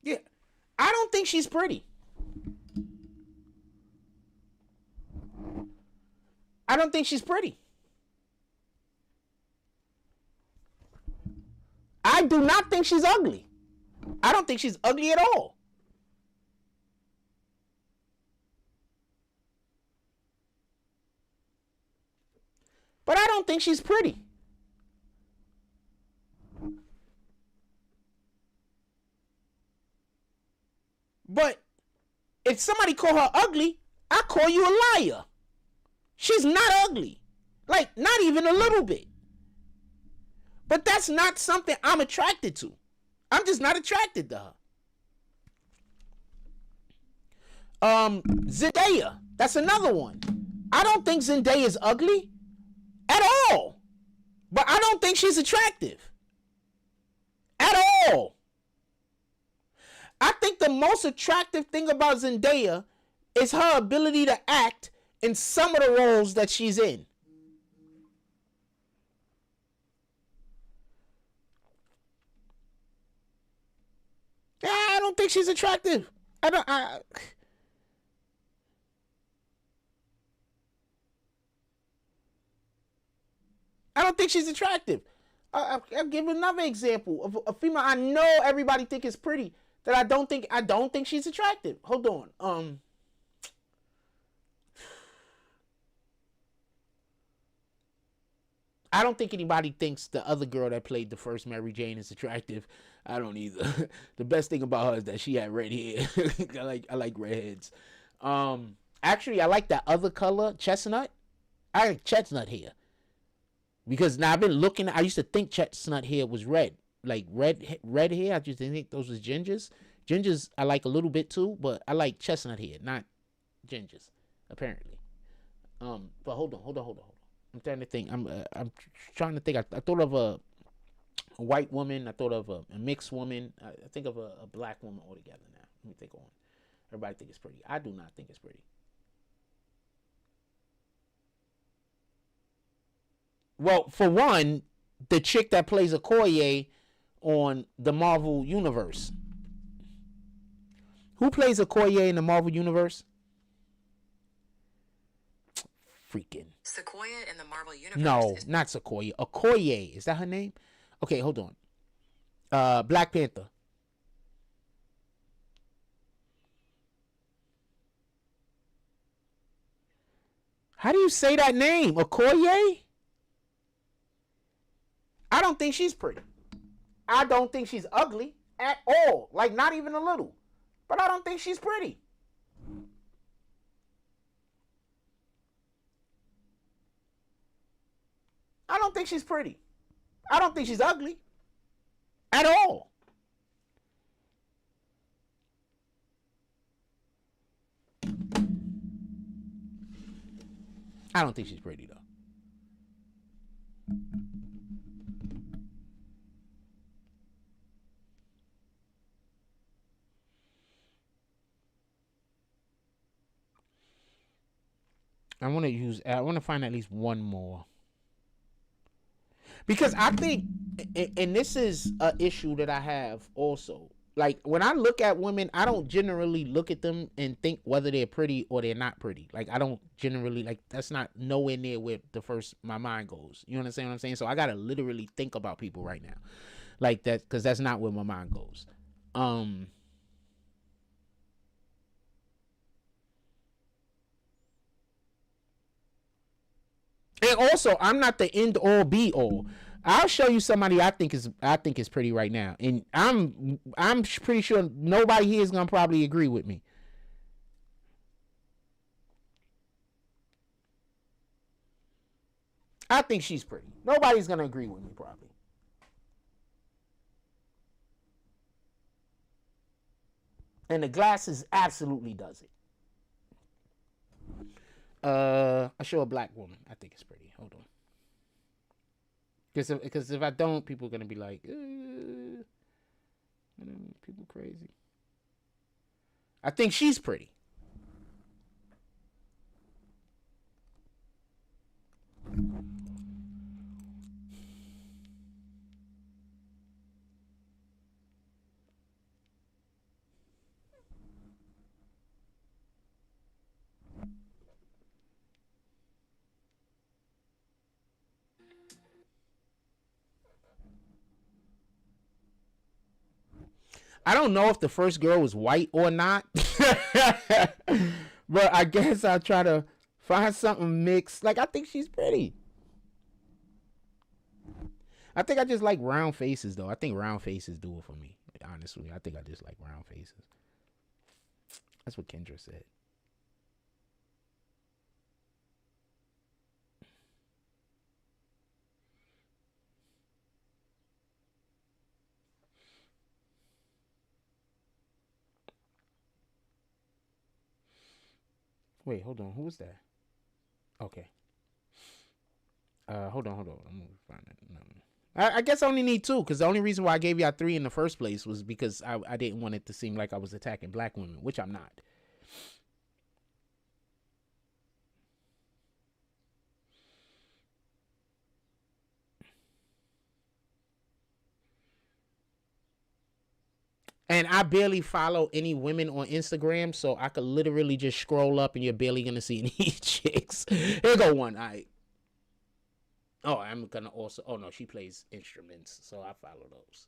Yeah, I don't think she's pretty. I don't think she's pretty. I do not think she's ugly. I don't think she's ugly at all. But I don't think she's pretty. But if somebody call her ugly, I call you a liar. She's not ugly. Like, not even a little bit. But that's not something I'm attracted to. I'm just not attracted to her. Zendaya. That's another one. I don't think Zendaya is ugly at all. But I don't think she's attractive. At all. I think the most attractive thing about Zendaya is her ability to act in some of the roles that she's in. Yeah, I don't think she's attractive. I don't think she's attractive. I'll give another example of a female I know everybody think is pretty that I don't think she's attractive. Hold on. I don't think anybody thinks the other girl that played the first Mary Jane is attractive. I don't either. The best thing about her is that she had red hair. I like redheads. Actually, I like that other color, chestnut. I like chestnut hair. Because now I've been looking, I used to think chestnut hair was red. Like red hair, I just didn't think those was gingers. Gingers I like a little bit too, but I like chestnut hair, not gingers, apparently. But hold on. I'm trying to think. I'm trying to think. I thought of a white woman. I thought of a mixed woman. I think of a black woman altogether now. Let me think on. Everybody think it's pretty. I do not think it's pretty. Well, for one, the chick that plays Okoye on the Marvel Universe. Who plays Okoye in the Marvel Universe? Freaking. Sequoia in the Marvel Universe. No, not Sequoia. Okoye. Is that her name? Okay, hold on. Black Panther. How do you say that name? Okoye? I don't think she's pretty. I don't think she's ugly at all. Like, not even a little. But I don't think she's pretty. I don't think she's pretty. I don't think she's ugly. At all. I don't think she's pretty, though. I want to find at least one more. Because I think, and this is an issue that I have also. Like, when I look at women, I don't generally look at them and think whether they're pretty or they're not pretty. Like, I don't generally, like, that's not nowhere near where my mind goes. You understand what I'm saying? So I got to literally think about people right now. Like that, because that's not where my mind goes. And also, I'm not the end all be all. I'll show you somebody I think is pretty right now, and I'm pretty sure nobody here is gonna probably agree with me. I think she's pretty. Nobody's gonna agree with me probably. And the glasses absolutely does it. I show a black woman. I think it's pretty. Hold on. Because if I don't, people are going to be like, people crazy. I think she's pretty. I don't know if the first girl was white or not. But I guess I'll try to find something mixed. Like, I think she's pretty. I think I just like round faces, though. I think round faces do it for me. Honestly, I think I just like round faces. That's what Kendra said. Wait, hold on. Who was that? Okay. Hold on. I'm gonna find it. No. I guess I only need two, because the only reason why I gave y'all three in the first place was because I didn't want it to seem like I was attacking black women, which I'm not. And I barely follow any women on Instagram, so I could literally just scroll up and you're barely going to see any chicks. Here go one. All right. Oh, I'm going to also... Oh, no, she plays instruments, so I follow those.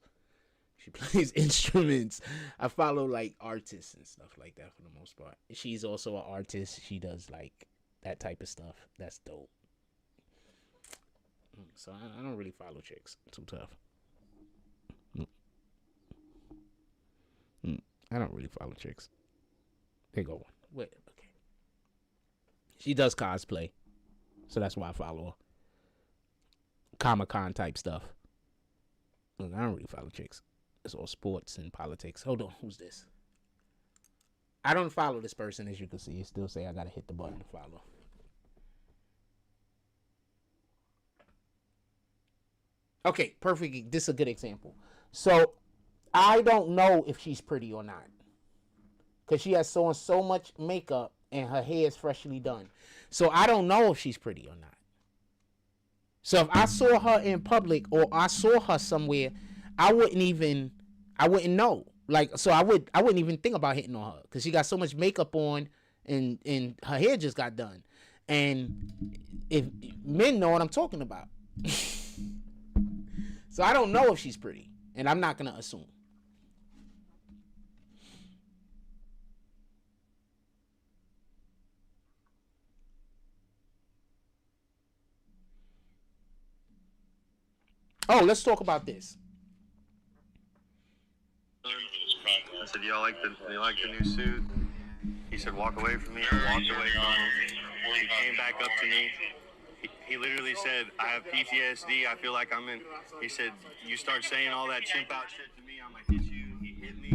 She plays instruments. I follow, like, artists and stuff like that for the most part. She's also an artist. She does, like, that type of stuff. That's dope. So I don't really follow chicks. Too tough. I don't really follow chicks. There you go. Wait, okay. She does cosplay, so that's why I follow her. Comic-Con type stuff. Look, I don't really follow chicks. It's all sports and politics. Hold on, who's this? I don't follow this person, as you can see. It still say I gotta hit the button to follow. Okay, perfect. This is a good example. So I don't know if she's pretty or not, because she has on so much makeup and her hair is freshly done. So I don't know if she's pretty or not. So if I saw her in public or I saw her somewhere, I wouldn't know. Like, so I wouldn't even think about hitting on her because she got so much makeup on, and her hair just got done. And if men know what I'm talking about. So I don't know if she's pretty, and I'm not gonna assume. Oh, let's talk about this. I said, you like the new suit? He said, walk away from me. I walked away from him. He came back up to me. He literally said, I have PTSD. I feel like I'm in. He said, you start saying all that chimp out shit to me, I'm gonna hit you. He hit me.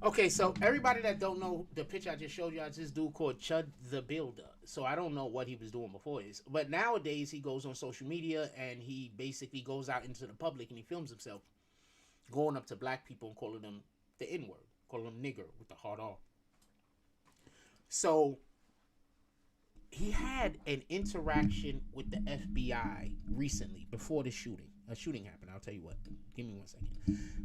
Okay, so everybody that don't know the picture I just showed you, it's this dude called Chud the Builder. So I don't know what he was doing before this. But nowadays he goes on social media and he basically goes out into the public and he films himself going up to black people and calling them the N-word, calling them nigger with the hard R. So he had an interaction with the FBI recently before the shooting. A shooting happened. I'll tell you what. Give me 1 second.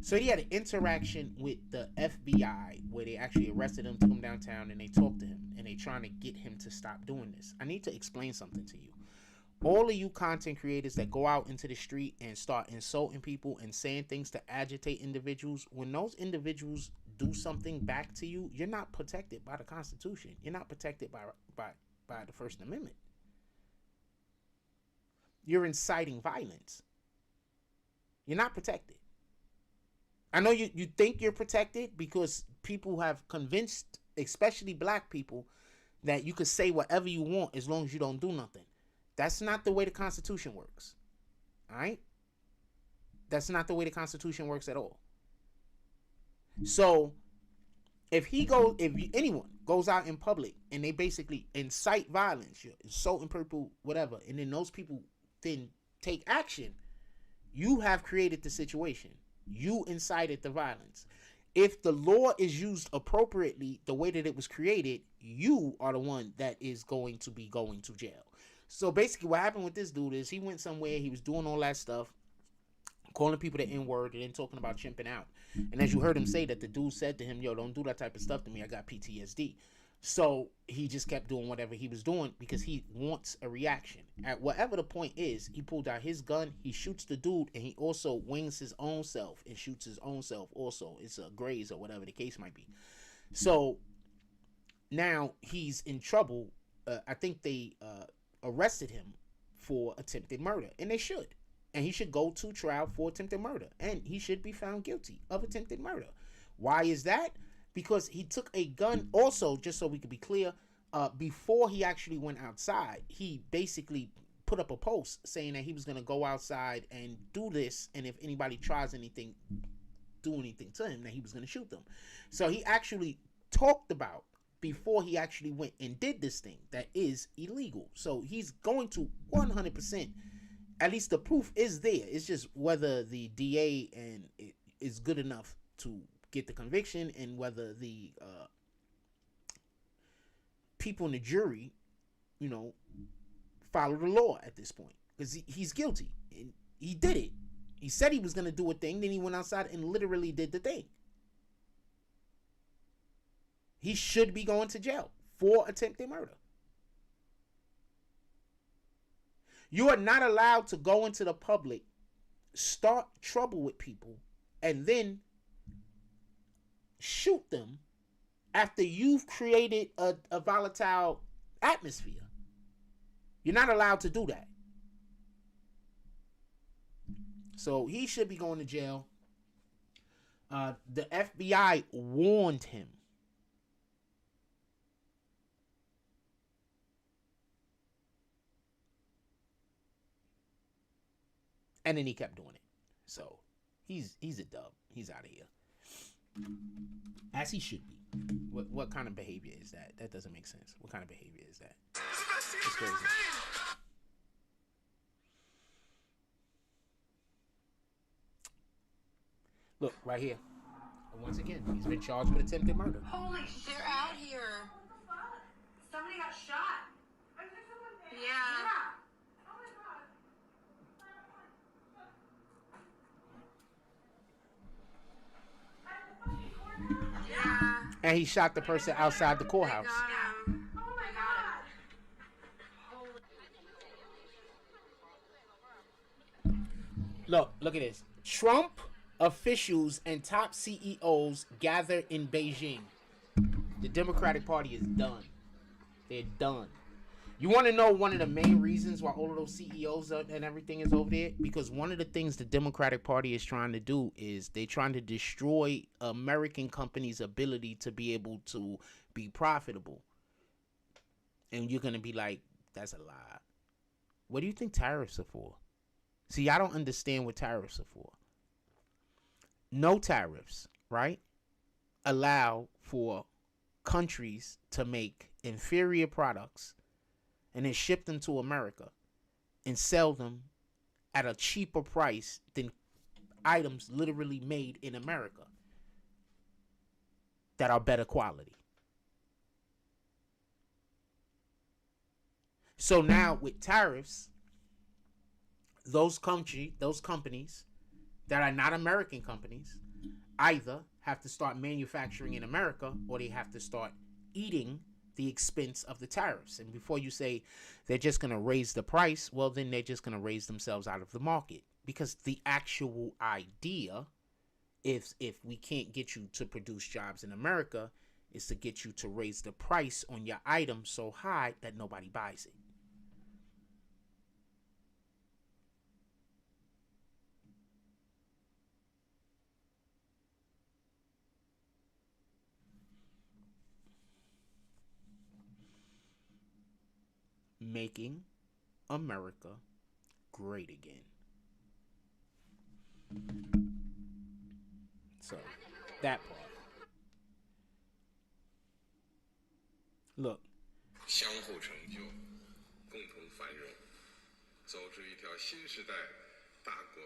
So he had an interaction with the FBI where they actually arrested him, took him downtown, and they talked to him. And they trying to get him to stop doing this. I need to explain something to you. All of you content creators that go out into the street and start insulting people and saying things to agitate individuals, when those individuals do something back to you, you're not protected by the Constitution. You're not protected by the First Amendment. You're inciting violence. You're not protected. I know you think you're protected because people have convinced, especially black people, that you could say whatever you want as long as you don't do nothing. That's not the way the Constitution works. All right? That's not the way the Constitution works at all. So if anyone goes out in public and they basically incite violence, you're insulting people, whatever, and then those people then take action, you have created the situation. You incited the violence. If the law is used appropriately, the way that it was created, you are the one that is going to be going to jail. So basically what happened with this dude is he went somewhere, he was doing all that stuff, calling people the N-word and then talking about chimping out. And as you heard him say that, the dude said to him, yo, don't do that type of stuff to me. I got PTSD. So he just kept doing whatever he was doing because he wants a reaction. At whatever the point is, he pulled out his gun, he shoots the dude, and he also wings his own self and shoots his own self also. It's a graze or whatever the case might be. So now he's in trouble. I think they arrested him for attempted murder, and they should. And he should go to trial for attempted murder, and he should be found guilty of attempted murder. Why is that? Because he took a gun also, just so we could be clear, before he actually went outside. He basically put up a post saying that he was going to go outside and do this, and if anybody tries anything, do anything to him, that he was going to shoot them. So he actually talked about before he actually went and did this thing that is illegal. So he's going to 100%, at least the proof is there. It's just whether the DA and it is good enough to get the conviction, and whether the people in the jury, follow the law at this point, because he's guilty and he did it. He said he was going to do a thing, then he went outside and literally did the thing. He should be going to jail for attempted murder. You are not allowed to go into the public, start trouble with people, and then shoot them after you've created a volatile atmosphere. You're not allowed to do that. So he should be going to jail. The FBI warned him. And then he kept doing it. So he's a dub. He's out of here. As he should be. What kind of behavior is that? That doesn't make sense. What kind of behavior is that? It's crazy. Look, right here. Once again, he's been charged with attempted murder. Holy shit. They're out here. Somebody got shot. Yeah. and he shot the person outside the courthouse. Oh my God. Look at this. Trump officials and top CEOs gather in Beijing. The Democratic Party is done. They're done. You want to know one of the main reasons why all of those CEOs and everything is over there? Because one of the things the Democratic Party is trying to do is they're trying to destroy American companies' ability to be able to be profitable. And you're going to be like, that's a lie. What do you think tariffs are for? See, I don't understand what tariffs are for. No tariffs, right? Allow for countries to make inferior products and then ship them to America and sell them at a cheaper price than items literally made in America that are better quality. So now with tariffs, those companies that are not American companies either have to start manufacturing in America or they have to start eating the expense of the tariffs. And before you say they're just going to raise the price, well, then they're just going to raise themselves out of the market. Because the actual idea, if we can't get you to produce jobs in America, is to get you to raise the price on your item so high that nobody buys it. Making America great again. So, that part. Look. 相互成就，共同繁荣，走出一条新时代大国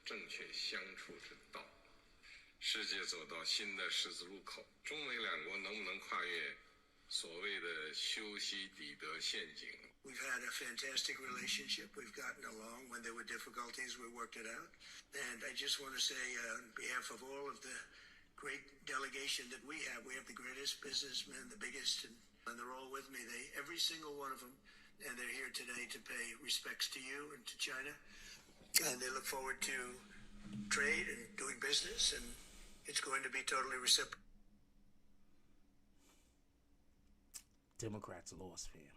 正确相处之道。世界走到新的十字路口，中美两国能不能跨越所谓的修昔底德陷阱？ We've had a fantastic relationship. We've gotten along. When there were difficulties, we worked it out. And I just want to say, on behalf of all of the great delegation that we have the greatest businessmen, the biggest, and they're all with me. Every single one of them, and they're here today to pay respects to you and to China. And they look forward to trade and doing business, and it's going to be totally reciprocal. Democrats lost, fam.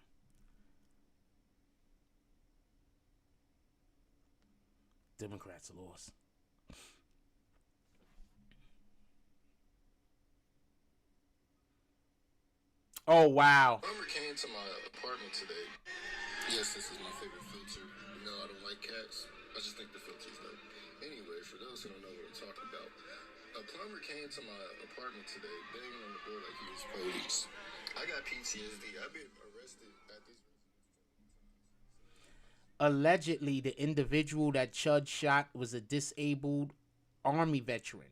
Democrats lost. Oh, wow. Plumber came to my apartment today. Yes, this is my favorite filter. No, I don't like cats. I just think the filter's like. Anyway, for those who don't know what I'm talking about, a plumber came to my apartment today, banging on the door like he was police. I got PTSD. I've been arrested at this. Allegedly, the individual that Chud shot was a disabled Army veteran.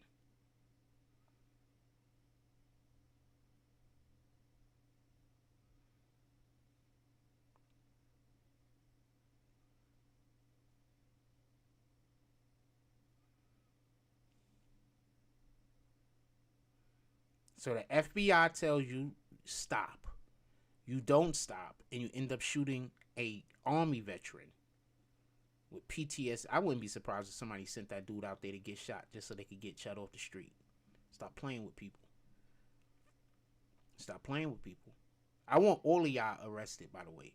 So the FBI tells you stop. You don't stop, and you end up shooting a Army veteran with PTSD. I wouldn't be surprised if somebody sent that dude out there to get shot just so they could get shut off the street. Stop playing with people. Stop playing with people. I want all of y'all arrested, by the way.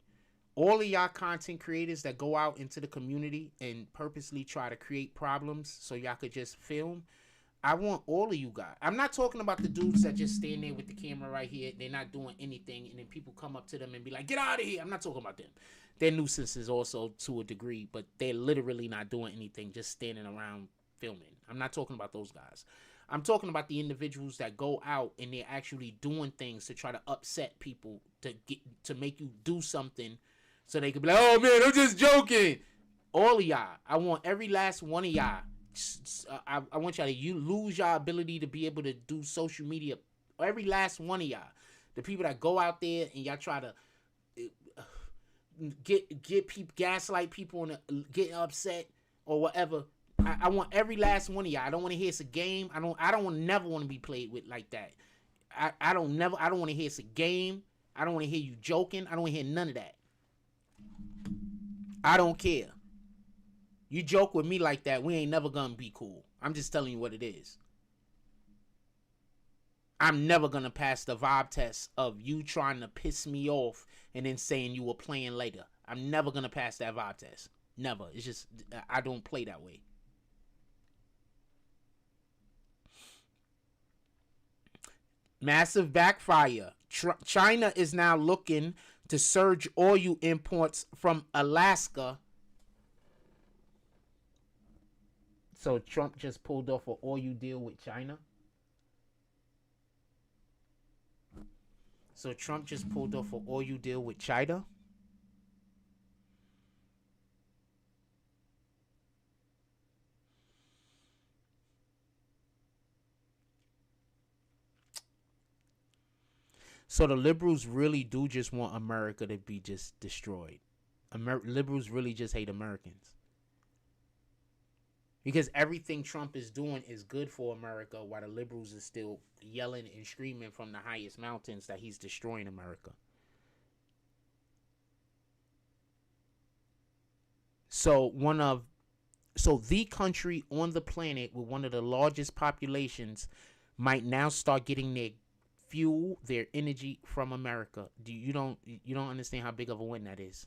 All of y'all content creators that go out into the community and purposely try to create problems so y'all could just film. I want all of you guys. I'm not talking about the dudes that just stand there with the camera right here. They're not doing anything, and then people come up to them and be like, get out of here. I'm not talking about them. They're nuisances also to a degree, but they're literally not doing anything, just standing around filming. I'm not talking about those guys. I'm talking about the individuals that go out and they're actually doing things to try to upset people, to make you do something so they can be like, oh man, I'm just joking. All of y'all. I want every last one of y'all. I want y'all to lose your ability to be able to do social media. Every last one of y'all. The people that go out there and y'all try to get people, gaslight people and get upset or whatever. I want every last one of y'all. I don't want to hear it's a game. I don't never want to be played with like that. I don't want to hear it's a game. I don't want to hear you joking. I don't want to hear none of that. I don't care. You joke with me like that, we ain't never gonna be cool. I'm just telling you what it is. I'm never gonna pass the vibe test of you trying to piss me off and then saying you were playing later. I'm never gonna pass that vibe test. Never. It's just, I don't play that way. Massive backfire. China is now looking to surge oil imports from Alaska. So Trump just pulled off an oil deal with China. So Trump just pulled off an oil deal with China. So the liberals really do just want America to be just destroyed. Liberals really just hate Americans. Because everything Trump is doing is good for America, while the liberals are still yelling and screaming from the highest mountains that he's destroying America. So the country on the planet with one of the largest populations might now start getting their fuel, their energy from America. You don't understand how big of a win that is.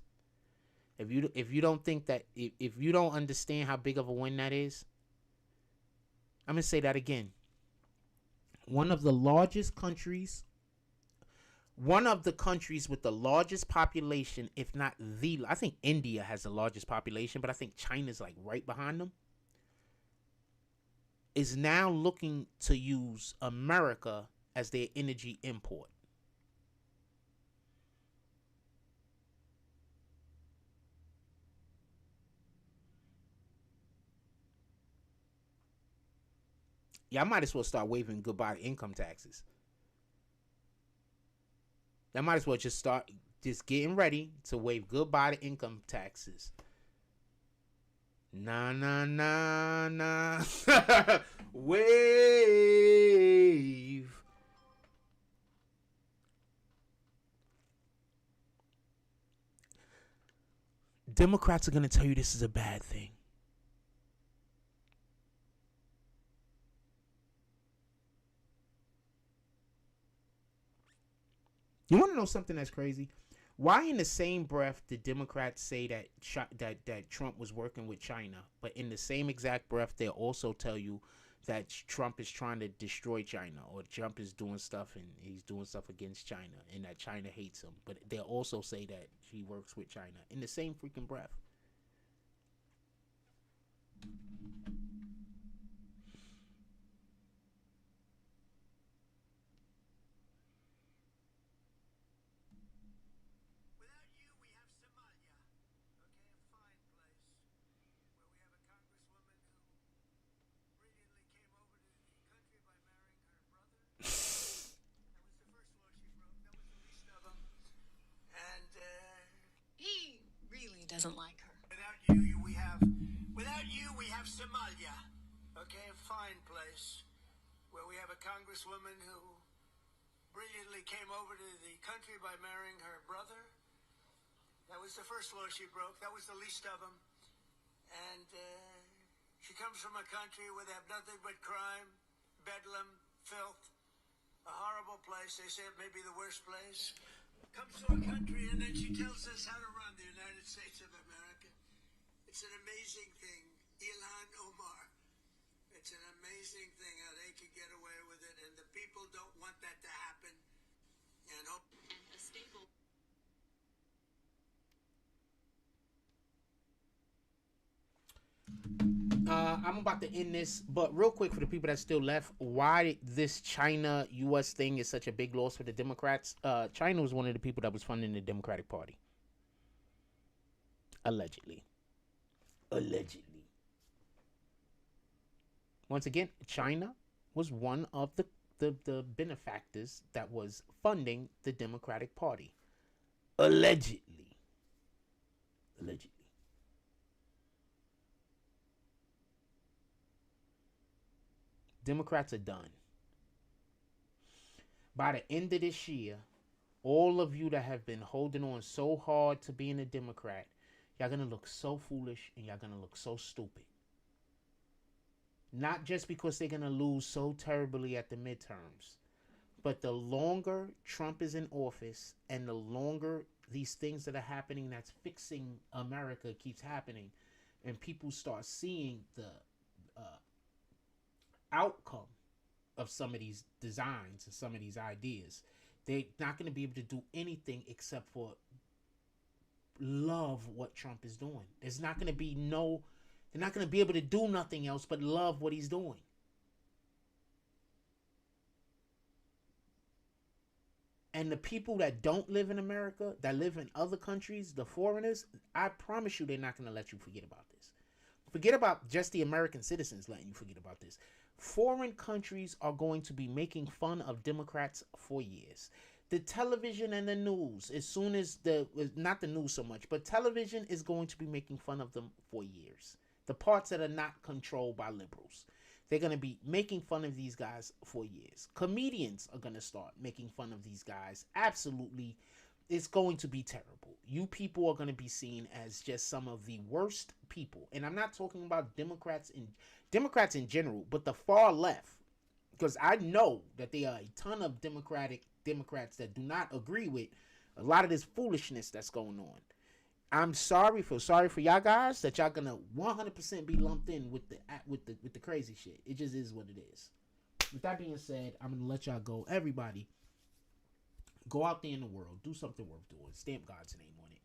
If you don't think that, if you don't understand how big of a win that is, I'm gonna say that again. One of the countries with the largest population, if not I think India has the largest population, but I think China's like right behind them, is now looking to use America as their energy import. Yeah, I might as well start waving goodbye to income taxes. I might as well just start getting ready to wave goodbye to income taxes. Nah. Wave. Democrats are going to tell you this is a bad thing. You want to know something that's crazy? Why in the same breath did Democrats say that Trump was working with China, but in the same exact breath they'll also tell you that Trump is trying to destroy China, or Trump is doing stuff and he's doing stuff against China, and that China hates him, but they'll also say that he works with China in the same freaking breath. Doesn't like her. Without you, we have Somalia. Okay, a fine place where we have a congresswoman who brilliantly came over to the country by marrying her brother. That was the first law she broke. That was the least of them. And she comes from a country where they have nothing but crime, bedlam, filth, a horrible place. They say it may be the worst place. Comes to a country and then she tells us how to run the United States of America. It's an amazing thing. Ilhan Omar. It's an amazing thing how they can get away with it, and the people don't want that to happen. And hope a stable. I'm about to end this, but real quick for the people that still left, why this China-U.S. thing is such a big loss for the Democrats. China was one of the people that was funding the Democratic Party. Allegedly. Once again, China was one of the benefactors that was funding the Democratic Party. Allegedly. Democrats are done. by the end of this year, all of you that have been holding on so hard to being a Democrat, y'all gonna look so foolish and y'all gonna look so stupid. Not just because they're gonna lose so terribly at the midterms, but the longer Trump is in office and the longer these things that are happening that's fixing America keeps happening, and people start seeing the outcome of some of these designs and some of these ideas, they're not going to be able to do anything except for love what Trump is doing. There's not going to be they're not going to be able to do nothing else but love what he's doing. And the people that don't live in America, that live in other countries, the foreigners, I promise you they're not going to let you forget about this. Forget about just the American citizens letting you forget about this. Foreign countries are going to be making fun of Democrats for years. The television and the news, as soon as not the news so much, but television is going to be making fun of them for years. The parts that are not controlled by liberals. They're going to be making fun of these guys for years. Comedians are going to start making fun of these guys. Absolutely. It's going to be terrible. You people are going to be seen as just some of the worst people. And I'm not talking about Democrats in general, but the far left. Because I know that there are a ton of Democrats that do not agree with a lot of this foolishness that's going on. I'm sorry for y'all guys that y'all gonna 100% be lumped in with the crazy shit. It just is what it is. With that being said, I'm gonna let y'all go. Everybody, go out there in the world, do something worth doing. Stamp God's name on it.